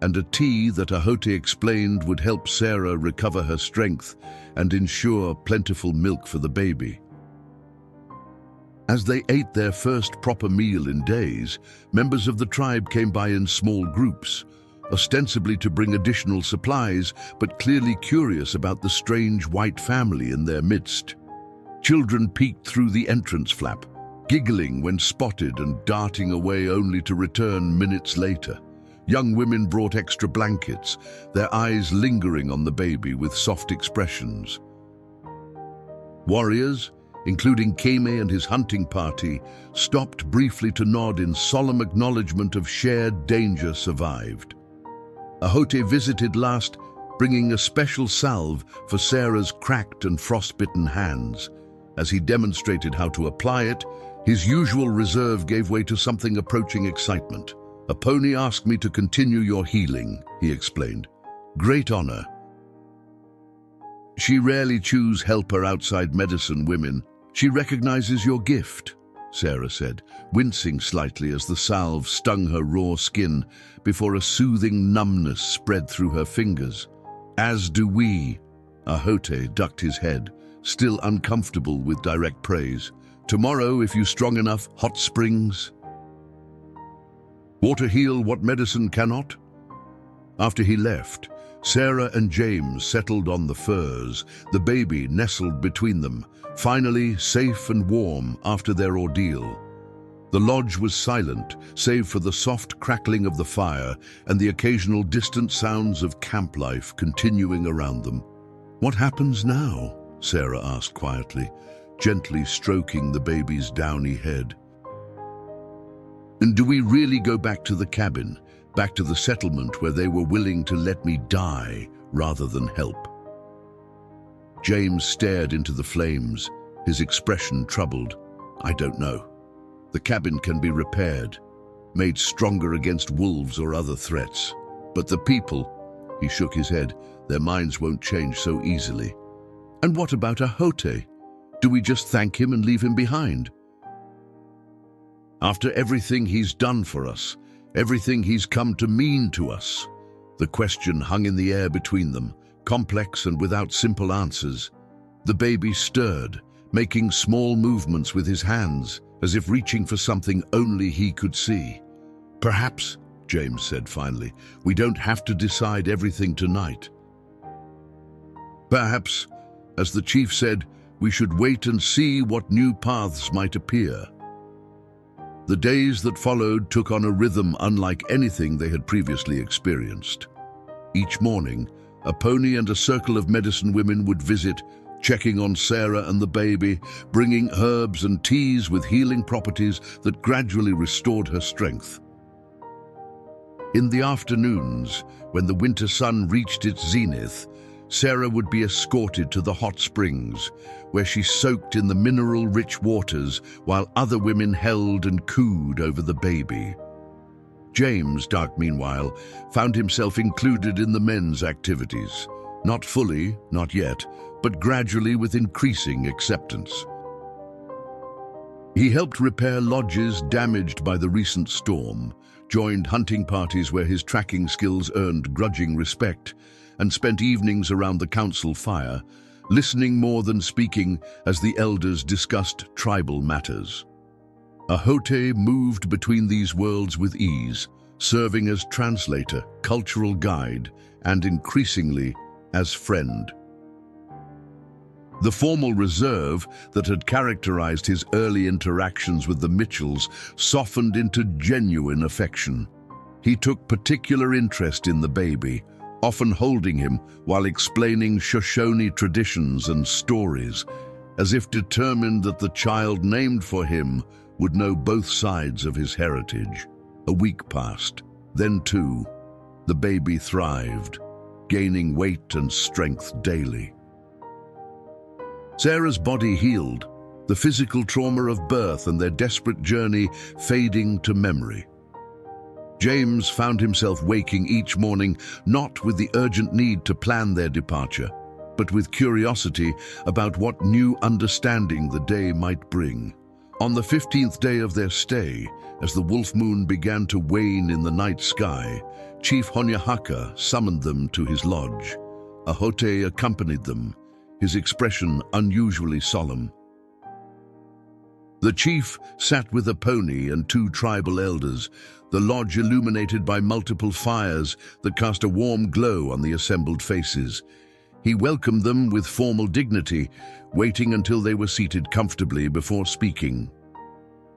and a tea that Ahote explained would help Sarah recover her strength and ensure plentiful milk for the baby. As they ate their first proper meal in days, members of the tribe came by in small groups, ostensibly to bring additional supplies, but clearly curious about the strange white family in their midst. Children peeked through the entrance flap, giggling when spotted and darting away only to return minutes later. Young women brought extra blankets, their eyes lingering on the baby with soft expressions. Warriors, including Kame and his hunting party, stopped briefly to nod in solemn acknowledgement of shared danger survived. Ahote visited last, bringing a special salve for Sarah's cracked and frostbitten hands. As he demonstrated how to apply it, his usual reserve gave way to something approaching excitement. "A pony asked me to continue your healing," he explained. "Great honor. She rarely chooses helper outside medicine women. She recognizes your gift," Sarah said, wincing slightly as the salve stung her raw skin before a soothing numbness spread through her fingers. "As do we." Ahote ducked his head, still uncomfortable with direct praise. "Tomorrow, if you strong enough, hot springs. Water heal what medicine cannot." After he left, Sarah and James settled on the furs, the baby nestled between them, finally safe and warm after their ordeal. The lodge was silent, save for the soft crackling of the fire and the occasional distant sounds of camp life continuing around them. "What happens now?" Sarah asked quietly, gently stroking the baby's downy head. And do we really go back to the cabin, back to the settlement where they were willing to let me die rather than help? James stared into the flames, his expression troubled. I don't know. The cabin can be repaired, made stronger against wolves or other threats. But the people, he shook his head, their minds won't change so easily. And what about Ahote? Do we just thank him and leave him behind? After everything he's done for us, everything he's come to mean to us, the question hung in the air between them, complex and without simple answers. The baby stirred, making small movements with his hands, as if reaching for something only he could see. Perhaps, James said finally, we don't have to decide everything tonight. Perhaps, as the chief said, we should wait and see what new paths might appear. The days that followed took on a rhythm unlike anything they had previously experienced. Each morning, a pony and a circle of medicine women would visit, checking on Sarah and the baby, bringing herbs and teas with healing properties that gradually restored her strength. In the afternoons, when the winter sun reached its zenith, Sarah would be escorted to the hot springs, where she soaked in the mineral-rich waters while other women held and cooed over the baby. James, meanwhile, found himself included in the men's activities. Not fully, not yet, but gradually with increasing acceptance. He helped repair lodges damaged by the recent storm, joined hunting parties where his tracking skills earned grudging respect, and spent evenings around the council fire, listening more than speaking as the elders discussed tribal matters. Ahote moved between these worlds with ease, serving as translator, cultural guide, and increasingly as friend. The formal reserve that had characterized his early interactions with the Mitchells softened into genuine affection. He took particular interest in the baby, often holding him while explaining Shoshone traditions and stories, as if determined that the child named for him would know both sides of his heritage. A week passed, then two. The baby thrived, gaining weight and strength daily. Sarah's body healed, the physical trauma of birth and their desperate journey fading to memory. James found himself waking each morning not with the urgent need to plan their departure, but with curiosity about what new understanding the day might bring. On the 15th day of their stay, as the wolf moon began to wane in the night sky, Chief Honyahaka summoned them to his lodge. Ahote accompanied them, his expression unusually solemn. The chief sat with a pony and two tribal elders, the lodge illuminated by multiple fires that cast a warm glow on the assembled faces. He welcomed them with formal dignity, waiting until they were seated comfortably before speaking.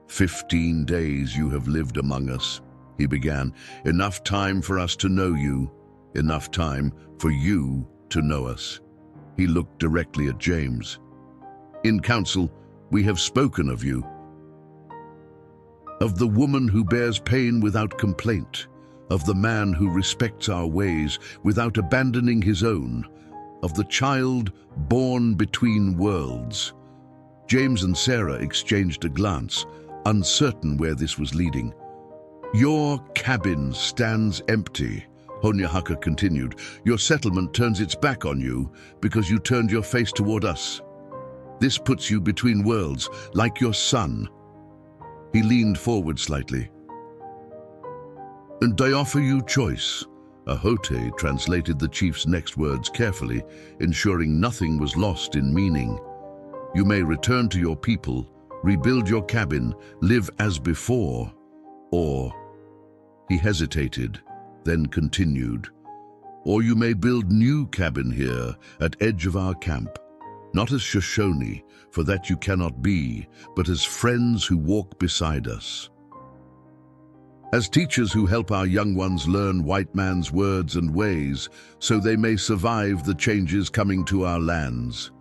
15 days you have lived among us, he began. Enough time for us to know you, enough time for you to know us. He looked directly at James. In council, we have spoken of you, of the woman who bears pain without complaint, of the man who respects our ways without abandoning his own, of the child born between worlds. James and Sarah exchanged a glance, uncertain where this was leading. Your cabin stands empty, Honyahaka continued. Your settlement turns its back on you because you turned your face toward us. This puts you between worlds, like your son. He leaned forward slightly. And I offer you choice. Ahote translated the chief's next words carefully, ensuring nothing was lost in meaning. You may return to your people, rebuild your cabin, live as before, or... He hesitated, then continued. Or you may build new cabin here at edge of our camp. Not as Shoshone, for that you cannot be, but as friends who walk beside us. As teachers who help our young ones learn white man's words and ways, so they may survive the changes coming to our lands.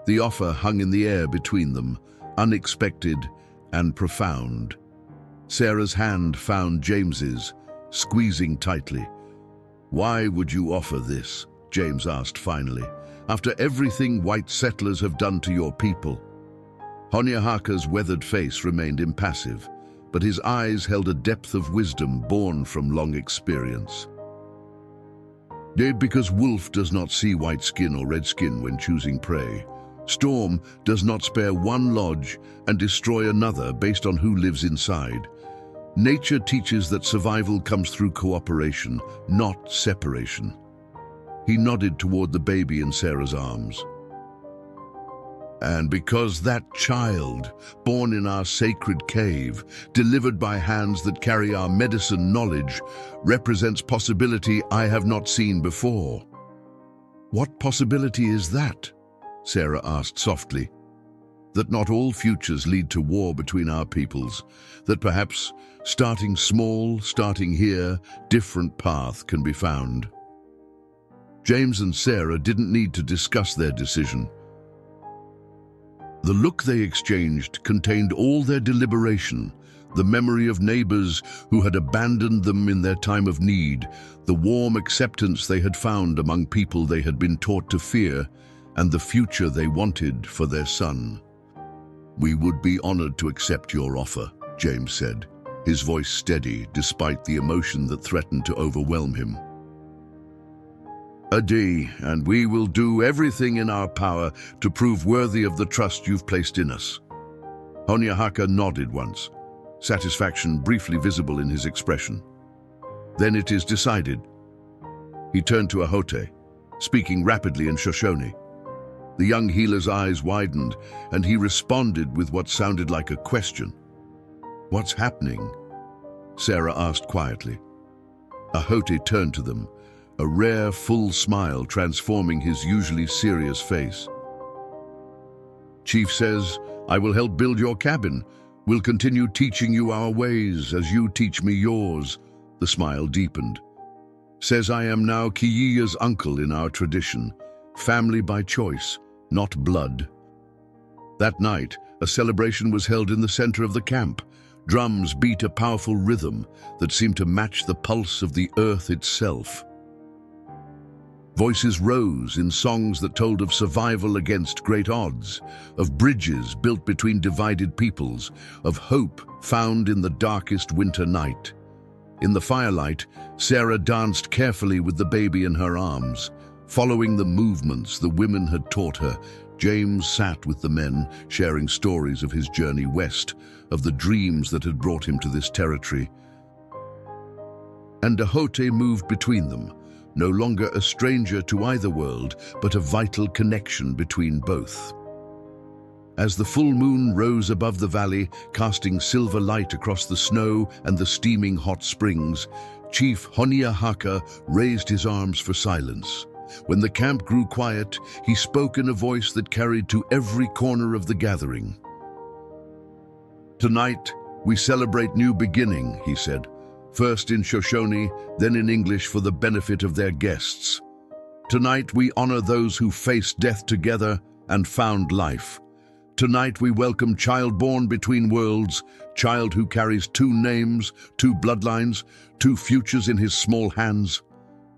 The offer hung in the air between them, unexpected and profound. Sarah's hand found James's, squeezing tightly. "Why would you offer this?" James asked finally. "After everything white settlers have done to your people." Honyahaka's weathered face remained impassive, but his eyes held a depth of wisdom born from long experience. Because wolf does not see white skin or red skin when choosing prey. Storm does not spare one lodge and destroy another based on who lives inside. Nature teaches that survival comes through cooperation, not separation. He nodded toward the baby in Sarah's arms. "And because that child, born in our sacred cave, delivered by hands that carry our medicine knowledge, represents possibility I have not seen before." "What possibility is that?" Sarah asked softly. "That not all futures lead to war between our peoples, that perhaps, starting small, starting here, different path can be found." James and Sarah didn't need to discuss their decision. The look they exchanged contained all their deliberation, the memory of neighbors who had abandoned them in their time of need, the warm acceptance they had found among people they had been taught to fear, and the future they wanted for their son. "We would be honored to accept your offer," James said, his voice steady despite the emotion that threatened to overwhelm him. "Adi, and we will do everything in our power to prove worthy of the trust you've placed in us." Honyahaka nodded once, satisfaction briefly visible in his expression. "Then it is decided." He turned to Ahote, speaking rapidly in Shoshone. The young healer's eyes widened, and he responded with what sounded like a question. "What's happening?" Sarah asked quietly. Ahote turned to them, a rare, full smile transforming his usually serious face. "Chief says, I will help build your cabin. We'll continue teaching you our ways as you teach me yours." The smile deepened. "Says I am now Kiyia's uncle in our tradition, family by choice, not blood." That night, a celebration was held in the center of the camp. Drums beat a powerful rhythm that seemed to match the pulse of the earth itself. Voices rose in songs that told of survival against great odds, of bridges built between divided peoples, of hope found in the darkest winter night. In the firelight, Sarah danced carefully with the baby in her arms. Following the movements the women had taught her, James sat with the men, sharing stories of his journey west, of the dreams that had brought him to this territory. And Ahote moved between them, no longer a stranger to either world, but a vital connection between both. As the full moon rose above the valley, casting silver light across the snow and the steaming hot springs, Chief Honyahaka raised his arms for silence. When the camp grew quiet, he spoke in a voice that carried to every corner of the gathering. "Tonight, we celebrate new beginning," he said. First in Shoshone, then in English for the benefit of their guests. "Tonight we honor those who faced death together and found life. Tonight we welcome child born between worlds, child who carries two names, two bloodlines, two futures in his small hands."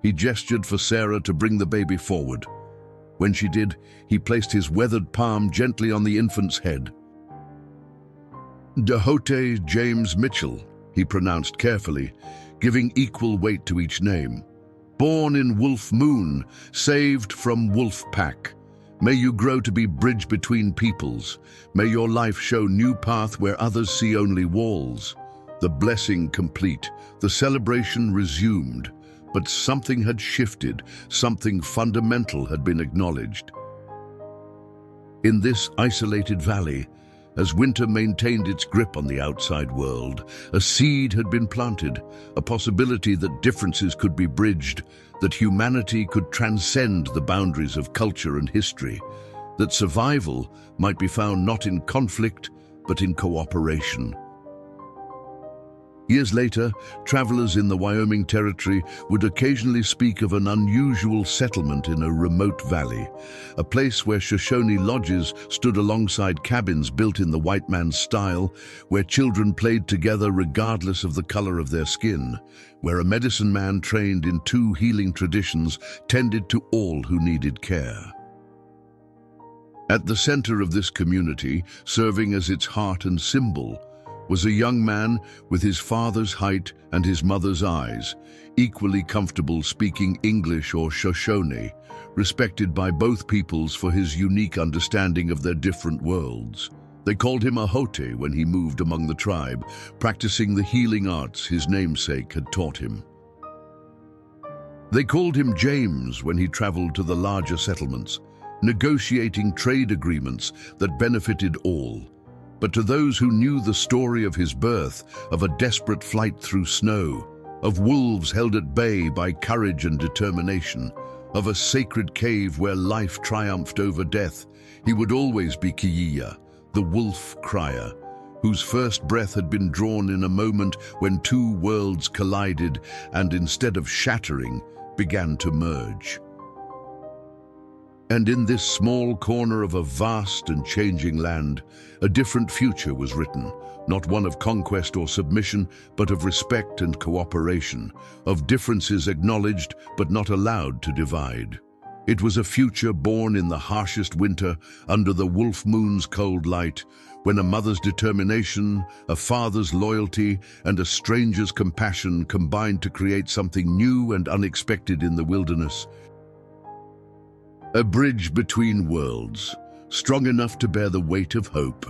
He gestured for Sarah to bring the baby forward. When she did, he placed his weathered palm gently on the infant's head. "Dahote James Mitchell," he pronounced carefully, giving equal weight to each name. "Born in Wolf Moon, saved from Wolf Pack. May you grow to be bridge between peoples. May your life show new path where others see only walls." The blessing complete, the celebration resumed, but something had shifted, something fundamental had been acknowledged. In this isolated valley, as winter maintained its grip on the outside world, a seed had been planted, a possibility that differences could be bridged, that humanity could transcend the boundaries of culture and history, that survival might be found not in conflict, but in cooperation. Years later, travelers in the Wyoming Territory would occasionally speak of an unusual settlement in a remote valley, a place where Shoshone lodges stood alongside cabins built in the white man's style, where children played together regardless of the color of their skin, where a medicine man trained in 2 healing traditions tended to all who needed care. At the center of this community, serving as its heart and symbol, was a young man with his father's height and his mother's eyes, equally comfortable speaking English or Shoshone, respected by both peoples for his unique understanding of their different worlds. They called him a Hote when he moved among the tribe, practicing the healing arts his namesake had taught him. They called him James when he traveled to the larger settlements, negotiating trade agreements that benefited all. But to those who knew the story of his birth, of a desperate flight through snow, of wolves held at bay by courage and determination, of a sacred cave where life triumphed over death, he would always be Kiyiya, the wolf crier, whose first breath had been drawn in a moment when 2 worlds collided and, instead of shattering, began to merge. And in this small corner of a vast and changing land, a different future was written, not one of conquest or submission, but of respect and cooperation, of differences acknowledged but not allowed to divide. It was a future born in the harshest winter, under the wolf moon's cold light, when a mother's determination, a father's loyalty, and a stranger's compassion combined to create something new and unexpected in the wilderness. A bridge between worlds, strong enough to bear the weight of hope.